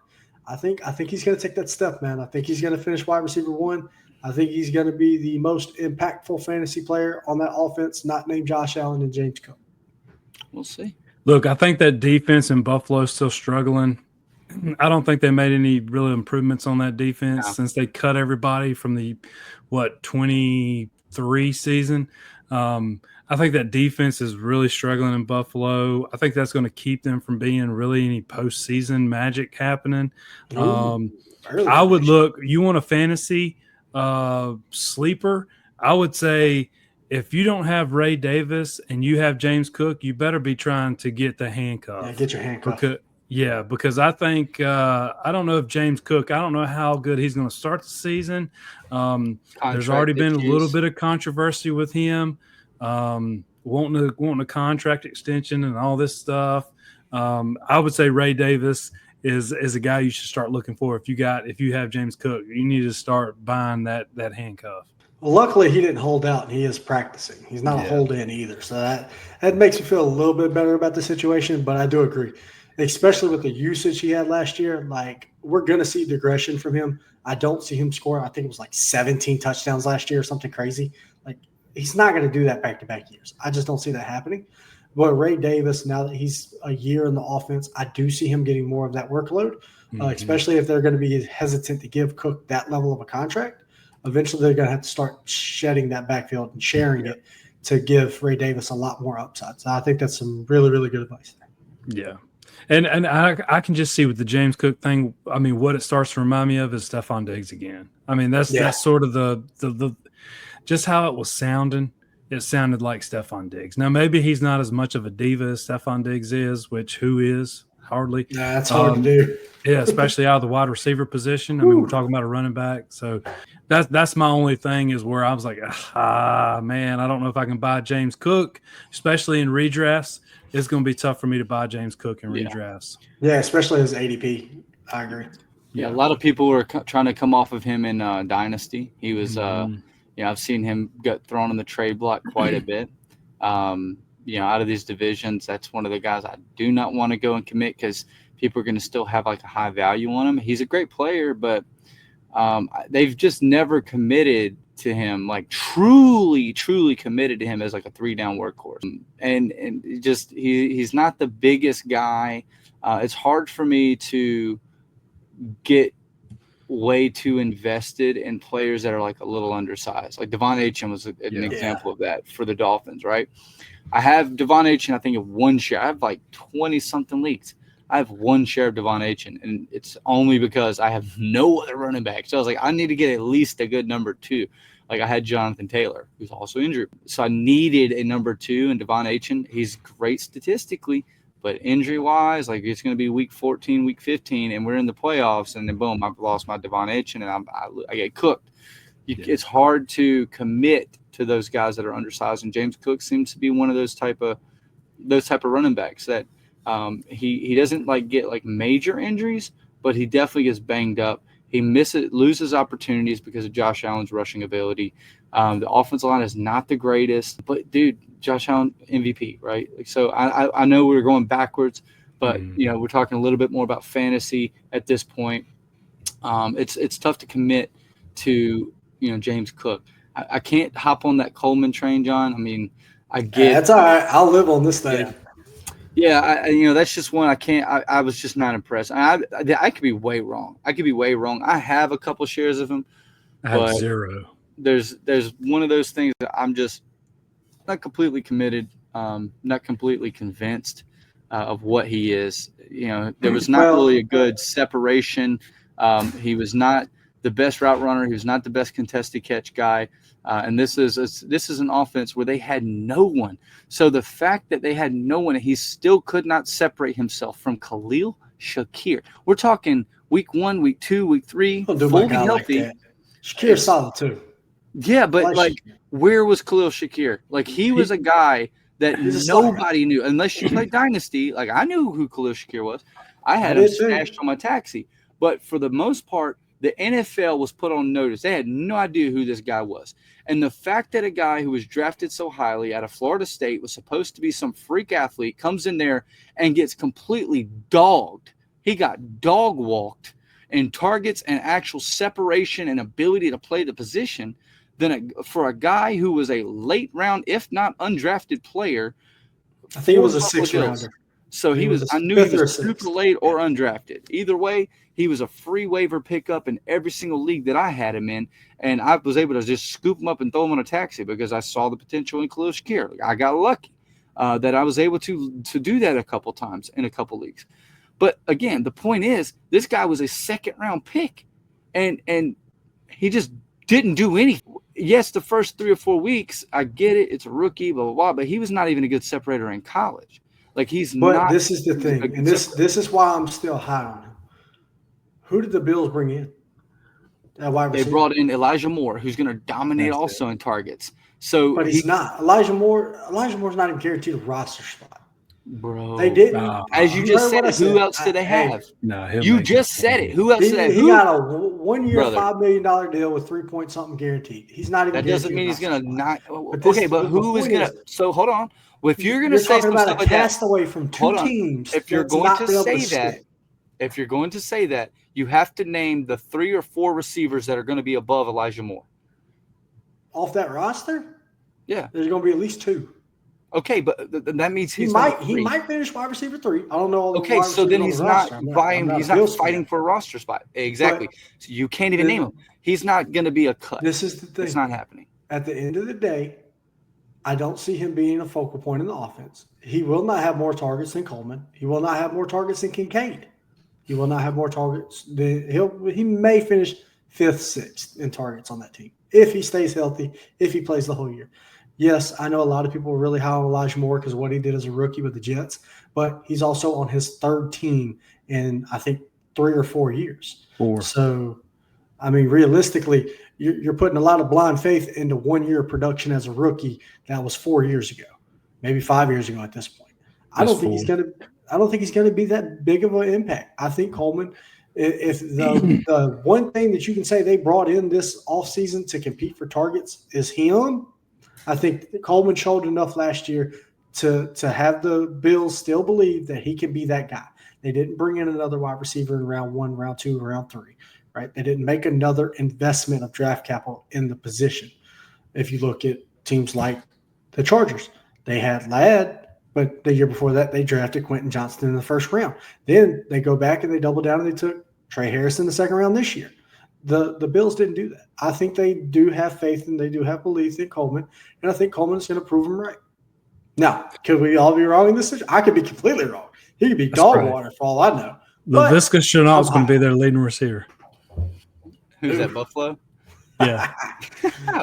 [SPEAKER 5] I think he's going to take that step, man. I think he's going to finish wide receiver 1. I think he's going to be the most impactful fantasy player on that offense, not named Josh Allen and James Cook.
[SPEAKER 4] We'll see.
[SPEAKER 6] Look, I think that defense in Buffalo is still struggling. I don't think they made any real improvements on that defense since they cut everybody from the 23 season. I think that defense is really struggling in Buffalo. I think that's going to keep them from being really any postseason magic happening. I would look. You want a fantasy sleeper? I would say if you don't have Ray Davis and you have James Cook, you better be trying to get the handcuff.
[SPEAKER 5] Yeah, get your handcuff.
[SPEAKER 6] Because I think I don't know if James Cook. I don't know how good he's going to start the season. There's already been a little bit of controversy with him wanting a contract extension and all this stuff. I would say Ray Davis is a guy you should start looking for. If you have James Cook, you need to start buying that handcuff.
[SPEAKER 5] Well, luckily he didn't hold out and he is practicing. He's not a hold in either. So that makes me feel a little bit better about the situation, but I do agree. Especially with the usage he had last year, like we're going to see digression from him. I don't see him score. I think it was like 17 touchdowns last year or something crazy. Like he's not going to do that back-to-back years. I just don't see that happening. But Ray Davis, now that he's a year in the offense, I do see him getting more of that workload, especially if they're going to be hesitant to give Cook that level of a contract. Eventually, they're going to have to start shedding that backfield and sharing it to give Ray Davis a lot more upside. So I think that's some really, really good advice there.
[SPEAKER 6] Yeah. And I can just see with the James Cook thing, I mean, what it starts to remind me of is Stephon Diggs again. I mean, that's sort of the just how it was sounding. It sounded like Stephon Diggs. Now, maybe he's not as much of a diva as Stephon Diggs is, which who is? Hardly.
[SPEAKER 5] Nah, that's hard to do.
[SPEAKER 6] Yeah, especially out of the wide receiver position. I mean, we're talking about a running back. So that's my only thing is where I was like, man, I don't know if I can buy James Cook, especially in redrafts. It's going to be tough for me to buy James Cook in redrafts.
[SPEAKER 5] Yeah, especially his ADP. I agree.
[SPEAKER 4] Yeah, a lot of people were trying to come off of him in Dynasty. He was, I've seen him get thrown in the trade block quite a bit. Out of these divisions, that's one of the guys I do not want to go and commit because people are going to still have like a high value on him. He's a great player, but they've just never committed to him, like truly committed to him as like a 3-down workhorse. And just he's not the biggest guy. It's hard for me to get way too invested in players that are like a little undersized. Like Devon Achane was an example of that for the Dolphins, right? I have Devon Achane, I think, of one share. I have like 20-something leagues. I have one share of Devon Achane, and it's only because I have no other running back. So I was like, I need to get at least a good number 2. Like I had Jonathan Taylor, who's also injured. So I needed a number 2 in Devon Achane. He's great statistically, but injury-wise, like it's going to be week 14, week 15, and we're in the playoffs, and then boom, I've lost my Devon Achane, and I get cooked. It's hard to commit to those guys that are undersized, and James Cook seems to be one of those type of running backs that he doesn't like get like major injuries, but he definitely gets banged up. He loses opportunities because of Josh Allen's rushing ability. The offensive line is not the greatest, but dude, Josh Allen MVP, right? Like, so I know we're going backwards, but we're talking a little bit more about fantasy at this point. It's tough to commit to James Cook. I can't hop on that Coleman train, John. I mean, I get
[SPEAKER 5] that's all right. I'll live on this thing.
[SPEAKER 4] Yeah, that's just one I can't. I was just not impressed. I could be way wrong. I have a couple shares of him.
[SPEAKER 6] I have 0.
[SPEAKER 4] There's one of those things that I'm just not completely committed, not completely convinced of what he is. There was not really a good separation. He was not the best route runner. He was not the best contested catch guy. And this is an offense where they had no one. So the fact that they had no one, he still could not separate himself from Khalil Shakir. We're talking week 1, week 2, week 3, fully healthy.
[SPEAKER 5] Like Shakir's solid too.
[SPEAKER 4] Yeah, but where was Khalil Shakir? Like he was a guy that nobody knew unless you played Dynasty. Like I knew who Khalil Shakir was. I had him stashed on my taxi. But for the most part, the NFL was put on notice. They had no idea who this guy was. And the fact that a guy who was drafted so highly out of Florida State was supposed to be some freak athlete comes in there and gets completely dogged. He got dog walked in targets and actual separation and ability to play the position than for a guy who was a late round, if not undrafted player.
[SPEAKER 5] I think it was a 6th rounder.
[SPEAKER 4] So I knew he was super late or undrafted. Either way, he was a free waiver pickup in every single league that I had him in, and I was able to just scoop him up and throw him on a taxi because I saw the potential in Khalil Shakir. I got lucky that I was able to do that a couple times in a couple leagues. But again, the point is, this guy was a 2nd-round pick, and he just didn't do anything. Yes, the first 3 or 4 weeks, I get it. It's a rookie, blah, blah, blah, but he was not even a good separator in college. Like he's not.
[SPEAKER 5] But this is the thing, and this is why I'm still high on him. Who did the Bills bring in?
[SPEAKER 4] They brought in Elijah Moore, who's going to dominate also in targets. So,
[SPEAKER 5] but he's not. Elijah Moore's not even guaranteed a roster spot.
[SPEAKER 4] Bro,
[SPEAKER 5] they didn't.
[SPEAKER 4] As you just said, who else did they have?
[SPEAKER 6] No,
[SPEAKER 4] you just said it. Who else did they have?
[SPEAKER 5] He got a 1-year, $5 million deal with 3-point-something guaranteed. He's not even.
[SPEAKER 4] That doesn't mean he's going to not. Okay, but who is going to? So hold on. If you're going to say
[SPEAKER 5] something
[SPEAKER 4] about
[SPEAKER 5] a castaway from 2 teams,
[SPEAKER 4] if you're going to say that, you have to name the 3 or 4 receivers that are going to be above Elijah Moore.
[SPEAKER 5] Off that roster?
[SPEAKER 4] Yeah.
[SPEAKER 5] There's going to be at least 2.
[SPEAKER 4] Okay, but that means
[SPEAKER 5] he might finish wide receiver 3. I don't know.
[SPEAKER 4] Okay, so then he's not fighting for a roster spot. Exactly. So you can't even name him. He's not going to be a cut.
[SPEAKER 5] This is the thing.
[SPEAKER 4] It's not happening.
[SPEAKER 5] At the end of the day, I don't see him being a focal point in the offense. He will not have more targets than Coleman. He will not have more targets than Kincaid. He will not have more targets. He may finish 5th, 6th in targets on that team if he stays healthy, if he plays the whole year. Yes, I know a lot of people are really high on Elijah Moore because of what he did as a rookie with the Jets, but he's also on his 3rd team in, I think, 3 or 4 years.
[SPEAKER 6] 4.
[SPEAKER 5] So, I mean, realistically, you're putting a lot of blind faith into 1 year of production as a rookie that was 4 years ago, maybe 5 years ago at this point. I don't think he's going to be that big of an impact. I think Coleman, if the one thing that you can say they brought in this offseason to compete for targets is him, I think Coleman showed enough last year to have the Bills still believe that he can be that guy. They didn't bring in another wide receiver in round 1, round 2, round 3. Right? They didn't make another investment of draft capital in the position. If you look at teams like the Chargers, they had Ladd, but the year before that, they drafted Quentin Johnston in the 1st round. Then they go back and they double down and they took Trey Harris in the 2nd round this year. The Bills didn't do that. I think they do have faith and they do have belief in Coleman, and I think Coleman's going to prove them right. Now, could we all be wrong in this situation? I could be completely wrong. He could be dog water for all I know.
[SPEAKER 6] LaVisca Chenault's going to be their leading receiver.
[SPEAKER 4] Who's that, Buffalo?
[SPEAKER 6] Yeah.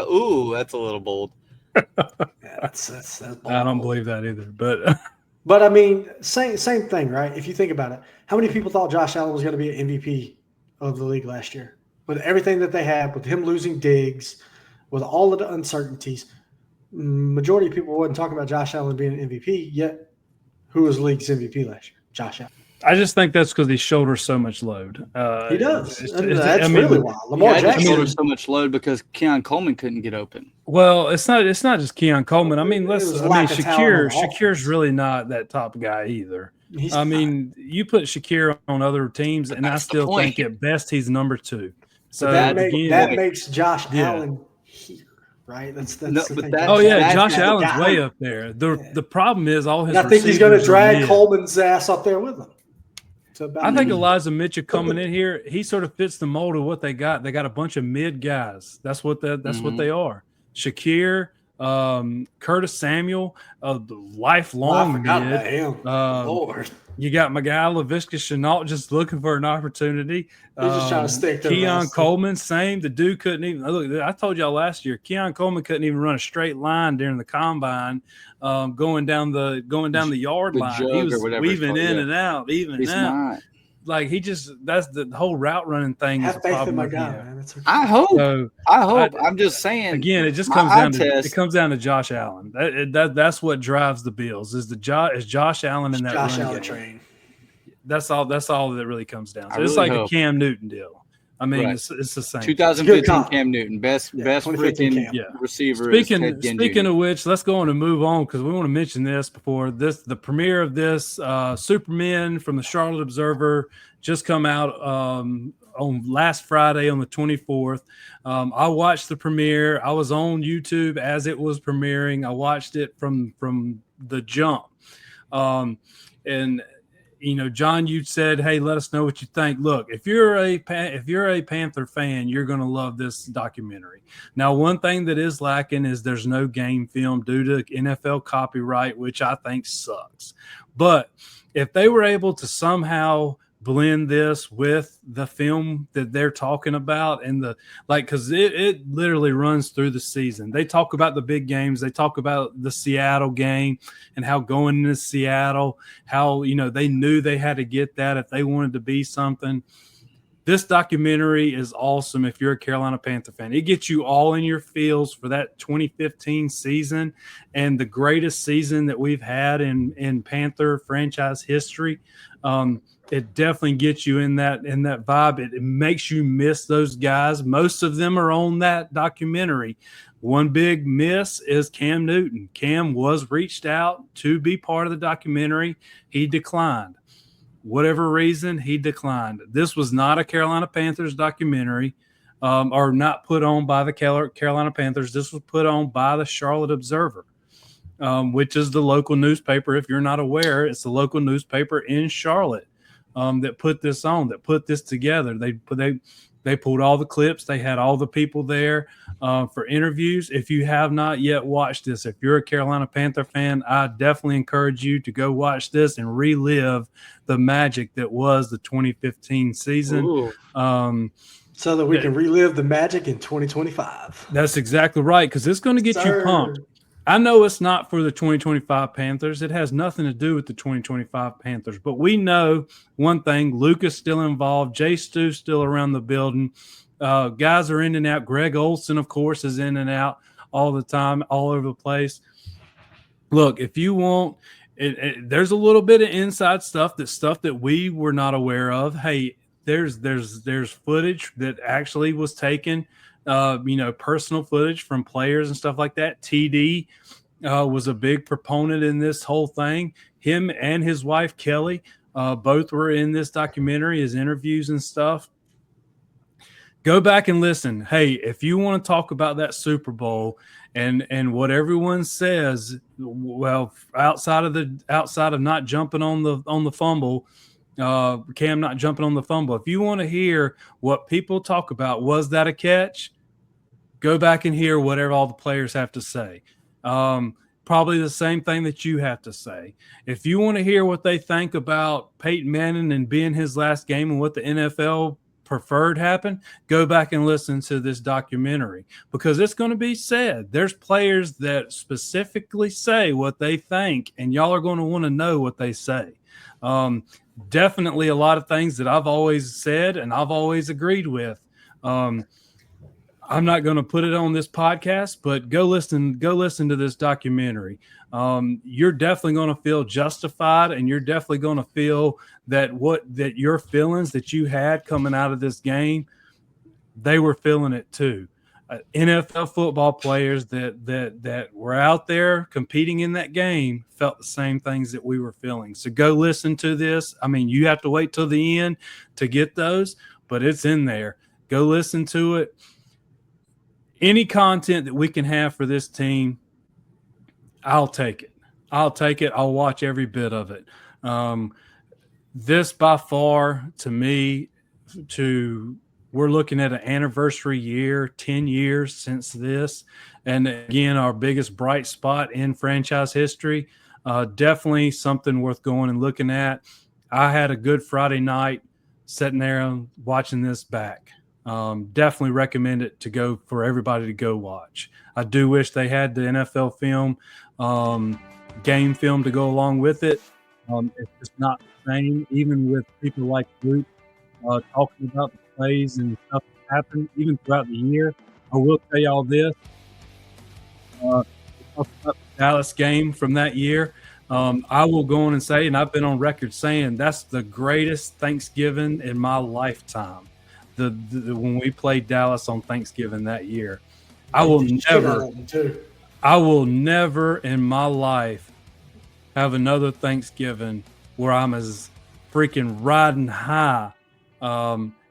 [SPEAKER 4] Ooh, that's a little bold.
[SPEAKER 5] That's bold.
[SPEAKER 6] I don't believe that either.
[SPEAKER 5] But I mean, same thing, right? If you think about it, how many people thought Josh Allen was going to be an MVP of the league last year? With everything that they had, with him losing Diggs, with all of the uncertainties, majority of people wasn't talking about Josh Allen being an MVP, yet who was the league's MVP last year? Josh Allen.
[SPEAKER 6] I just think that's because he shoulders so much load.
[SPEAKER 5] He does. That's really wild. Lamar Jackson
[SPEAKER 4] shoulders so much load because Keon Coleman couldn't get open.
[SPEAKER 6] Well, it's not just Keon Coleman. I mean, Shaquille's really not that top guy either. You put Shakir on other teams, and I still think at best he's number 2. So
[SPEAKER 5] that makes Josh Allen here, right? That's the thing.
[SPEAKER 6] Josh Allen's way up there. The problem is all his.
[SPEAKER 5] I think he's going to drag Coleman's ass up there with him.
[SPEAKER 6] I think Elijah Mitchell coming in here, he sort of fits the mold of what they got. They got a bunch of mid guys. That's what they are. Shakir, Curtis Samuel, lifelong mid.
[SPEAKER 5] Lord.
[SPEAKER 6] You got my guy LaVisca Chenault just looking for an opportunity.
[SPEAKER 5] He's just trying to stick to
[SPEAKER 6] Keon Coleman, same. The dude couldn't even look. I told y'all last year, Keon Coleman couldn't even run a straight line during the combine, going down the yard line. He was weaving in and out, Like that's the whole route running thing.
[SPEAKER 5] Have faith in my guy, man.
[SPEAKER 4] I hope. I'm just saying.
[SPEAKER 6] Again, it just comes down to Josh Allen. That's what drives the Bills. Is Josh Allen in that
[SPEAKER 5] Josh
[SPEAKER 6] run
[SPEAKER 5] Allen
[SPEAKER 6] game.
[SPEAKER 5] train?
[SPEAKER 6] That's all that really comes down to. It's like a Cam Newton deal. I mean, it's the same.
[SPEAKER 4] 2015 Cam Newton, best freaking receiver.
[SPEAKER 6] Speaking of which, let's go on and move on because we want to mention this before the premiere of this Superman from the Charlotte Observer just come out on last Friday on the 24th. I watched the premiere. I was on YouTube as it was premiering. I watched it from the jump, and. John, you said, "Hey, let us know what you think." Look, if you're a Panther fan, you're going to love this documentary. Now, one thing that is lacking is there's no game film due to NFL copyright, which I think sucks. But if they were able to somehow blend this with the film that they're talking about and because it literally runs through the season. They talk about the big games. They talk about the Seattle game and how going into Seattle, how, they knew they had to get that if they wanted to be something. This documentary is awesome if you're a Carolina Panther fan. It gets you all in your feels for that 2015 season and the greatest season that we've had in Panther franchise history. It definitely gets you in that vibe. It makes you miss those guys. Most of them are on that documentary. One big miss is Cam Newton. Cam was reached out to be part of the documentary. He declined. Whatever reason, he declined. This was not a Carolina Panthers documentary, or not put on by the Carolina Panthers. This was put on by the Charlotte Observer, which is the local newspaper. If you're not aware, it's the local newspaper in Charlotte. That put this on, that put this together. They pulled all the clips. They had all the people there for interviews. If you have not yet watched this, if you're a Carolina Panther fan, I definitely encourage you to go watch this and relive the magic that was the 2015 season.
[SPEAKER 5] So that we can relive the magic in 2025.
[SPEAKER 6] That's exactly right, because it's going to get you pumped. I know it's not for the 2025 Panthers. It has nothing to do with the 2025 Panthers. But we know one thing. Luke is still involved. Jay Stu's still around the building. Guys are in and out. Greg Olsen, of course, is in and out all the time, all over the place. Look, if you want there's a little bit of inside stuff that we were not aware of. Hey, there's footage that actually was taken, personal footage from players and stuff like that. TD was a big proponent in this whole thing. Him and his wife, Kelly, both were in this documentary, his interviews and stuff. Go back and listen. Hey, if you want to talk about that Super Bowl and what everyone says, well, outside of not jumping on the fumble, Cam not jumping on the fumble. If you want to hear what people talk about, was that a catch? Go back and hear whatever all the players have to say. Probably the same thing that you have to say. If you want to hear what they think about Peyton Manning and being his last game and what the NFL preferred happened, go back and listen to this documentary, because it's going to be said. There's players that specifically say what they think, and y'all are going to want to know what they say. Definitely a lot of things that I've always said and I've always agreed with. I'm not going to put it on this podcast, but go listen to this documentary. You're definitely going to feel justified, and you're definitely going to feel that your feelings that you had coming out of this game, they were feeling it too. NFL football players that were out there competing in that game felt the same things that we were feeling. So go listen to this. I mean, you have to wait till the end to get those, but it's in there. Go listen to it. Any content that we can have for this team, I'll take it. I'll watch every bit of it. This by far, to me, we're looking at an anniversary year, 10 years since this. And again, our biggest bright spot in franchise history. Definitely something worth going and looking at. I had a good Friday night sitting there and watching this back. Definitely recommend it for everybody to go watch. I do wish they had the NFL film, game film to go along with it. It's just not the same, even with people like Luke talking about the plays and stuff that happened, even throughout the year. I will tell y'all this. Talk about the Dallas game from that year. I will go on and say, and I've been on record saying, that's the greatest Thanksgiving in my lifetime. When we played Dallas on Thanksgiving that year, I will never in my life have another Thanksgiving where I'm as freaking riding high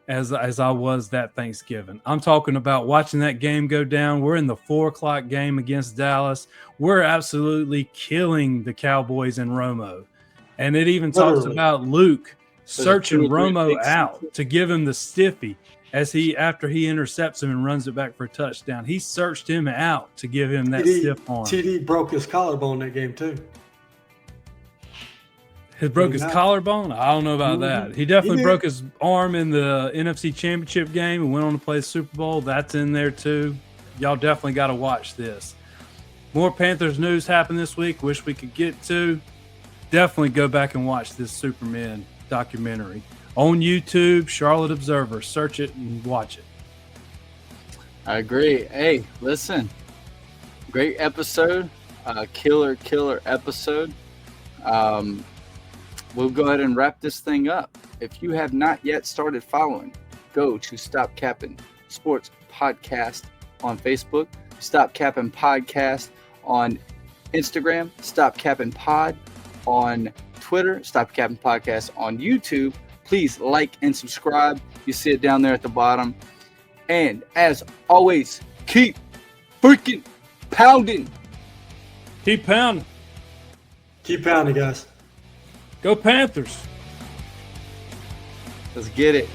[SPEAKER 6] as I was that Thanksgiving. I'm talking about watching that game go down. We're in the 4:00 game against Dallas. We're absolutely killing the Cowboys in Romo. And it even talks about Luke searching Romo out to give him the stiffy after he intercepts him and runs it back for a touchdown. He searched him out to give him that stiff arm.
[SPEAKER 5] TD broke his collarbone that game too.
[SPEAKER 6] Broke his collarbone? I don't know about that. He definitely broke his arm in the NFC Championship game and went on to play the Super Bowl. That's in there too. Y'all definitely got to watch this. More Panthers news happened this week. Wish we could get to. Definitely go back and watch this Superman documentary on YouTube, Charlotte Observer. Search it and watch it.
[SPEAKER 4] I agree. Hey, listen, great episode, killer episode. We'll go ahead and wrap this thing up. If you have not yet started following, go to Stop Capping Sports Podcast on Facebook, Stop Capping Podcast on Instagram, Stop Capping Pod on Twitter, Stop Capping Podcast on YouTube. Please like and subscribe. You see it down there at the bottom. And as always, keep freaking pounding.
[SPEAKER 6] Keep pounding.
[SPEAKER 5] Keep pounding, guys.
[SPEAKER 6] Go Panthers.
[SPEAKER 4] Let's get it.